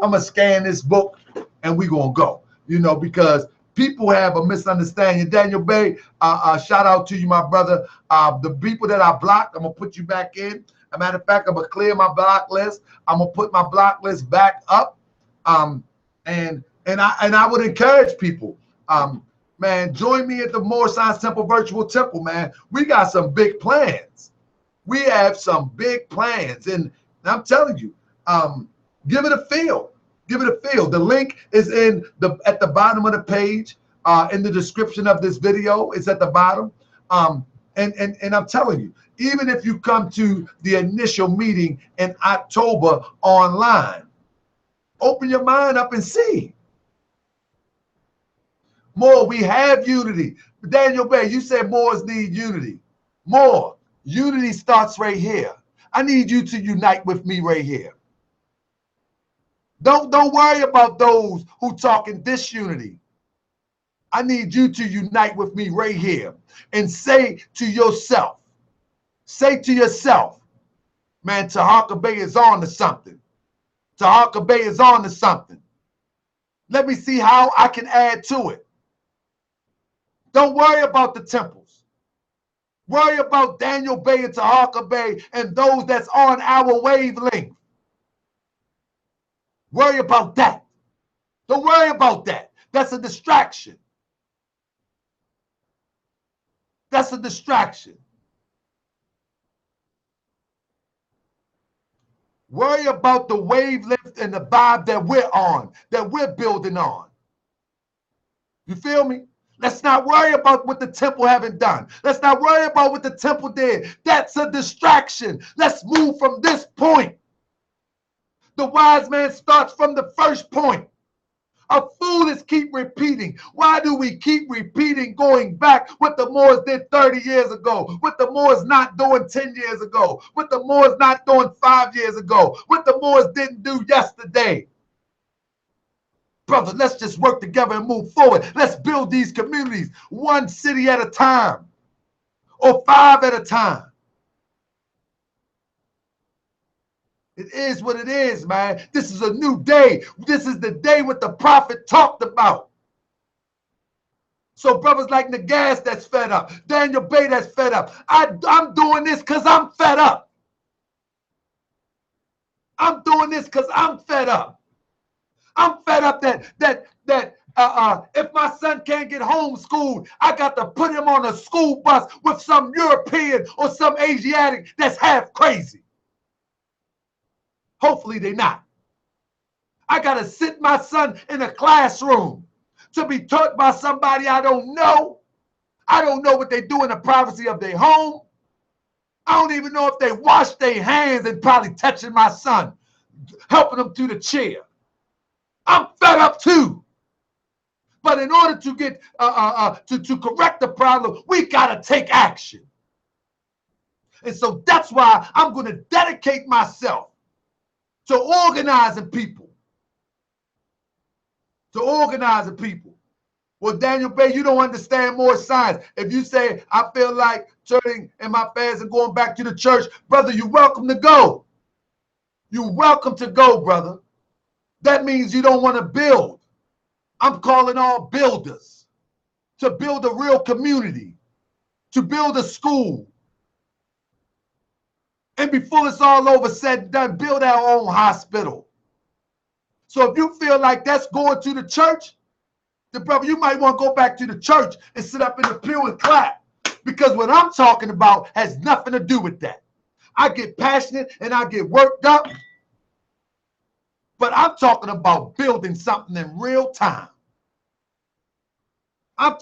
I'm gonna scan this book, and we're gonna go. Because people have a misunderstanding. Daniel Bay, shout out to you, my brother. The people that I blocked, I'm gonna put you back in. As a matter of fact, I'm gonna clear my block list. I'm gonna put my block list back up. And I would encourage people, man, join me at the Moorish Science Temple Virtual Temple, man. We got some big plans. We have some big plans, and I'm telling you, give it a feel. Give it a feel. The link is at the bottom of the page, in the description of this video. It's at the bottom. And I'm telling you, even if you come to the initial meeting in October online, open your mind up and see. More, we have unity. Daniel Bay, you said Moors need unity. More, unity starts right here. I need you to unite with me right here. Don't worry about those who talk in disunity. I need you to unite with me right here and say to yourself, man, Tahaka Bay is on to something. Tahaka Bay is on to something. Let me see how I can add to it. Don't worry about the temples. Worry about Daniel Bay and Tahaka Bay and those that's on our wavelength. Worry about that. Don't worry about that. That's a distraction. That's a distraction. Worry about the wavelength and the vibe that we're on, that we're building on. You feel me? Let's not worry about what the temple haven't done. Let's not worry about what the temple did. That's a distraction. Let's move from this point. The wise man starts from the first point. A fool is keep repeating. Why do we keep repeating, going back what the Moors did 30 years ago, what the Moors not doing 10 years ago, what the Moors not doing 5 years ago, what the Moors didn't do yesterday? Brother, let's just work together and move forward. Let's build these communities one city at a time or 5 at a time. It is what it is, man. This is a new day. This is the day what the prophet talked about. So brothers like Nagas that's fed up, Daniel Bay that's fed up. I'm doing this because I'm fed up. I'm doing this because I'm fed up. I'm fed up that if my son can't get homeschooled, I got to put him on a school bus with some European or some Asiatic that's half crazy. Hopefully they're not. I got to sit my son in a classroom to be taught by somebody I don't know. I don't know what they do in the privacy of their home. I don't even know if they wash their hands and probably touching my son, helping him to the chair. I'm fed up too. But in order to get to correct the problem, we got to take action. And so that's why I'm going to dedicate myself to organizing people. To organizing people. Well, Daniel Bay, you don't understand more science. If you say, I feel like turning in my fast and going back to the church, brother, you're welcome to go. You're welcome to go, brother. That means you don't want to build. I'm calling all builders to build a real community, to build a school. And before it's all over, said and done, build our own hospital. So if you feel like that's going to the church, then brother, you might want to go back to the church and sit up in the pew and clap. Because what I'm talking about has nothing to do with that. I get passionate and I get worked up. But I'm talking about building something in real time. I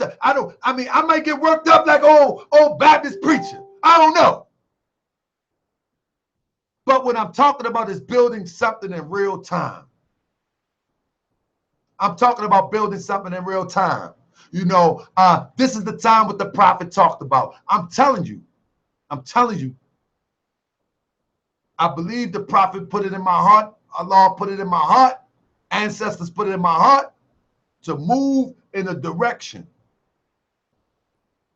might get worked up like old Baptist preacher. I don't know. But what I'm talking about is building something in real time. I'm talking about building something in real time. You know, this is the time what the prophet talked about. I'm telling you. I believe the prophet put it in my heart. Allah put it in my heart. Ancestors put it in my heart to move in a direction.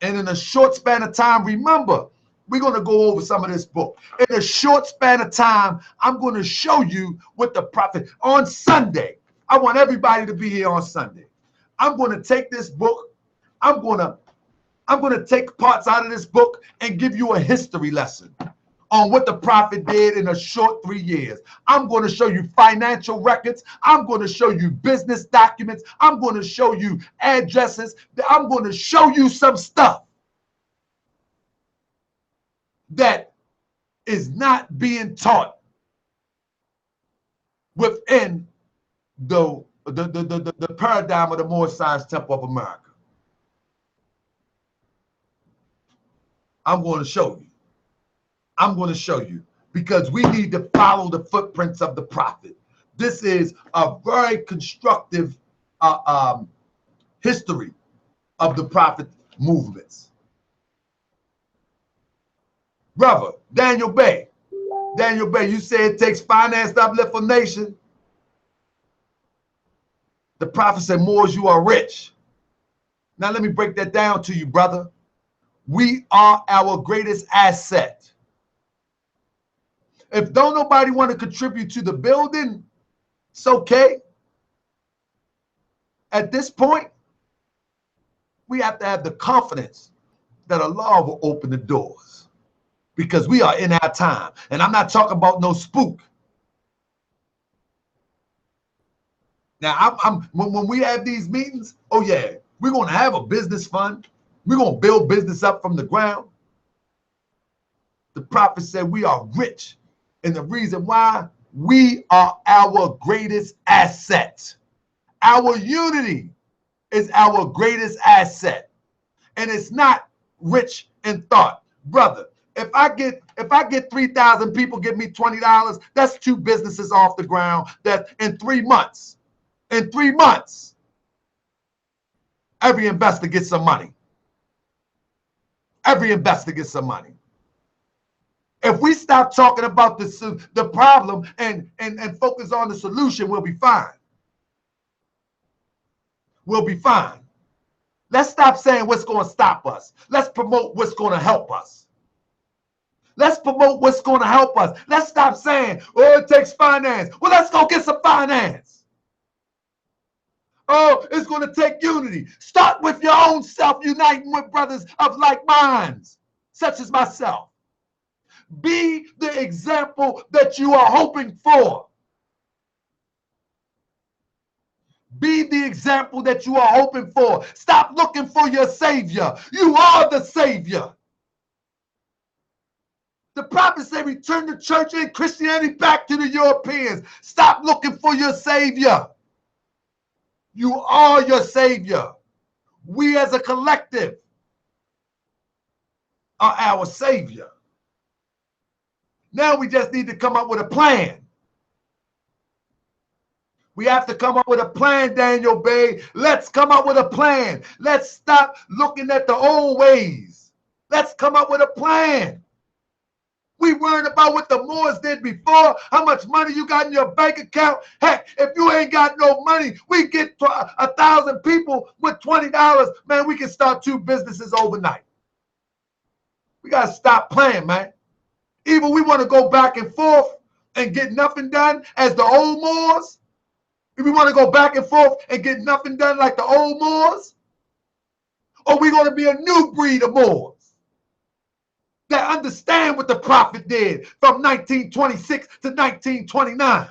And in a short span of time, remember, we're going to go over some of this book. In a short span of time, I'm going to show you what the prophet, on Sunday, I want everybody to be here on Sunday. I'm going to take this book. I'm going to take parts out of this book and give you a history lesson on what the prophet did in a short 3 years. I'm going to show you financial records. I'm going to show you business documents. I'm going to show you addresses. I'm going to show you some stuff that is not being taught within the paradigm of the Moorish Science Temple of America. I'm going to show you. I'm going to show you because we need to follow the footprints of the prophet. This is a very constructive history of the prophet movements. Brother, Daniel Bay, you say it takes finance to uplift a nation. The prophet said, Moors, you are rich. Now let me break that down to you, brother. We are our greatest asset. If don't nobody want to contribute to the building, it's okay. At this point, we have to have the confidence that Allah will open the doors because we are in our time. And I'm not talking about no spook. Now, when we have these meetings, oh yeah, we're going to have a business fund. We're going to build business up from the ground. The prophet said we are rich. And the reason why, we are our greatest asset. Our unity is our greatest asset. And it's not rich in thought. Brother, If I get 3,000 people give me $20, that's 2 businesses off the ground. That in 3 months, every investor gets some money. Every investor gets some money. If we stop talking about the problem and focus on the solution, we'll be fine. We'll be fine. Let's stop saying what's going to stop us. Let's promote what's going to help us. Let's promote what's going to help us. Let's stop saying, oh, it takes finance. Well, let's go get some finance. Oh, it's going to take unity. Start with your own self, uniting with brothers of like minds, such as myself. Be the example that you are hoping for. Be the example that you are hoping for. Stop looking for your savior. You are the savior. The prophet said, return the church and Christianity back to the Europeans. Stop looking for your savior. You are your savior. We as a collective are our savior. Now we just need to come up with a plan. We have to come up with a plan, Daniel Bay. Let's come up with a plan. Let's stop looking at the old ways. Let's come up with a plan. We worried about what the Moors did before, how much money you got in your bank account. Heck, if you ain't got no money, we get 1,000 people with $20. Man, we can start 2 businesses overnight. We got to stop playing, man. Either we want to go back and forth and get nothing done as the old Moors. If we want to go back and forth and get nothing done like the old Moors, or we going to be a new breed of Moors that understand what the prophet did from 1926 to 1929.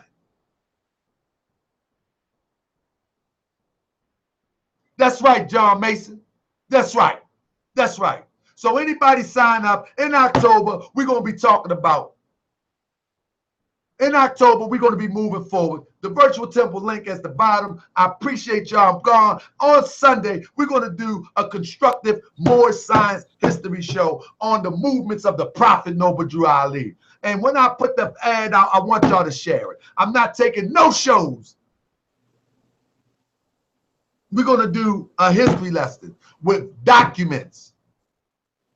That's right, John Mason. That's right. That's right. So anybody sign up in October, we're going to be talking about. In October, we're going to be moving forward. The virtual temple link at the bottom. I appreciate y'all. I'm gone. On Sunday, we're going to do a constructive Moorish science history show on the movements of the Prophet Noble Drew Ali. And when I put the ad out, I want y'all to share it. I'm not taking no shows. We're going to do a history lesson with documents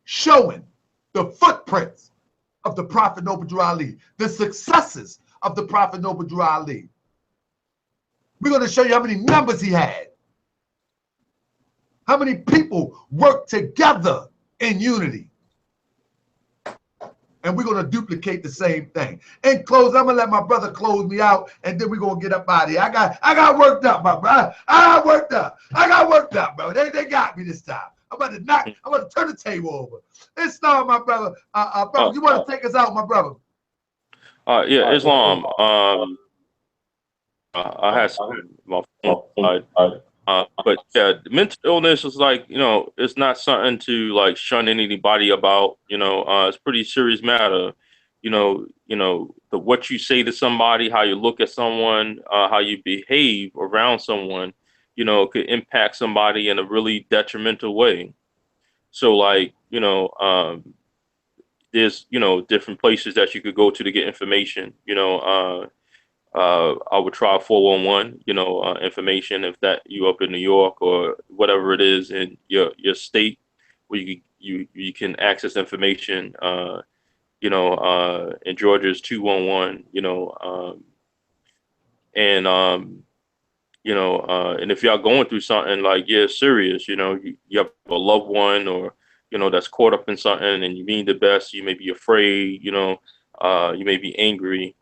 showing the footprints of the Prophet Noble Drew Ali, the successes of the Prophet Noble Drew Ali. We're going to show you how many members he had, how many people worked together in unity. And we're going to duplicate the same thing. In close, I'm going to let my brother close me out, and then we're going to get up out of here. I got worked up, my brother. I got worked up, bro. They got me this time. I'm about to turn the table over. It's not my brother. Brother, you want to take us out, my brother?
Yeah, Islam. I had some my phone, but yeah, mental illness is like, it's not something to like shun anybody about. It's a pretty serious matter. What you say to somebody, how you look at someone, how you behave around someone, could impact somebody in a really detrimental way. So like, there's, different places that you could go to get information. I would try 411, information if that you up in New York or whatever it is in your state where you can access information. In Georgia's 211, and if y'all going through something like, yeah, serious, you have a loved one or, that's caught up in something and you mean the best, you may be afraid, you may be angry,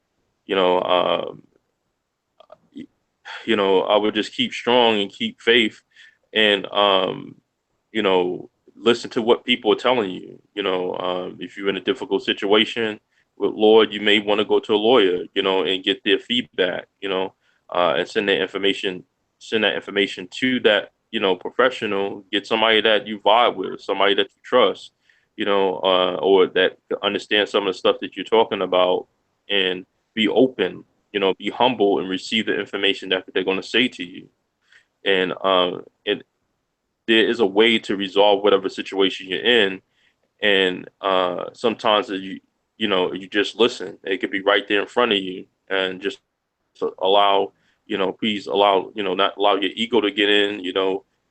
I would just keep strong and keep faith and, listen to what people are telling you. If you're in a difficult situation with Lord, you may want to go to a lawyer, and get their feedback, and send that information to that, professional, get somebody that you vibe with, somebody that you trust, or that understand some of the stuff that you're talking about, and be open, be humble and receive the information that they're going to say to you. And there is a way to resolve whatever situation you're in. And sometimes you just listen. It could be right there in front of you, and just allow, please allow, not allow your ego to get in.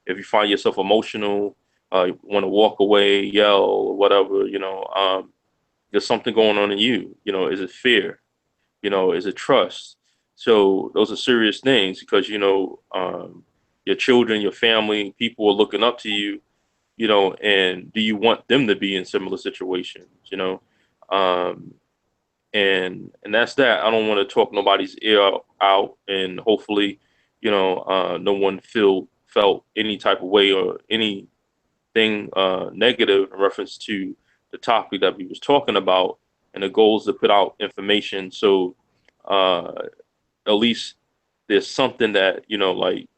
If you find yourself emotional, want to walk away, yell, or whatever, there's something going on in you. Is it fear? Is it trust? So those are serious things, because your children, your family, people are looking up to you, and do you want them to be in similar situations? Um, and that's that. I don't want to talk nobody's ear out, and hopefully, no one felt any type of way or anything negative in reference to the topic that we was talking about, and the goal is to put out information, so uh, at least there's something that, like,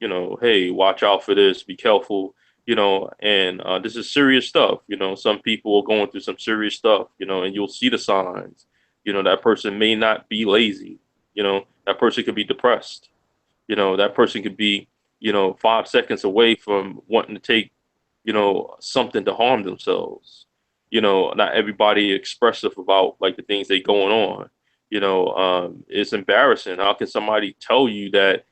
hey, watch out for this, be careful, and this is serious stuff. Some people are going through some serious stuff, and you'll see the signs. That person may not be lazy. That person could be depressed. That person could be, 5 seconds away from wanting to take, something to harm themselves. Not everybody expressive about like the things they going on. It's embarrassing. How can somebody tell you that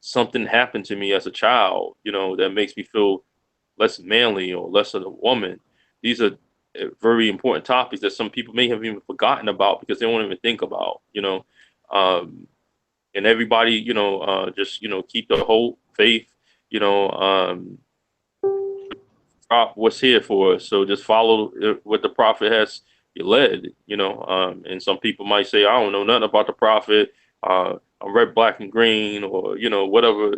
something happened to me as a child, that makes me feel less manly or less of a woman? These are very important topics that some people may have even forgotten about because they won't even think about. Um, and everybody, just, keep the hope, faith, you know, um, what's here for us. So just follow what the prophet has led, and some people might say, I don't know nothing about the prophet. I'm red, black, and green, or, whatever,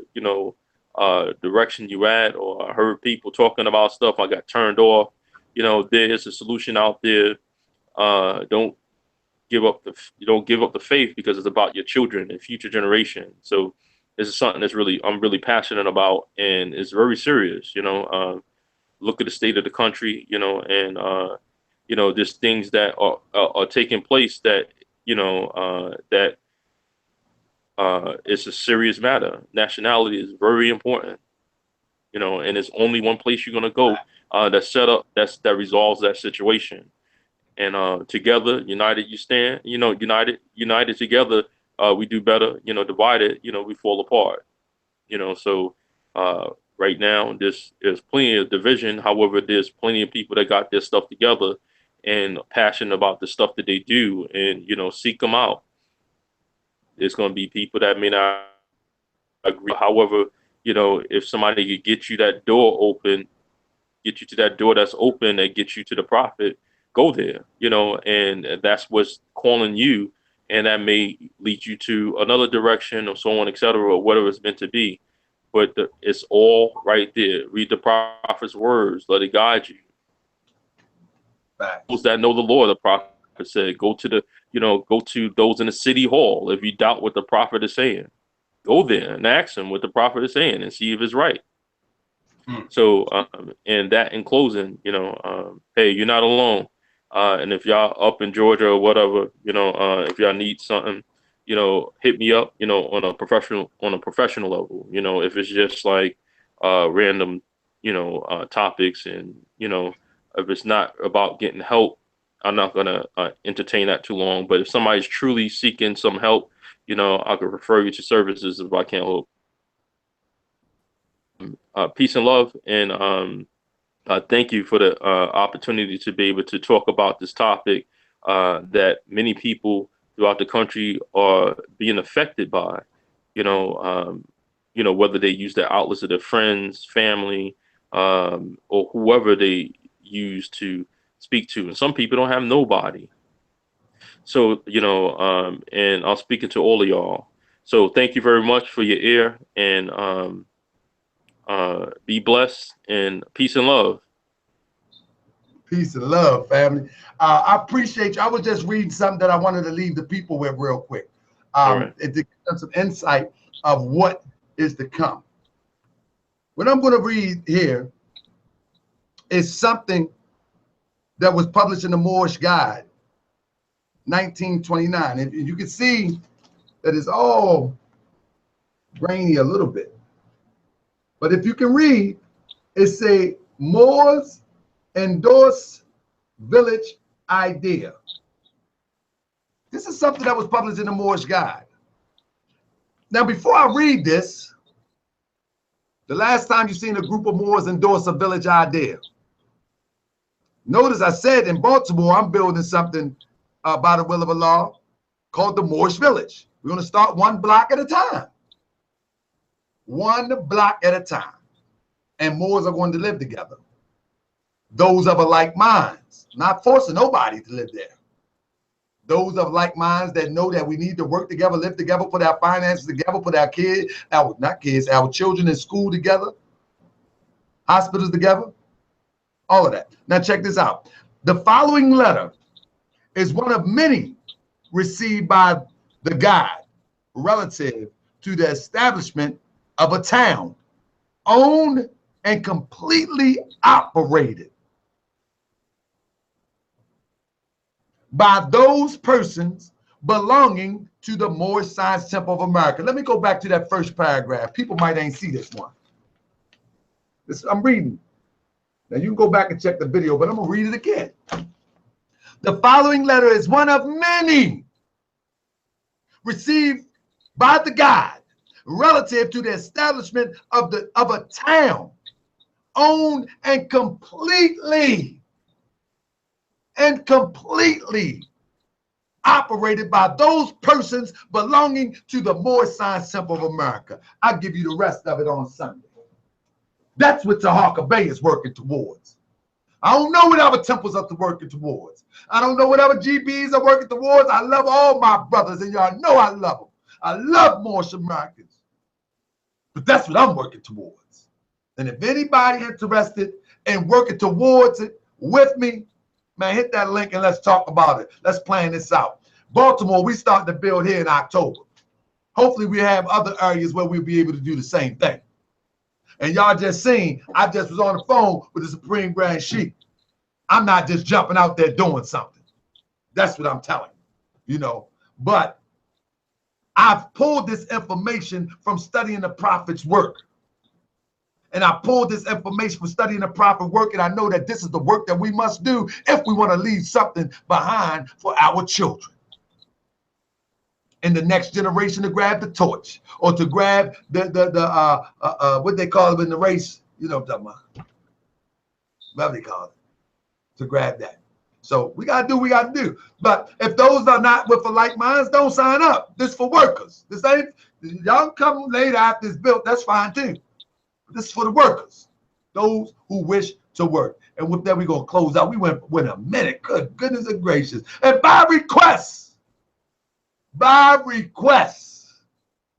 direction you at, or I heard people talking about stuff. I got turned off. There is a solution out there. Don't give up you don't give up the faith, because it's about your children and future generation. So this is something I'm really passionate about, and it's very serious. Look at the state of the country, and there's things that are taking place that that it's a serious matter. Nationality is very important, and it's only one place you're gonna go that's set up that resolves that situation. And together, united, you stand. United together, we do better. Divided, we fall apart. So uh, right now, there's plenty of division. However, there's plenty of people that got their stuff together and passionate about the stuff that they do, and seek them out. There's going to be people that may not agree. However, if somebody could get you that door open, get you to that door that's open, that gets you to the prophet, go there. And that's what's calling you, and that may lead you to another direction, or so on, etc., or whatever it's meant to be. But it's all right there. Read the prophet's words. Let it guide you. Those
Facts.
that know the Lord, the prophet said, go to those in the city hall. If you doubt what the prophet is saying, go there and ask him what the prophet is saying and see if it's right.
Mm.
So, and that in closing, hey, you're not alone. And if y'all up in Georgia or whatever, if y'all need something, hit me up, on a professional level. If it's just like random, topics, and if it's not about getting help, I'm not gonna entertain that too long. But if somebody's truly seeking some help, I could refer you to services if I can't help. Peace and love, and thank you for the opportunity to be able to talk about this topic that many people throughout the country are being affected by. You know, um, whether they use their outlets of their friends, family, or whoever they use to speak to. And some people don't have nobody. So, and I'm speaking to all of y'all. So thank you very much for your ear, and be blessed, and peace and love.
Peace and love, family. I appreciate you. I was just reading something that I wanted to leave the people with real quick.
All right.
And to give some insight of what is to come. What I'm going to read here is something that was published in the Moorish Guide, 1929. And you can see that it's all grainy a little bit. But if you can read, it say Moors endorse village idea. This is something that was published in the Moorish Guide. Now, before I read this, the last time you've seen a group of Moors endorse a village idea. Notice I said in Baltimore, I'm building something by the will of Allah called the Moorish Village. We're going to start one block at a time. One block at a time. And Moors are going to live together. Those of a like minds, not forcing nobody to live there. Those of like minds that know that we need to work together, live together, put our finances together, put our kids, our children in school together, hospitals together, all of that. Now check this out. The following letter is one of many received by the guide relative to the establishment of a town owned and completely operated by those persons belonging to the Moorish Science Temple of America. Let me go back to that first paragraph. People might ain't see this one. I'm reading. Now you can go back and check the video, but I'm gonna read it again. The following letter is one of many received by the guide relative to the establishment of a town owned and completely operated by those persons belonging to the Moorish Science Temple of America. I'll give you the rest of it on Sunday. That's what Tahaka Bay is working towards. I don't know what other temples are working towards. I don't know what other GBs are working towards. I love all my brothers, and y'all know I love them. I love Moorish Americans. But that's what I'm working towards. And if anybody interested in working towards it with me, man, hit that link and let's talk about it. Let's plan this out. Baltimore, we start to build here in October. Hopefully we have other areas where we'll be able to do the same thing. And y'all just seen, I just was on the phone with the Supreme Grand Sheikh. I'm not just jumping out there doing something. That's what I'm telling you, you know. But I've pulled this information from studying the Prophet's work. And I pulled this information from studying the Prophet's work, and I know that this is the work that we must do if we want to leave something behind for our children. And the next generation to grab the torch, or to grab what they call it in the race, you know what I'm talking about. Whatever they call it. To grab that. So we gotta do what we gotta do. But if those are not with the like minds, don't sign up. This is for workers. This ain't, y'all come later after it's built, that's fine too. This is for the workers, those who wish to work. And with that, we're gonna close out. We went a minute. Good goodness and gracious. And by request, we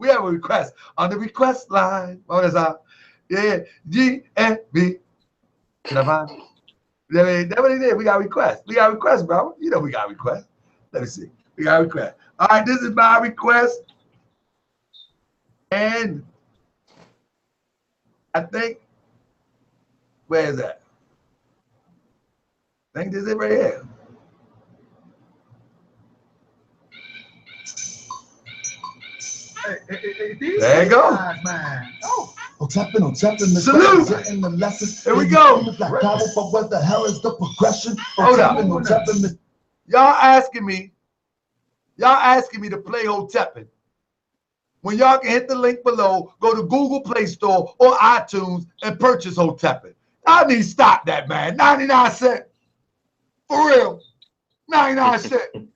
have a request on the request line. What is that? Yeah, GNB. Can I find? That's what it is. We got requests. We got requests, bro. You know we got requests. Let me see. We got requests. All right, this is my request. And I think, where is that? I think this is it right here. There you go. Salute. Here we go.
What the hell is the progression?
Hold up. Y'all asking me to play Hotepin. When y'all can hit the link below, go to Google Play Store or iTunes and purchase Hotepin. I need to stop that, man. 99 cents. For real. 99 cents.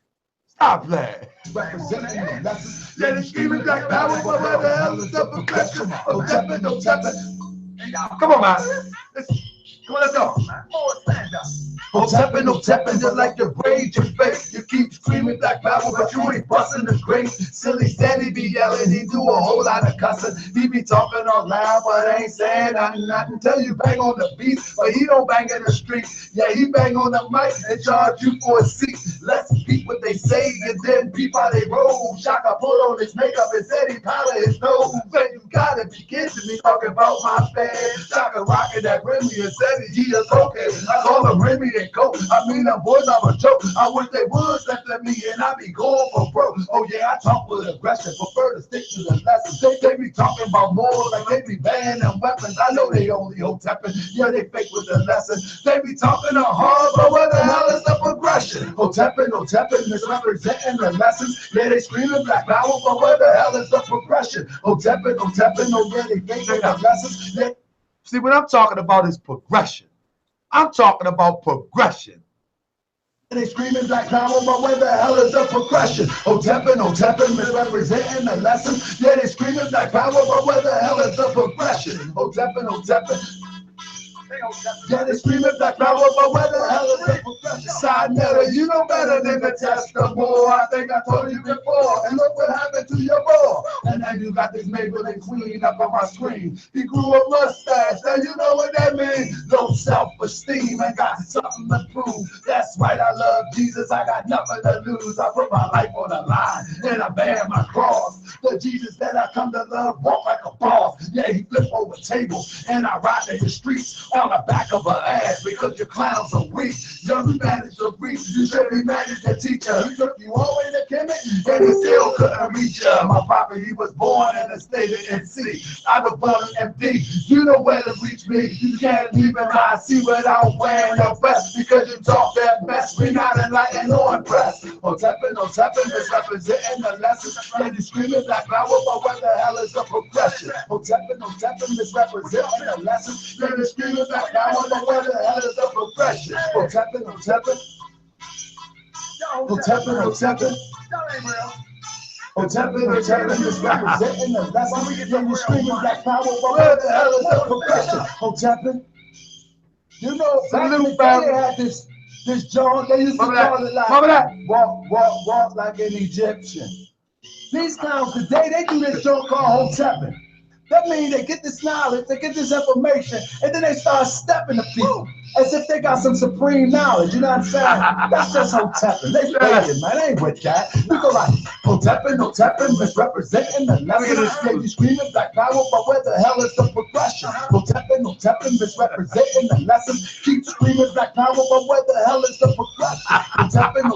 Stop playing. Yeah, the screaming black power, but where the hell is the progression? Hotepin. Come on, man. Come on, let's go. Hotepin, just like your braid, your face. You keep screaming black power, but you ain't busting the grace. Silly Sandy be yelling, he do a whole lot of cussing. He be talking all loud, but ain't saying nothing. Tell you bang on the beat, but he don't bang in the street. Yeah, he bang on the mic and charge you for a seat. Let's peep what they say, and then peep how they roll. Shaka put on his makeup and said he powder his nose. Man, you gotta be kidding me, talking about my fan. Shaka rocking that Remy and said he is okay. I call him Remy get cold. I mean, them boys are a joke. I wish they would step to me and I be going for broke. Oh yeah, I talk with aggression, prefer to stick to the lessons. They be talking about more like they be banning weapons. I know they only hotepping, yeah, they fake with the lesson. They be talking a hard, but what the hell is the progression? Hotepping, misrepresenting the lessons. Yeah, they screaming black power, but what the hell is the progression? Hotepping, oh yeah, they fake with the lessons. Yeah. See, what I'm talking about is progression. I'm talking about progression. They screaming black power, but where the hell is the progression? Hotepping, misrepresenting the lesson. Yeah, they screaming black power, but where the hell is the progression? Hotepping. Yeah, they screaming black power, but where the hell is the progression? Side note, you know better than to test the boy. I think I told you before. And look what happened to your boy. And now you got this Maybelline queen up on my screen. He grew a mustache. Now you know what that means. Low self-esteem. I got something to prove. That's right, I love Jesus. I got nothing to lose. I put my life on the line and I bear my cross. The Jesus that I come to love walk like a boss. Yeah, he flip over tables and I ride in the streets on the back of her ass because your clowns are weak. Young managed to reach. You should be managed to teacher. He took you all the way to Kemet and he still couldn't reach you. My papa, he was born in the state of NC. I was born in MD. You know where to reach me. You can't even hide, see without wearing your vest because you talk that mess. We not enlightened or impressed. Hotepping, misrepresenting the lessons. And you screaming black power, but what the hell is the progression? Hotepping, misrepresenting the lessons. And you screaming black power, but what the hell is the progression? Hotepping, misrepresenting the lessons. And you screaming black power, but what the hell is the progression? Hotepping. You know, back in the day, they had this John, they used to call it like, walk like an Egyptian. These clowns today, they do this joke called hotepping. That means they get this knowledge, they get this information, and then they start stepping to people as if they got some supreme knowledge. You know what I'm saying? That's just hotepping. They faking, man. They ain't with that. We go like hotepping, misrepresenting the lesson. Yeah, you screaming black power, but where the hell is the progression? Hotepping, misrepresenting the lesson. Keep screaming black power, but where the hell is the progression? Hotepping.